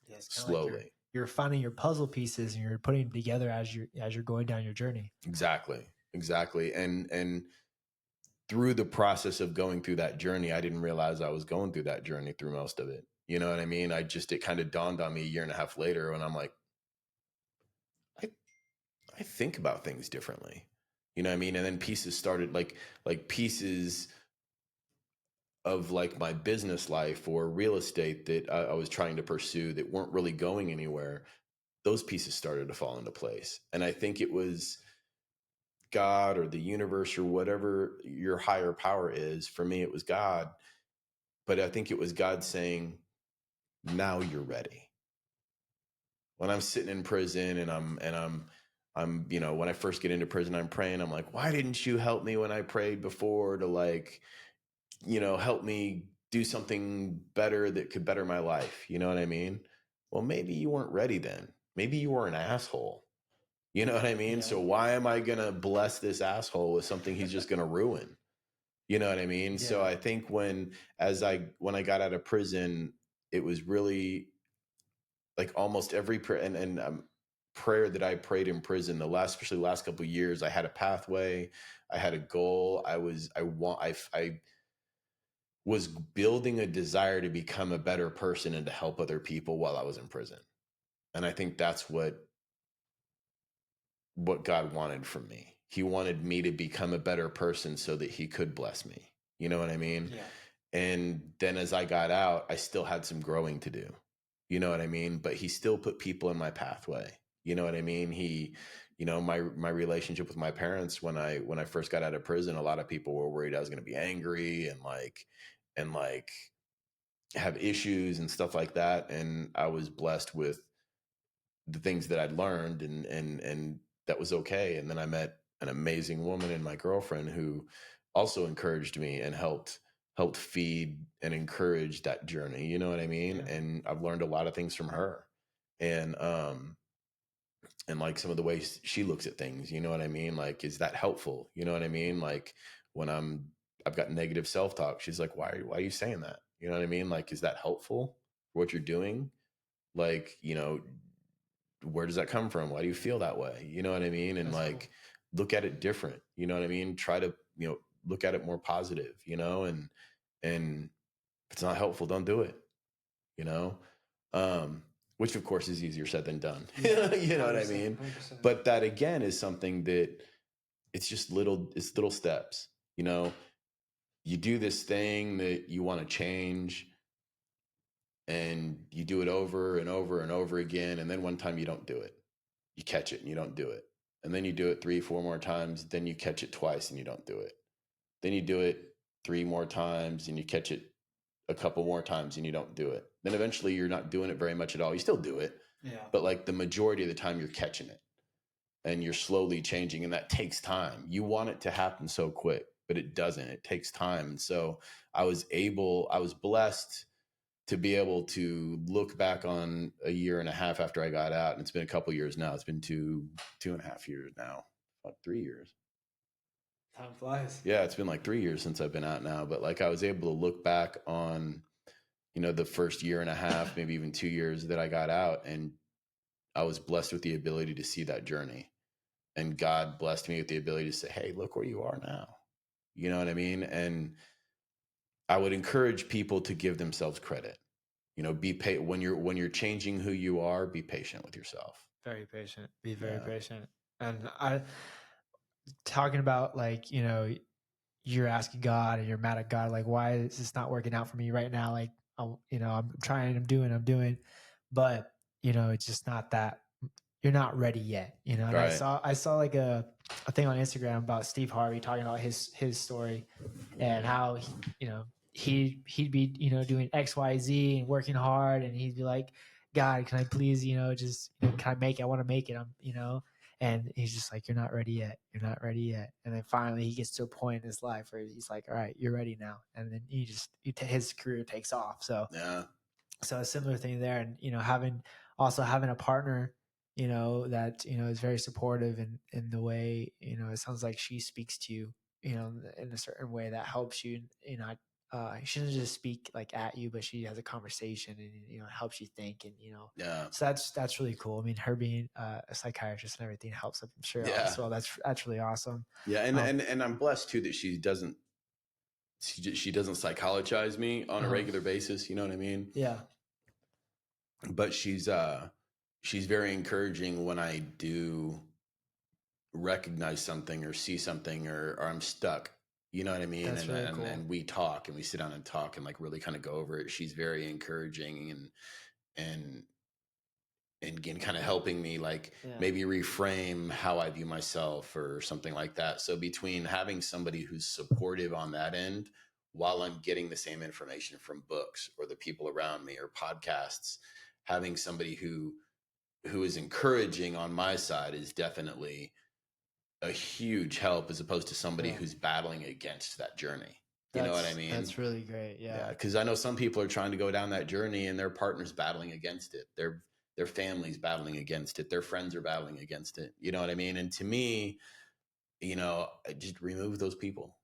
Yeah, it's kind of like slowly. you're finding your puzzle pieces and you're putting them together as you're going down your journey. Exactly. And through the process of going through that journey, I didn't realize I was going through that journey through most of it. You know what I mean? It kind of dawned on me a year and a half later when I'm like, I, I think about things differently. You know what I mean? And then pieces started like pieces of like my business life or real estate that I was trying to pursue that weren't really going anywhere. Those pieces started to fall into place. And I think it was God or the universe or whatever your higher power is. For me, it was God. But I think it was God saying, now you're ready. When I'm sitting in prison and I'm when I first get into prison, I'm praying. I'm like, why didn't you help me when I prayed before to like, help me do something better that could better my life? You know what I mean? Well, maybe you weren't ready then. Maybe you were an asshole. You know what I mean? Yeah. So why am I going to bless this asshole with something he's just going to ruin? You know what I mean? Yeah. So I think when I got out of prison, it was really like almost every prayer and prayer that I prayed in prison, especially the last couple of years, I had a pathway, I had a goal. I was building a desire to become a better person and to help other people while I was in prison. And I think that's what God wanted from me. He wanted me to become a better person so that he could bless me. You know what I mean? Yeah. And then as I got out, I still had some growing to do. You know what I mean? But he still put people in my pathway. You know what I mean? My relationship with my parents when I first got out of prison, a lot of people were worried I was going to be angry and have issues and stuff like that. And I was blessed with the things that I'd learned and that was okay. And then I met an amazing woman and my girlfriend who also encouraged me and helped feed and encourage that journey. You know what I mean? Yeah. And I've learned a lot of things from her. And like some of the ways she looks at things, you know what I mean? Like, is that helpful? You know what I mean? Like when I've got negative self-talk, she's like, why are you saying that? You know what I mean? Like, is that helpful for what you're doing? Like, where does that come from? Why do you feel that way? You know what I mean? And That's like, cool. look at it different. You know what I mean? Try to, look at it more positive, and if it's not helpful, don't do it, you know? Which of course is easier said than done. Yeah. You know what I 100%. mean? 100%. But that again is something that it's little steps, you do this thing that you want to change and you do it over and over and over again. And then one time you don't do it. You catch it and you don't do it. And then you do it 3, 4 more times. Then you catch it twice and you don't do it. Then you do it three more times and you catch it a couple more times and you don't do it. Then eventually you're not doing it very much at all. You still do it, Yeah. but like the majority of the time you're catching it and you're slowly changing, and that takes time. You want it to happen so quick, but it doesn't. It takes time. And so I was blessed to be able to look back on a year and a half after I got out, and it's been a couple years now. It's been 2.5 years now, about 3 years. Time flies. Yeah, it's been like 3 years since I've been out now, but like I was able to look back on, the first year and a half, maybe even 2 years that I got out, and I was blessed with the ability to see that journey. And God blessed me with the ability to say, "Hey, look where you are now." You know what I mean? And I would encourage people to give themselves credit. Be when you're changing who you are, be patient with yourself. Very patient. Be very Yeah. patient. And I talking about like, you're asking God and you're mad at God, like, why is this not working out for me right now? Like, I'm trying, I'm doing, but it's just not that you're not ready yet, And I Right. saw, like a thing on Instagram about Steve Harvey talking about his story and how he'd be doing XYZ and working hard, and he'd be like, God, can I please just can I make it? I want to make it. And he's just like, you're not ready yet. You're not ready yet. And then finally he gets to a point in his life where he's like, all right, you're ready now. And then his career takes off. So Yeah. a similar thing there. And having a partner that is very supportive in the way it sounds like she speaks to you in a certain way that helps you. She doesn't just speak like at you, but she has a conversation and helps you think. And Yeah. so that's really cool. I mean, her being a psychiatrist and everything helps, I'm sure, Yeah. as well. That's really awesome. Yeah. And um, and and I'm blessed too that she doesn't psychologize me on a uh-huh. regular basis. You know what I mean? Yeah. But she's very encouraging when I do recognize something or see something, or I'm stuck. You know what I mean? That's And really and cool. and we talk and we sit down and talk and like really kind of go over it. She's very encouraging and and again kind of helping me like Yeah. maybe reframe how I view myself or something like that. So between having somebody who's supportive on that end while I'm getting the same information from books or the people around me or podcasts, having somebody who is encouraging on my side is definitely a huge help as opposed to somebody Yeah. who's battling against that journey. You know what I mean? That's really great. Yeah, Yeah. because I know some people are trying to go down that journey and their partner's battling against it. Their family's battling against it. Their friends are battling against it. You know what I mean? And to me, just remove those people.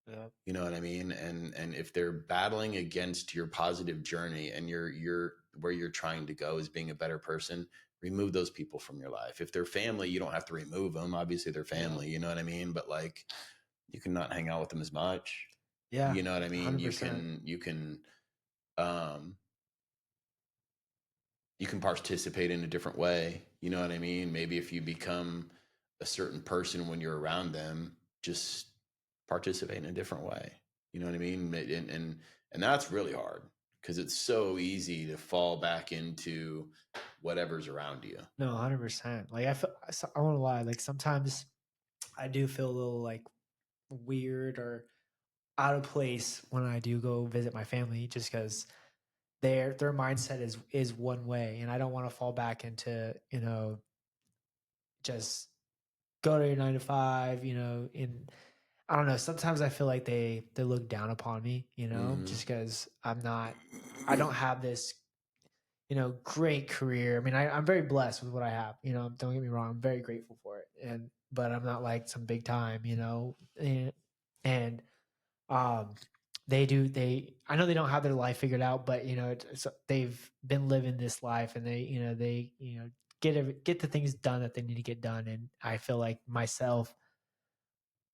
Yeah. You know what I mean? And if they're battling against your positive journey and you're where you're trying to go is being a better person, remove those people from your life. If they're family, you don't have to remove them. Obviously, they're family. You know what I mean? But like, you can not hang out with them as much. Yeah. You know what I mean? You 100%. can um you can participate in a different way. You know what I mean? Maybe if you become a certain person when you're around them, just participate in a different way. You know what I mean? And that's really hard because it's so easy to fall back into whatever's around you. No, 100%. Like I won't lie. Like sometimes I do feel a little like weird or out of place when I do go visit my family, just because their mindset is one way, and I don't want to fall back into just go to your 9 to 5. In I don't know. Sometimes I feel like they look down upon me. Mm-hmm. Just because I don't have this great career. I mean, I'm very blessed with what I have. Don't get me wrong. I'm very grateful for it. But I'm not like some big time, and um, I know they don't have their life figured out, but they've been living this life, and they get the things done that they need to get done. And I feel like myself,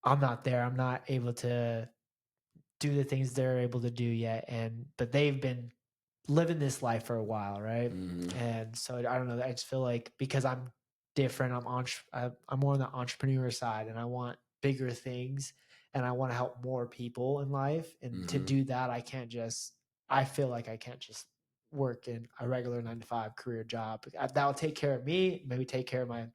I'm not there. I'm not able to do the things they're able to do yet. But they've been living this life for a while, right? Mm-hmm. And so I don't know. I just feel like because I'm different, I'm more on the entrepreneur side, and I want bigger things, and I want to help more people in life. And to Mm-hmm. do that, I feel like I can't just work in a regular 9 to 5 career job. That'll take care of me, maybe take care of my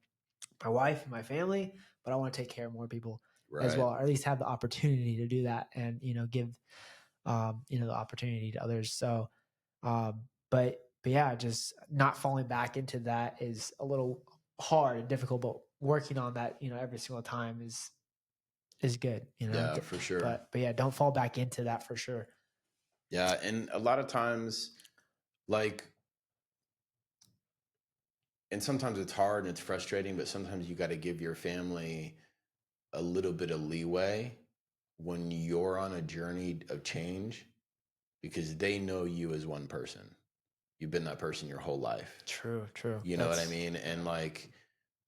wife and my family, but I want to take care of more people. as Right. well, or at least have the opportunity to do that, and give the opportunity to others. So, but yeah, just not falling back into that is a little hard and difficult, but working on that, every single time is good, Yeah, for sure. but yeah, don't fall back into that for sure. Yeah, and a lot of times, like, and sometimes it's hard and it's frustrating, but sometimes you got to give your family a little bit of leeway when you're on a journey of change because they know you as one person. You've been that person your whole life. True. You know what I mean? And like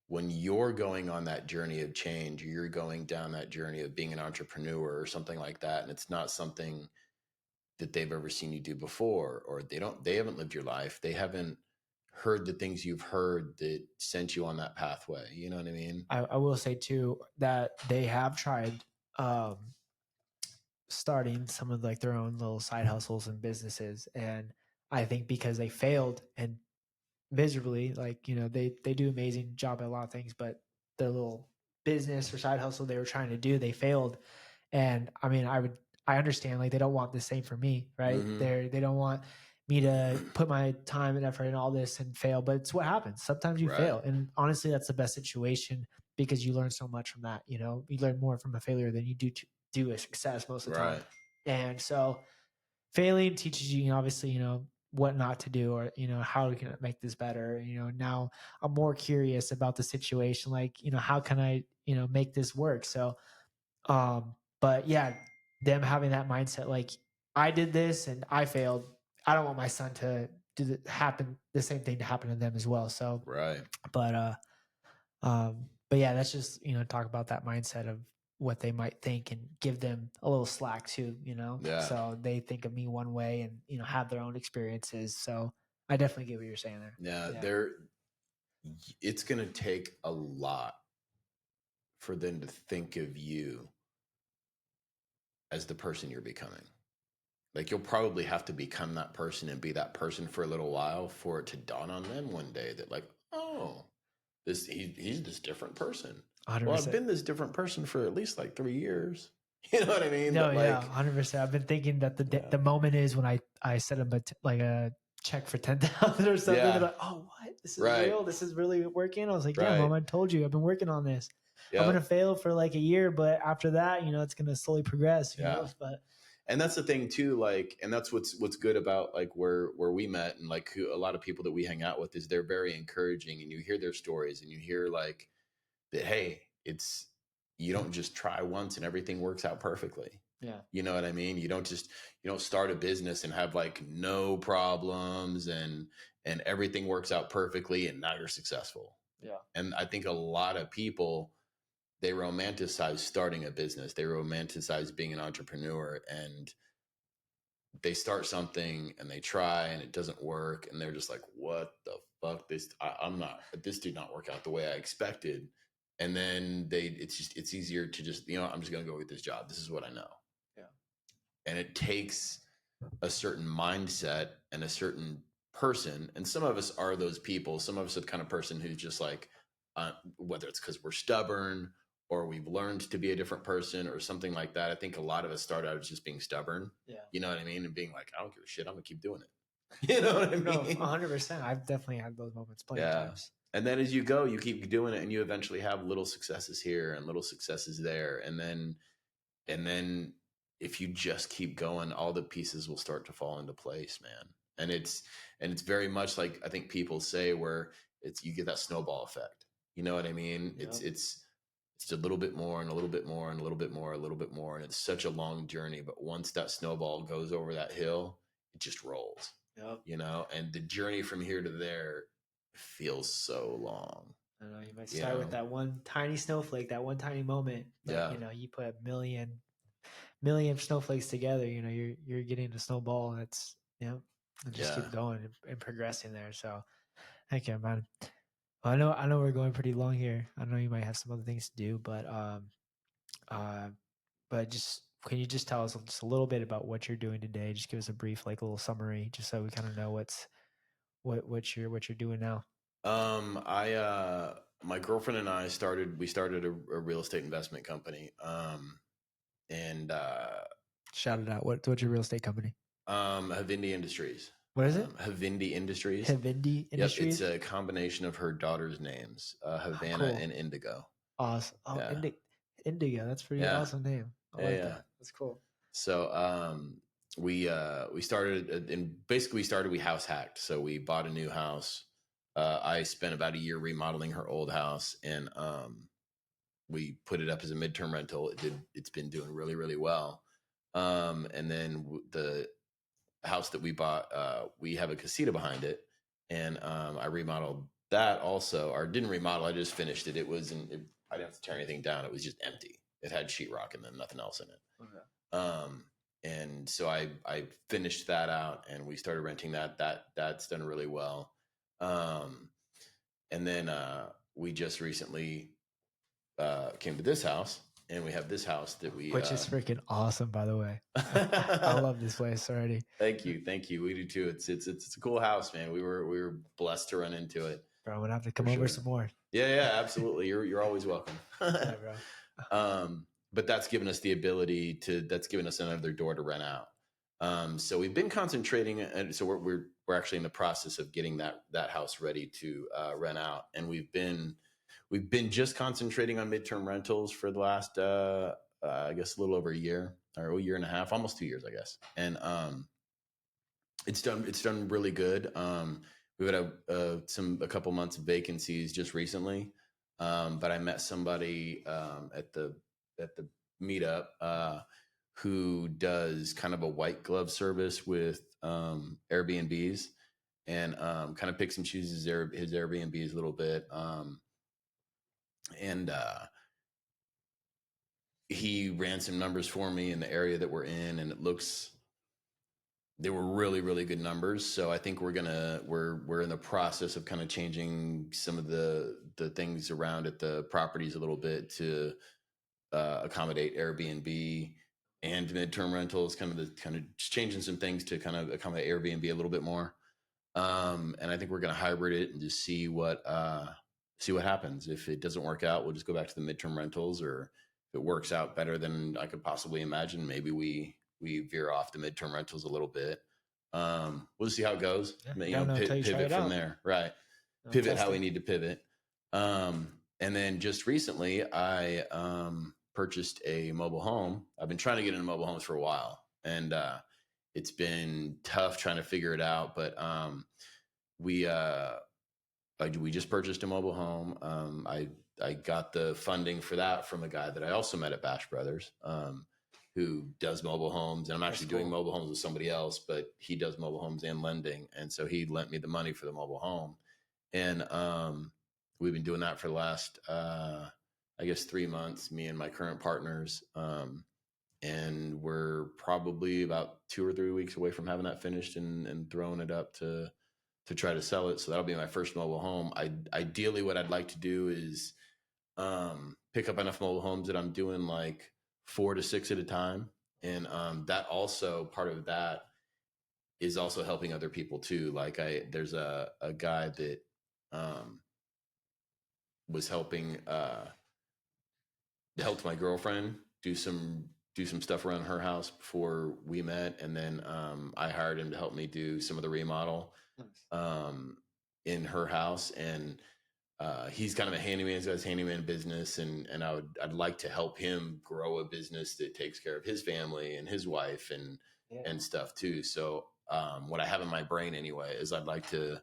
when you're going on that journey of change, you're going down that journey of being an entrepreneur or something like that, and it's not something that they've ever seen you do before, or they haven't lived your life. They haven't heard the things you've heard that sent you on that pathway. You know what I mean? I will say too that they have tried um, starting some of like their own little side hustles and businesses, and I think because they failed and miserably, like they do amazing job at a lot of things, but the little business or side hustle they were trying to do, they failed. And I mean, I understand, like they don't want the same for me, right? Mm-hmm. They don't want me to put my time and effort in all this and fail, but it's what happens. Sometimes you Right. fail, and honestly, that's the best situation because you learn so much from that. You learn more from a failure than you do a success most of the time. Right. And so failing teaches you, obviously, what not to do, or how we can make this better. Now I'm more curious about the situation, like how can I make this work. So but yeah, them having that mindset, like I did this and I failed, I don't want my son to the same thing to happen to them as well. So Right. but but yeah, that's just talk about that mindset of what they might think, and give them a little slack too, Yeah. so they think of me one way and have their own experiences. So I definitely get what you're saying there. Yeah. Yeah. It's going to take a lot for them to think of you as the person you're becoming. Like you'll probably have to become that person and be that person for a little while for it to dawn on them one day that like, oh, he's this different person. Well, I've 100%. been this different person for at least like 3 years. You know what I mean? No, But yeah, like, 100%. I've been thinking that yeah, the moment is when I send them like a check for 10,000 or something. They're yeah, like, "Oh, what? This is right, real. This is really working." I was like, "Yeah, right, mom, I told you. I've been working on this. I'm gonna yep, fail for like a year, but after that, it's gonna slowly progress." yeah. But And that's the thing too. Like, and that's what's good about like where we met and like who, a lot of people that we hang out with is they're very encouraging, and you hear their stories and you hear like that. Hey, it's you don't just try once and everything works out perfectly. yeah, You know what I mean? You don't start a business and have like no problems and everything works out perfectly and now you're successful. yeah, And I think a lot of people they romanticize starting a business. They romanticize being an entrepreneur and they start something and they try and it doesn't work and they're just like, what the fuck? I'm not, this did not work out the way I expected. And then it's easier to just, I'm just going to go with this job. This is what I know. yeah, And it takes a certain mindset and a certain person. And some of us are those people. Some of us are the kind of person who's just like, whether it's because we're stubborn or we've learned to be a different person or something like that. I think a lot of us start out as just being stubborn. yeah. You know what I mean? And being like, I don't give a shit. I'm gonna keep doing it. You know what I No, mean? 100%. I've definitely had those moments plenty of Yeah. times. And then as you go, you keep doing it and you eventually have little successes here and little successes there. And then if you just keep going, all the pieces will start to fall into place, man. And it's very much like I think people say where it's you get that snowball effect. You know what I mean? Yep. It's a little bit more and a little bit more and a little bit more, a little bit more. And it's such a long journey. But once that snowball goes over that hill, it just rolls. Yep. And the journey from here to there feels so long. I know you might You start with know? that one tiny snowflake, that one tiny moment, but Yeah. you put a million snowflakes together, you're getting a snowball that's and just Yeah. keep going and progressing there. So thank you, man. I know we're going pretty long here. I know you might have some other things to do, uh but just can you just tell us just a little bit about what you're doing today? Just give us a brief, like a little summary, just so we kind of know what you're doing now. I my girlfriend and I started a real estate investment company. And Shout it out. What's your real estate company? Havindi Industries. What is it? Havindi Industries. Havindi Yep, it's Industries. a combination of her daughter's names, Oh, Havana cool. and Indigo. Awesome. Oh, Yeah, Indigo. That's a pretty yeah, awesome name. I yeah, like yeah. that. That's cool. So we started and basically we house hacked. So we bought a new house. I spent about a year remodeling her old house, and we put it up as a midterm rental. It's been doing really really well. And then the house that we bought, we have a casita behind it, and I remodeled that also, or didn't remodel. I just finished it. I didn't have to tear anything down. It was just empty. It had sheetrock and then nothing else in it. Okay. And so I finished that out, and we started renting that. That's done really well. Um, and then we just recently came to this house, and we have this house that we. Which is freaking awesome, by the way. I love this place already. Thank you, thank you. We do too. It's a cool house, man. We were blessed to run into it. Bro, I'm gonna have to For come over sure. some more. Yeah, absolutely. You're always welcome. Yeah, bro. But that's given us the ability to. That's given us another door to rent out. So we've been concentrating, and so we're actually in the process of getting that house ready to rent out, and we've been just concentrating on midterm rentals for the last I guess a little over a year or a year and a half, almost 2 years, I guess, and it's done really good. We've had a couple months of vacancies just recently, but I met somebody at the meetup who does kind of a white glove service with Airbnbs, and kind of picks and chooses his Airbnbs a little bit, and he ran some numbers for me in the area that we're in, and they were really really good numbers. So I think we're in the process of kind of changing some of the things around at the properties a little bit to accommodate Airbnb and midterm rentals, kind of changing some things to kind of accommodate Airbnb a little bit more. And I think we're going to hybrid it and just see what happens. If it doesn't work out, we'll just go back to the midterm rentals, or if it works out better than I could possibly imagine, maybe we veer off the midterm rentals a little bit. We'll just see how it goes. Yeah, gotta know until you try Pivot it from out. there, right? Pivot Test how we it. need to pivot. And then just recently, I purchased a mobile home. I've been trying to get into mobile homes for a while, and it's been tough trying to figure it out. But we we just purchased a mobile home. I got the funding for that from a guy that I also met at Bash Brothers, who does mobile homes, and I'm That's actually doing cool. mobile homes with somebody else, but he does mobile homes and lending, and so he lent me the money for the mobile home, and we've been doing that for the last I guess 3 months, me and my current partners, and we're probably about 2 or 3 weeks away from having that finished and throwing it up to try to sell it. So that'll be my first mobile home. Ideally, what I'd like to do is pick up enough mobile homes that I'm doing like 4 to 6 at a time, and that also part of that is also helping other people too. Like there's a guy that um, was helped my girlfriend do some stuff around her house before we met, and then I hired him to help me do some of the remodel Nice. in her house, and he's kind of a handyman. He's got his handyman business, and I'd like to help him grow a business that takes care of his family and his wife Yeah. and stuff too. So what I have in my brain anyway is I'd like to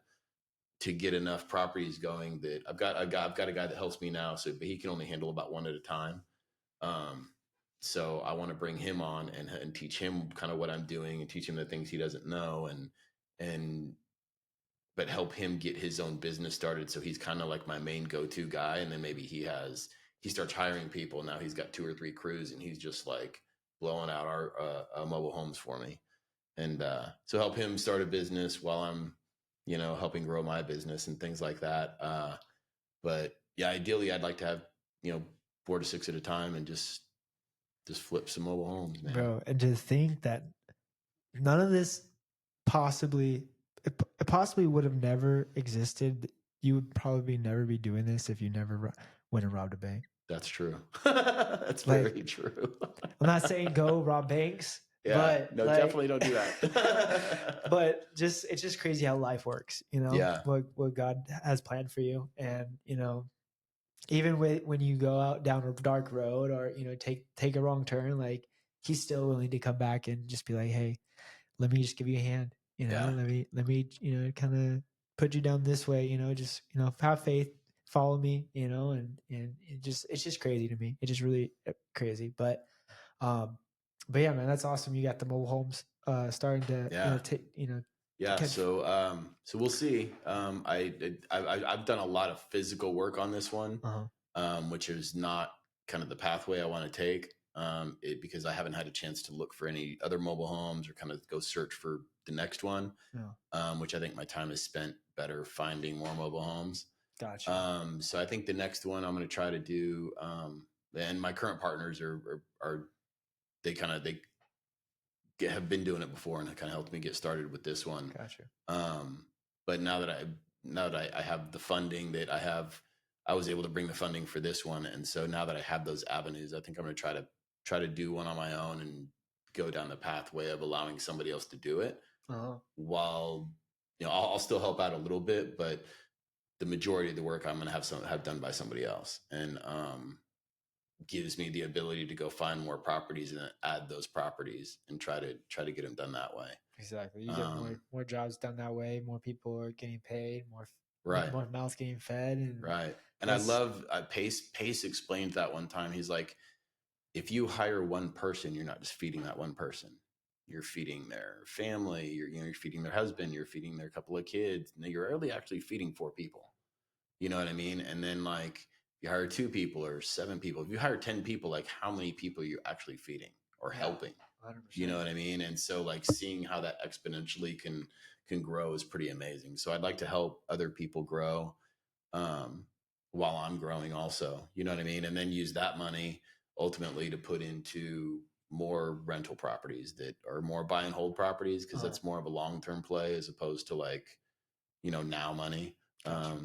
get enough properties going that I've got a guy that helps me now, so but he can only handle about one at a time. Um, so I want to bring him on and teach him kind of what I'm doing and teach him the things he doesn't know, and but help him get his own business started. So he's kind of like my main go-to guy. And then maybe he starts hiring people. Now he's got 2 or 3 crews, and he's just like blowing out our mobile homes for me. And so help him start a business while I'm, helping grow my business and things like that. But yeah, ideally I'd like to have, 4 to 6 at a time and just flip some mobile homes, man. Bro, and to think that none of this possibly it possibly would have never existed, you would probably never be doing this if you never went and robbed a bank. That's true. That's Like, very true. I'm not saying go rob banks, Yeah, but no, like, definitely don't do that. but it's just crazy how life works. You know Yeah, what God has planned for you, and even when you go out down a dark road or take a wrong turn, like He's still willing to come back and just be like, hey, let me just give you a hand. yeah, Let me kind of put you down this way. Just have faith, follow me. And it's just crazy to me. It's just really crazy. Um, but yeah, man, that's awesome. You got the mobile homes starting to yeah. to Yeah, catch. so we'll see. I've done a lot of physical work on this one, Uh-huh. which is not kind of the pathway I want to take. Because I haven't had a chance to look for any other mobile homes or kind of go search for the next one. Yeah. Which I think my time is spent better finding more mobile homes. Gotcha. So I think the next one I'm going to try to do, and my current partners are they have been doing it before and kind of helped me get started with this one. Gotcha. But now that I have the funding that I was able to bring the funding for this one, and so now that I have those avenues, I think I'm going to try to do one on my own and go down the pathway of allowing somebody else to do it. Uh-huh. While I'll still help out a little bit, but the majority of the work I'm going to have done by somebody else, and gives me the ability to go find more properties and add those properties and try to get them done that way. Exactly. You get more jobs done that way. More people are getting paid. Right. More mouths getting fed. And Right. And I love Pace explained that one time. He's like, if you hire one person, you're not just feeding that one person. You're feeding their family. You're feeding their husband. You're feeding their couple of kids. And you're really actually feeding 4 people. You know what I mean? And then like if you hire 2 people or 7 people, if you hire 10 people, like how many people are you actually feeding or helping? 100%. You know what I mean? And so like seeing how that exponentially can grow is pretty amazing. So I'd like to help other people grow um, while I'm growing also. You know what I mean? And then use that money ultimately to put into more rental properties that are more buy and hold properties because that's more of a long-term play as opposed to like, now money. Gotcha.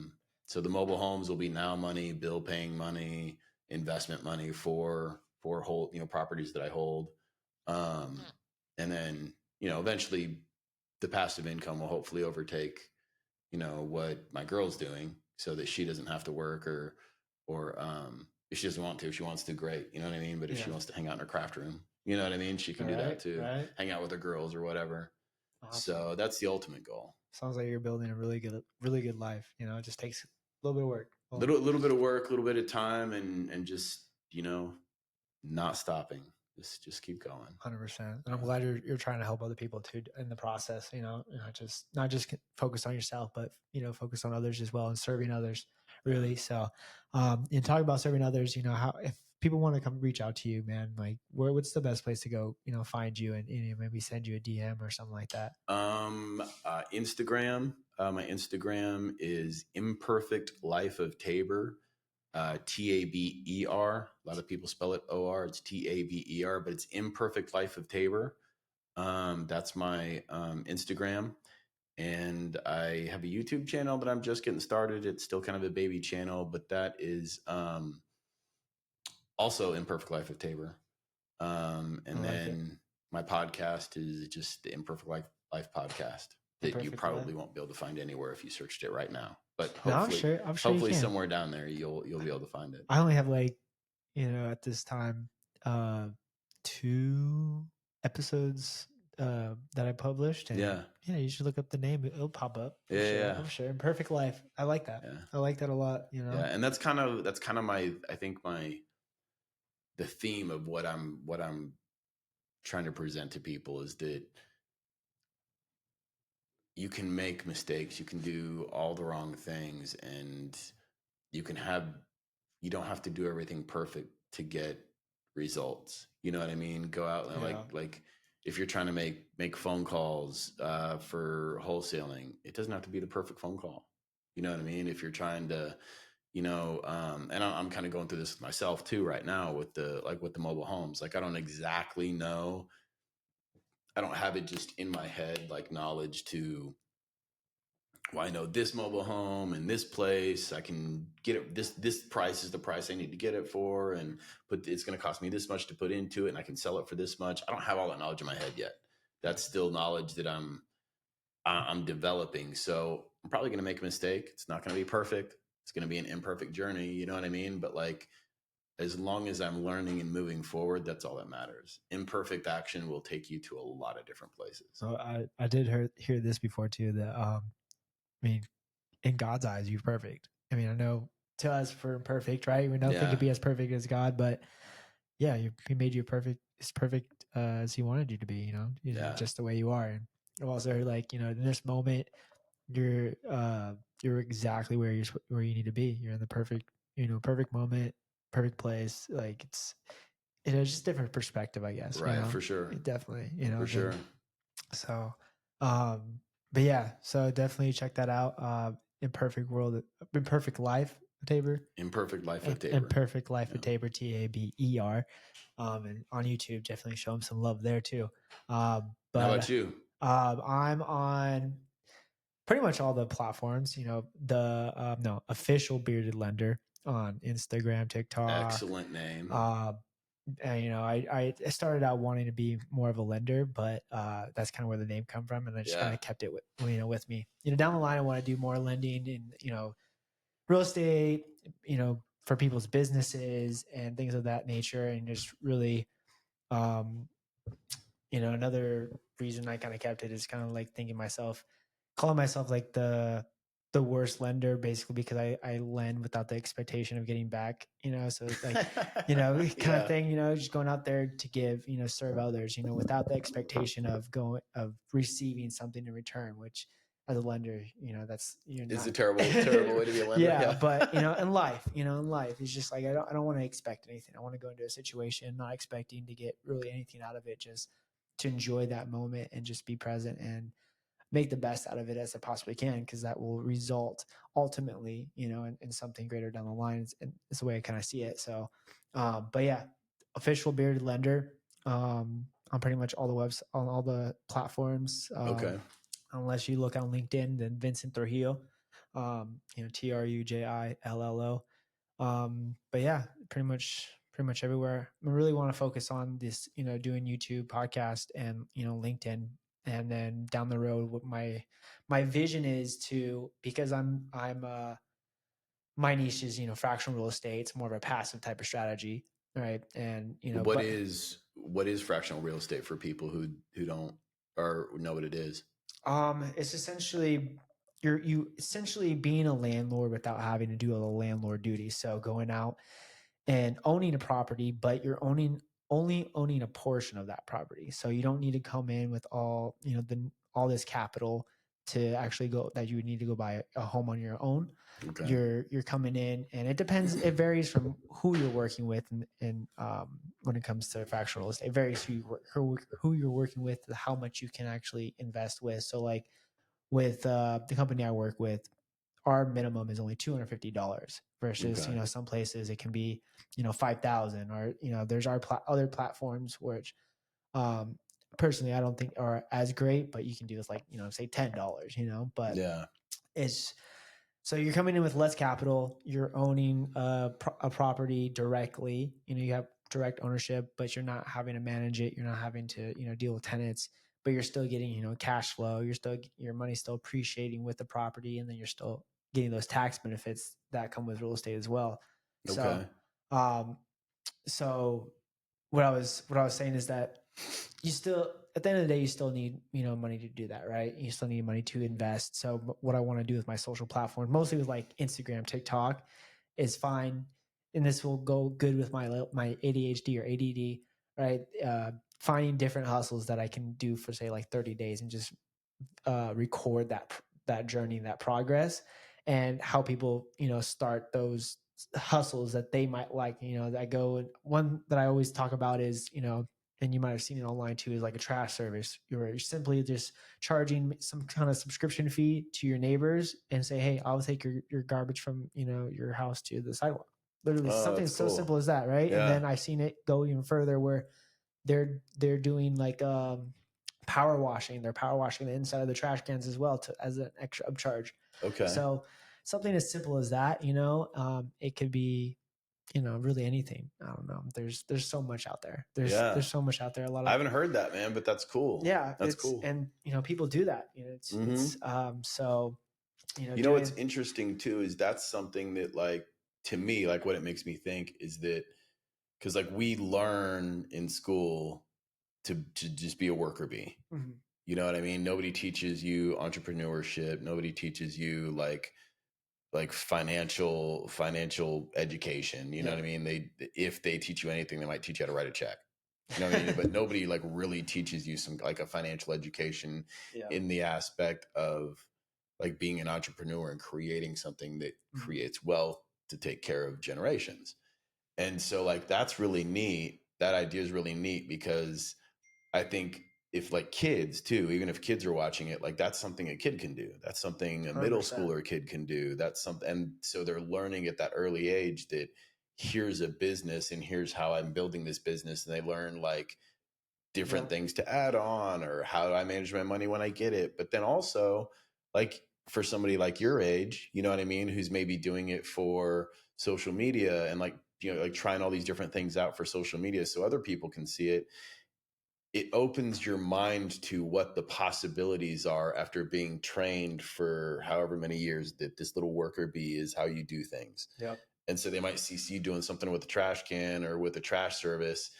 So the mobile homes will be now money, bill paying money, investment money for hold, properties that I hold. And then, eventually the passive income will hopefully overtake, what my girl's doing so that she doesn't have to work or if she doesn't want to, if she wants to, great. You know what I mean? But if she wants to hang out in her craft room, you know what I mean? She can do that too. Right. Hang out with her girls or whatever. Awesome. So that's the ultimate goal. Sounds like you're building a really good life. It just takes a little bit of work. Little bit of work, a little bit of time, and just not stopping. Just keep going. 100%. And I'm glad you're trying to help other people too in the process. Not just focus on yourself, but focus on others as well and serving others. Really. So, and talking about serving others, how if people want to come reach out to you, man, like what's the best place to go? Find you and maybe send you a DM or something like that. Instagram. My Instagram is Imperfect Life of Tabor. Taber. A lot of people spell it OR. It's Taber, but it's Imperfect Life of Tabor. That's my Instagram. And I have a YouTube channel that I'm just getting started. It's still kind of a baby channel, but that is also Imperfect Life of Tabor. And then my podcast is just the Imperfect Life podcast that you probably won't be able to find anywhere if you searched it right now. But hopefully, I'm sure hopefully somewhere down there you'll be able to find it. I only have at this time 2 episodes that I published, and you should look up the name. It'll pop up. I'm sure. Imperfect Life. I like that. Yeah. I like that a lot. Yeah, and that's kind of my the theme of what I'm trying to present to people is that you can make mistakes, you can do all the wrong things, and you don't have to do everything perfect to get results. You know what I mean? Go out and like if you're trying to make phone calls for wholesaling, it doesn't have to be the perfect phone call. You know what I mean? If you're trying to, and I'm kind of going through this myself too right now with the mobile homes. Like I don't exactly know. I don't have it just in my head like knowledge to well, I know this mobile home and this place, I can get it. This price is the price I need to get it for, and but it's going to cost me this much to put into it, and I can sell it for this much. I don't have all that knowledge in my head yet. That's still knowledge that I'm developing. So I'm probably going to make a mistake. It's not going to be perfect. It's going to be an imperfect journey. You know what I mean? But like, as long as I'm learning and moving forward, that's all that matters. Imperfect action will take you to a lot of different places. So I did hear this before too. That I mean, in God's eyes, you're perfect. I mean, I know to us we're imperfect, right? We nothing Yeah. could be as perfect as God, but yeah, he made you perfect, as perfect as He wanted you to be. You know, Yeah. just the way you are. And I've also heard like, in this moment, you're you're exactly where you need to be. You're in the perfect, perfect moment, perfect place. Like it's just different perspective, I guess. Right. For sure. It definitely, For than sure. so. But yeah, so definitely check that out. Imperfect world, imperfect life, Tabor. Imperfect life with Tabor. Imperfect life Yeah. with Tabor, Taber. And on YouTube, definitely show him some love there too. How But about you? I'm on pretty much all the platforms. The no official bearded lender on Instagram, TikTok. Excellent name. Uh, and, I started out wanting to be more of a lender, but that's kind of where the name come from, and I just kind Yeah. of kept it with me. Down the line, I want to do more lending in real estate, for people's businesses and things of that nature, and just really, um, another reason I kind of kept it is kind of like calling myself like the worst lender, basically, because I lend without the expectation of getting back, so it's like, kind of Yeah. thing, just going out there to give, serve others, without the expectation of receiving something in return, which as a lender, that's you're It's not. a terrible way to be a lender. Yeah, Yeah. but in life, it's just like I don't want to expect anything. I want to go into a situation not expecting to get really anything out of it, just to enjoy that moment and just be present and make the best out of it as I possibly can, because that will result ultimately, in something greater down the line. And it's the way I kind of see it. So, but yeah, official bearded lender on pretty much all the webs on all the platforms. Okay. Unless you look on LinkedIn, then Vincent Trujillo, Trujillo. But yeah, pretty much everywhere. I really want to focus on this, doing YouTube, podcast, and LinkedIn, and then down the road, what my vision is to, because I'm my niche is fractional real estate. It's more of a passive type of strategy, right? And but What is fractional real estate for people who don't or know what it is? it's essentially you essentially being a landlord without having to do all the landlord duties. So going out and owning a property, but you're only owning a portion of that property. So you don't need to come in with all this capital to actually go that you would need to go buy a home on your own. Okay. You're coming in, and it depends. It varies from who you're working with, and when it comes to fractional real estate, it varies who you're working with, how much you can actually invest with. So like with the company I work with, our minimum is only $250 versus Okay. some places it can be 5,000, or there's other platforms which um personally I don't think are as great, but you can do with like say $10, but Yeah. it's so you're coming in with less capital, you're owning a property directly, you have direct ownership, but you're not having to manage it, you're not having to deal with tenants, but you're still getting cash flow, your money's still appreciating with the property, and then you're still getting those tax benefits that come with real estate as well. So Okay. um so what I was saying is that you still, at the end of the day, you still need money to do that, right? You still need money to invest. So what I want to do with my social platform, mostly with like Instagram, TikTok, is fine, and this will go good with my ADHD or ADD, right? Finding different hustles that I can do for say like 30 days and just record that journey, that progress, and how people start those hustles that they might like. That go, one that I always talk about is and you might have seen it online too, is like a trash service. You're simply just charging some kind of subscription fee to your neighbors and say, hey, I'll take your garbage from your house to the sidewalk. Literally Oh, something that's so cool. simple as that, right? And Yeah. then I've seen it go even further where they're doing like power washing. They're power washing the inside of the trash cans as well as an extra upcharge. Okay. So something as simple as that, it could be, really anything. I don't know. There's so much out there. Yeah. There's so much out there. A lot I of haven't heard that, man, but that's cool. yeah. That's cool. And people do that. Hmm. So You know what's doing. interesting too is that's something that, like, to me, like what it makes me think is that, because like we learn in school to just be a worker bee. Mhm. You know what I mean? Nobody teaches you entrepreneurship. Nobody teaches you like financial education. You know Yeah. what I mean? If they teach you anything, they might teach you how to write a check. You know what I mean? But nobody like really teaches you some like a financial education Yeah. in the aspect of like being an entrepreneur and creating something that Mhm. creates wealth to take care of generations. And so like that's really neat. That idea is really neat because I think if like kids too, even if kids are watching it, like that's something a kid can do. That's something a middle 100%. schooler kid can do. That's something. And so they're learning at that early age that here's a business and here's how I'm building this business. And they learn like different Yep. things to add on or how do I manage my money when I get it. But then also like for somebody like your age, you know what I mean, who's maybe doing it for social media and like, like trying all these different things out for social media so other people can see it, it opens your mind to what the possibilities are after being trained for however many years that this little worker bee is how you do things. Yep. And so they might see you doing something with a trash can or with a trash service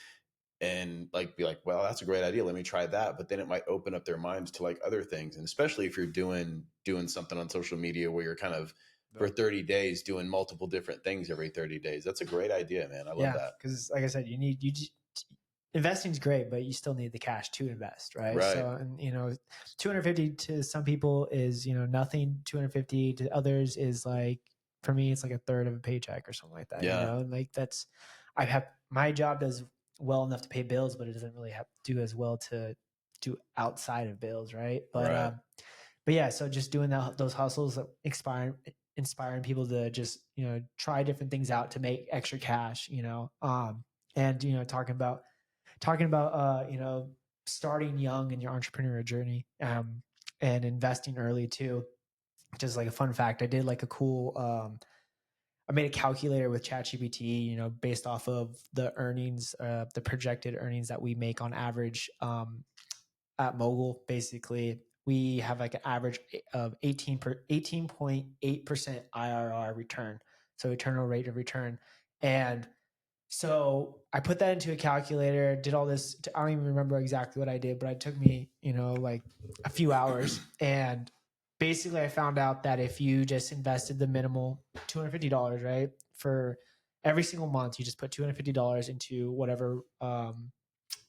and like be like, well, that's a great idea. Let me try that. But then it might open up their minds to like other things. And especially if you're doing something on social media where you're kind of for Yep. 30 days doing multiple different things every 30 days. That's a great idea, man. I love Yeah, that. because like I said, investing's great, but you still need the cash to invest, right? Right. So, and 250 to some people is nothing. 250 to others is like, for me, it's like a third of a paycheck or something like that. Yeah. And like I have my job does well enough to pay bills, but it doesn't really have to do as well to do outside of bills, right? Right. But yeah, so just doing those hustles, inspiring people to just try different things out to make extra cash, and talking about starting young in your entrepreneurial journey, and investing early too. Just like a fun fact, I did like a cool I made a calculator with ChatGPT, based off of the earnings, the projected earnings that we make on average, at Mogul. Basically, we have like an average of 18.8% IRR return, so internal rate of return. And so I put that into a calculator, did all this. I don't even remember exactly what I did, but it took me, like a few hours. And basically, I found out that if you just invested the minimal $250, right, for every single month, you just put $250 into whatever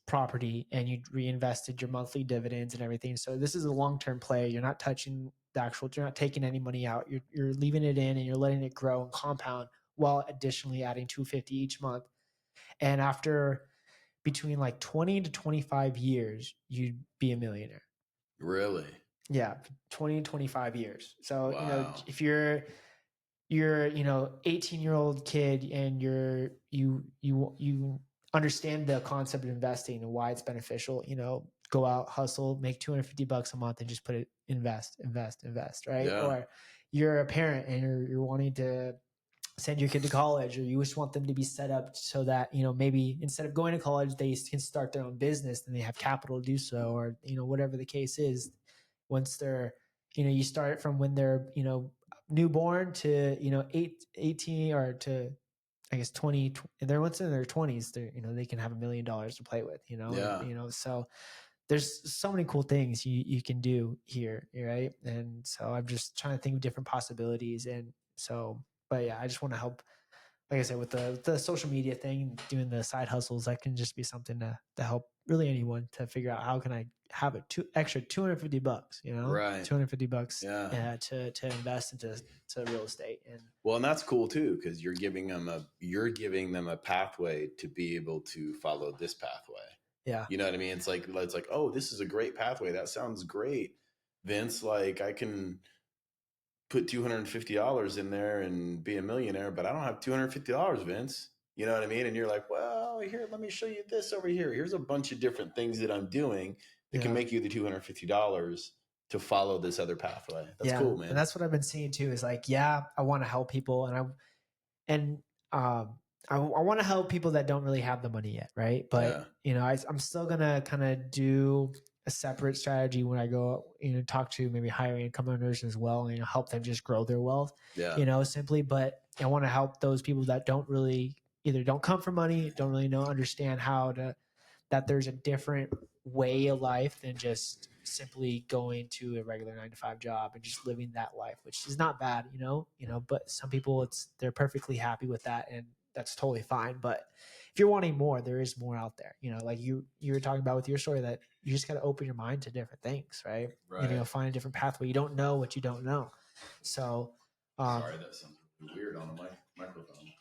property, and you reinvested your monthly dividends and everything. So this is a long-term play. You're not touching you're not taking any money out. You're leaving it in and you're letting it grow and compound while additionally adding 250 each month. And after between like 20 to 25 years, you'd be a millionaire. Really? Yeah, 20 to 25 years. So, Wow. if you're 18-year-old kid and you understand the concept of investing and why it's beneficial, go out, hustle, make 250 bucks a month and just put it, invest, right? Yeah. Or you're a parent and you're wanting to send your kid to college, or you just want them to be set up so that maybe instead of going to college they can start their own business and they have capital to do so, or whatever the case is. Once they're you start from when they're newborn to 18, or to I guess 20, they're once in their 20s, they're they can have $1 million to play with, and Yeah. so there's so many cool things you can do here, right? And so I'm just trying to think of different possibilities. And so, but yeah, I just want to help, like I said, with the social media thing, doing the side hustles, that can just be something to help really anyone to figure out how can I have extra 250 bucks, Right. 250 bucks, Yeah. to invest to real estate. And Well, and that's cool too, because you're giving them a pathway to be able to follow this pathway. yeah, You know what I mean? It's like, oh, this is a great pathway. That sounds great, Vince. Like I can put $250 in there and be a millionaire, but I don't have $250, Vince. You know what I mean? And you're like, well, here, let me show you this over here. Here's a bunch of different things that I'm doing. it can Yeah. make you the $250 to follow this other pathway. That's Yeah. cool, And man. that's what I've been seeing too, is like, yeah, I want to help people, and um, I want to help people that don't really have the money yet, right? But Yeah. I'm still gonna kind of do a separate strategy when I go, talk to maybe higher income earners as well, and help them just grow their wealth, Yeah. simply. But I want to help those people that don't really either don't come from money, don't really understand how to that there's a different way of life than just simply going to a regular 9 to 5 job and just living that life, which is not bad, but some people they're perfectly happy with that, and that's totally fine. But if you're wanting more, there is more out there, like you were talking about with your story, that you just got to open your mind to different things, right? Right. Find a different pathway. You don't know what you don't know. So Sorry, that sounds really weird on the microphone.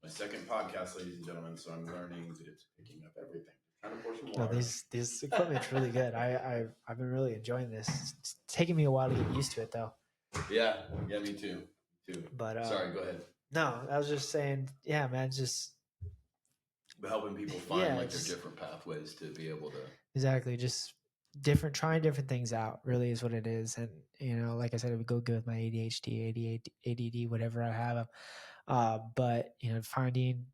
My second podcast, ladies and gentlemen, so I'm learning that it's picking up everything. Trying to pour some no, water. this equipment's really good. I've been really enjoying this. It's taking me a while to get used to it though. Yeah, me too. But Sorry, go ahead. no, I was just saying, yeah, man, just But helping people find yeah, like their different pathways to be able to. exactly, just trying different things out. Really is what it is, and like I said, it would go good with my ADHD, ADD, whatever I have. But finding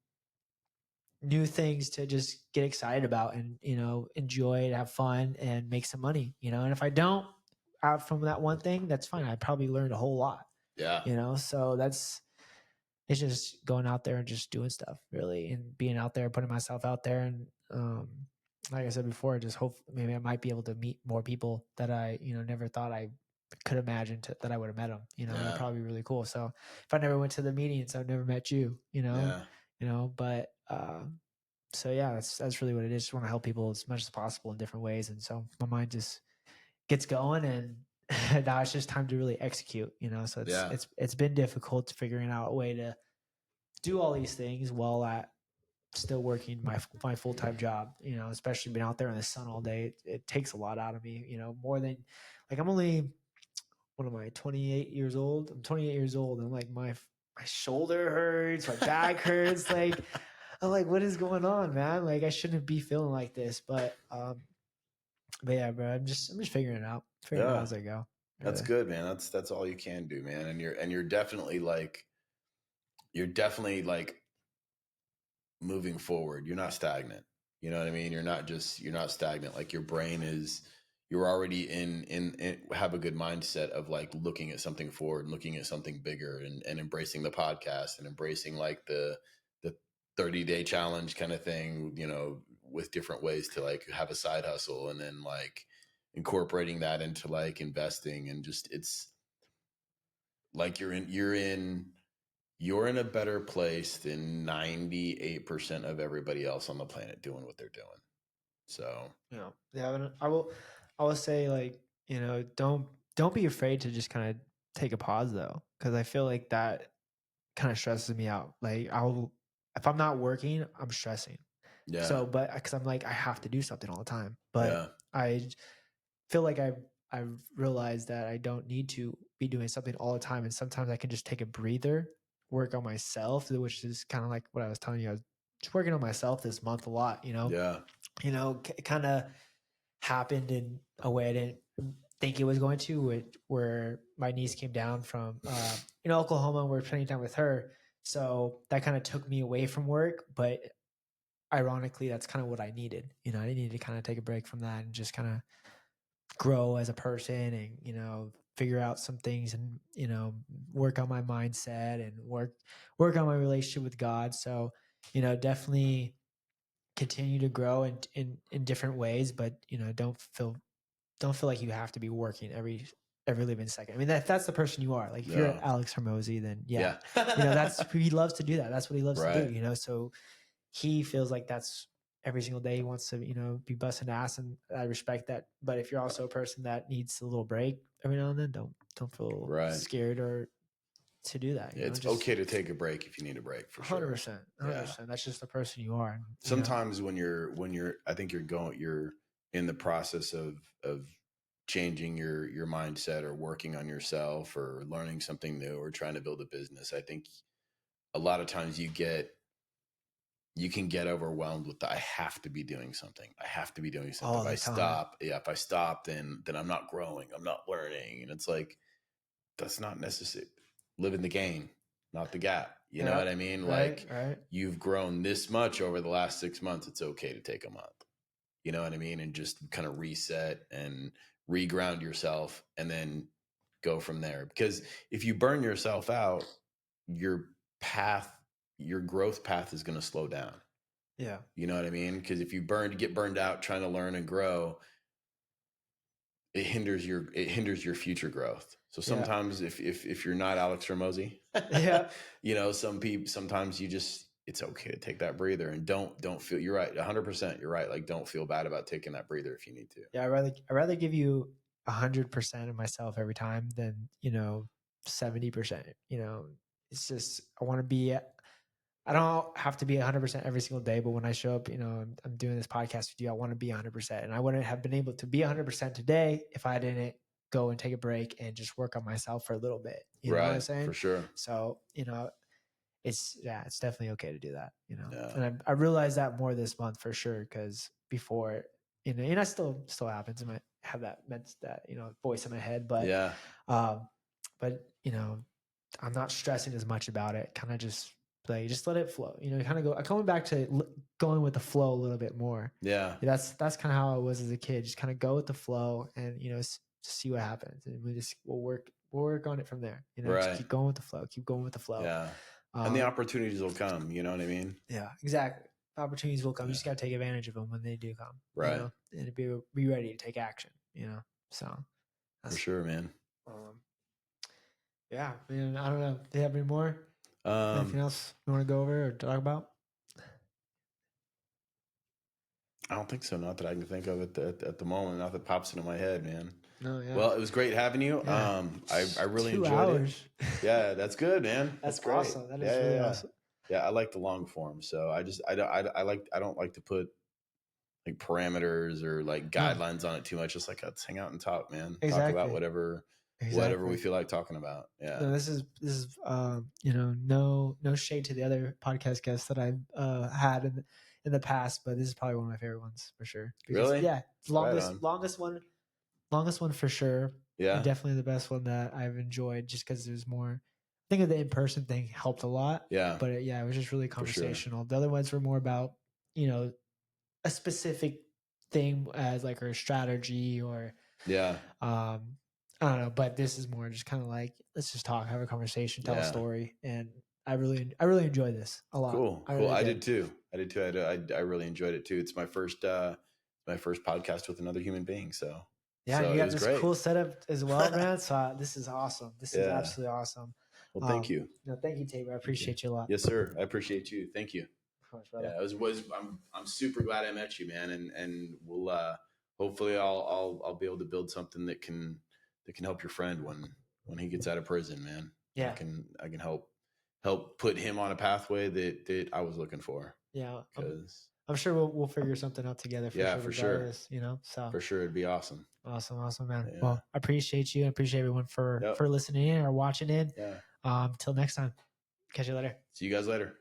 new things to just get excited about, and enjoy it, have fun, and make some money. And if I don't out from that one thing, that's fine. I probably learned a whole lot. Yeah. So it's just going out there and just doing stuff, really, and being out there, putting myself out there. And like I said before, just hope maybe I might be able to meet more people that I never thought I could imagine that I would have met them. That'd probably be really cool. So if I never went to the meetings, I've never met you. But so yeah, that's really what it is. Just want to help people as much as possible in different ways, and so my mind just gets going, and now it's just time to really execute. So it's been difficult figuring out a way to do all these things while at still working my full-time job, especially being out there in the sun all day. It takes a lot out of me, more than like I'm only, what am I, 28 years old? I'm 28 years old, and like my shoulder hurts, my back hurts. Like I'm like, what is going on, man? Like I shouldn't be feeling like this, but yeah, bro, I'm just figuring it out, as I go. That's good, man. That's all you can do, man. And you're definitely like moving forward. You're not stagnant. You know what I mean? You're not stagnant. Like your brain is, you're already in have a good mindset of like looking at something forward, looking at something bigger, and embracing the podcast, and embracing like the 30-day challenge kind of thing, with different ways to like have a side hustle, and then like incorporating that into like investing, and just, it's like you're in a better place than 98% of everybody else on the planet doing what they're doing. So yeah, I will say, like, don't be afraid to just kind of take a pause though, because I feel like that kind of stresses me out. Like if I'm not working, I'm stressing. yeah, So, but because I'm like I have to do something all the time, but yeah, I feel like I've realized that I don't need to be doing something all the time, and sometimes I can just take a breather, work on myself, which is kind of like what I was telling you. I was just working on myself this month a lot. yeah, Kind of happened in a way I didn't think it was going to, where my niece came down from Oklahoma, and we're spending time with her. So that kind of took me away from work, but ironically, that's kind of what I needed. I needed to kind of take a break from that and just kind of grow as a person, and figure out some things, and work on my mindset, and work on my relationship with God. So definitely continue to grow in different ways, but don't feel like you have to be working every living second. I mean, that's the person you are. Like if you're yeah, Alex Hermosi, then yeah, yeah. that's he loves to do that. That's what he loves to Right. do. So he feels like that's every single day he wants to, be busting ass, and I respect that. But if you're also a person that needs a little break every now and then, don't feel Right. scared or to do that. It's just okay to take a break if you need a break, for sure. 100%, 100%. That's just the person you are. Sometimes when you're I think you're in the process of changing your mindset, or working on yourself, or learning something new, or trying to build a business. I think a lot of times you get you can get overwhelmed with the, I have to be doing something. I have to be doing something. All If I the time. stop, yeah, if I stop, then I'm not growing. I'm not learning. And it's like, that's not necessary. Live in the game, not the gap. You know Yeah. what I mean? Right. Like, Right. you've grown this much over the last 6 months. It's okay to take a month. You know what I mean? And just kind of reset and reground yourself and then go from there. Because if you burn yourself out, your path, your growth path is going to slow down. Yeah. You know what I mean? Because if you get burned out trying to learn and grow, it hinders your future growth. So Yeah. sometimes if you're not Alex Ramosi, Yeah. you know, sometimes you just, it's okay to take that breather and don't feel, you're right, 100%, you're right. Like, don't feel bad about taking that breather if you need to. Yeah. I rather give you 100% of myself every time than 70%. It's just I want to be. I don't have to be 100% every single day, but when I show up, I'm doing this podcast with you. I want to be 100%, and I wouldn't have been able to be 100% today if I didn't go and take a break and just work on myself for a little bit. You know what I'm Right, saying? for sure. So it's definitely okay to do that. Yeah. And I realized that more this month for sure, because before, and that still happens. I might have that voice in my head, but Yeah. um, but I'm not stressing as much about it. Kind of just let it flow. Kind of coming back to going with the flow a little bit more. Yeah. That's kind of how I was as a kid. Just kind of go with the flow and just see what happens, and we'll work on it from there. Just Right. keep going with the flow. Keep going with the flow. Yeah. And the opportunities will come. You know what I mean? Yeah, exactly. Opportunities will come. You Yeah. just got to take advantage of them when they do come. Right. And be ready to take action. So For sure, man. Yeah, man. I don't know. Do you have any more? Um, Anything else you want to go over or talk about? I don't think so. Not that I can think of at the moment. Not that pops into my head, man. No, yeah. Well, it was great having you. Yeah. I really 2 enjoyed hours. it. Yeah, that's good, man. That's great. awesome. That is Yeah, really yeah. awesome. Yeah, I like the long form. So I don't like to put like parameters or like No, guidelines on it too much. Just like, let's hang out and talk, man. Talk about exactly. whatever Exactly. we feel like talking about. Yeah. No, this is no shade to the other podcast guests that I've had in the past, but this is probably one of my favorite ones for sure. Because Really? yeah, Right on. longest one for sure. Yeah. And definitely the best one that I've enjoyed, just because there's more. I think of the in-person thing helped a lot. Yeah. But it was just really For sure. conversational. The other ones were more about a specific thing as like a strategy or Yeah. I don't know, but this is more just kind of like, let's just talk, have a conversation, tell a Yeah. story, and I really enjoy this a lot. Cool. I Cool. really I did. did too. I really enjoyed it too. It's my first podcast with another human being. So Yeah, and you it got was this great. cool setup as well, man. So this is awesome. This is Yeah. absolutely awesome. Well, thank you. No, thank you, Tabor. I appreciate you a lot. Yes, sir. I appreciate you. Thank you. Of course, brother. Yeah, I'm super glad I met you, man. And we'll hopefully I'll be able to build something that can help your friend when he gets out of prison, man. Yeah. I can help put him on a pathway that I was looking for. Yeah. Because I'm sure we'll figure something out together for Yeah, sure. for sure. Regardless, so for sure it'd be awesome. awesome, man. Yeah. Well, I appreciate you. I appreciate everyone for listening in or watching in. Yeah. Till next time. Catch you later. See you guys later.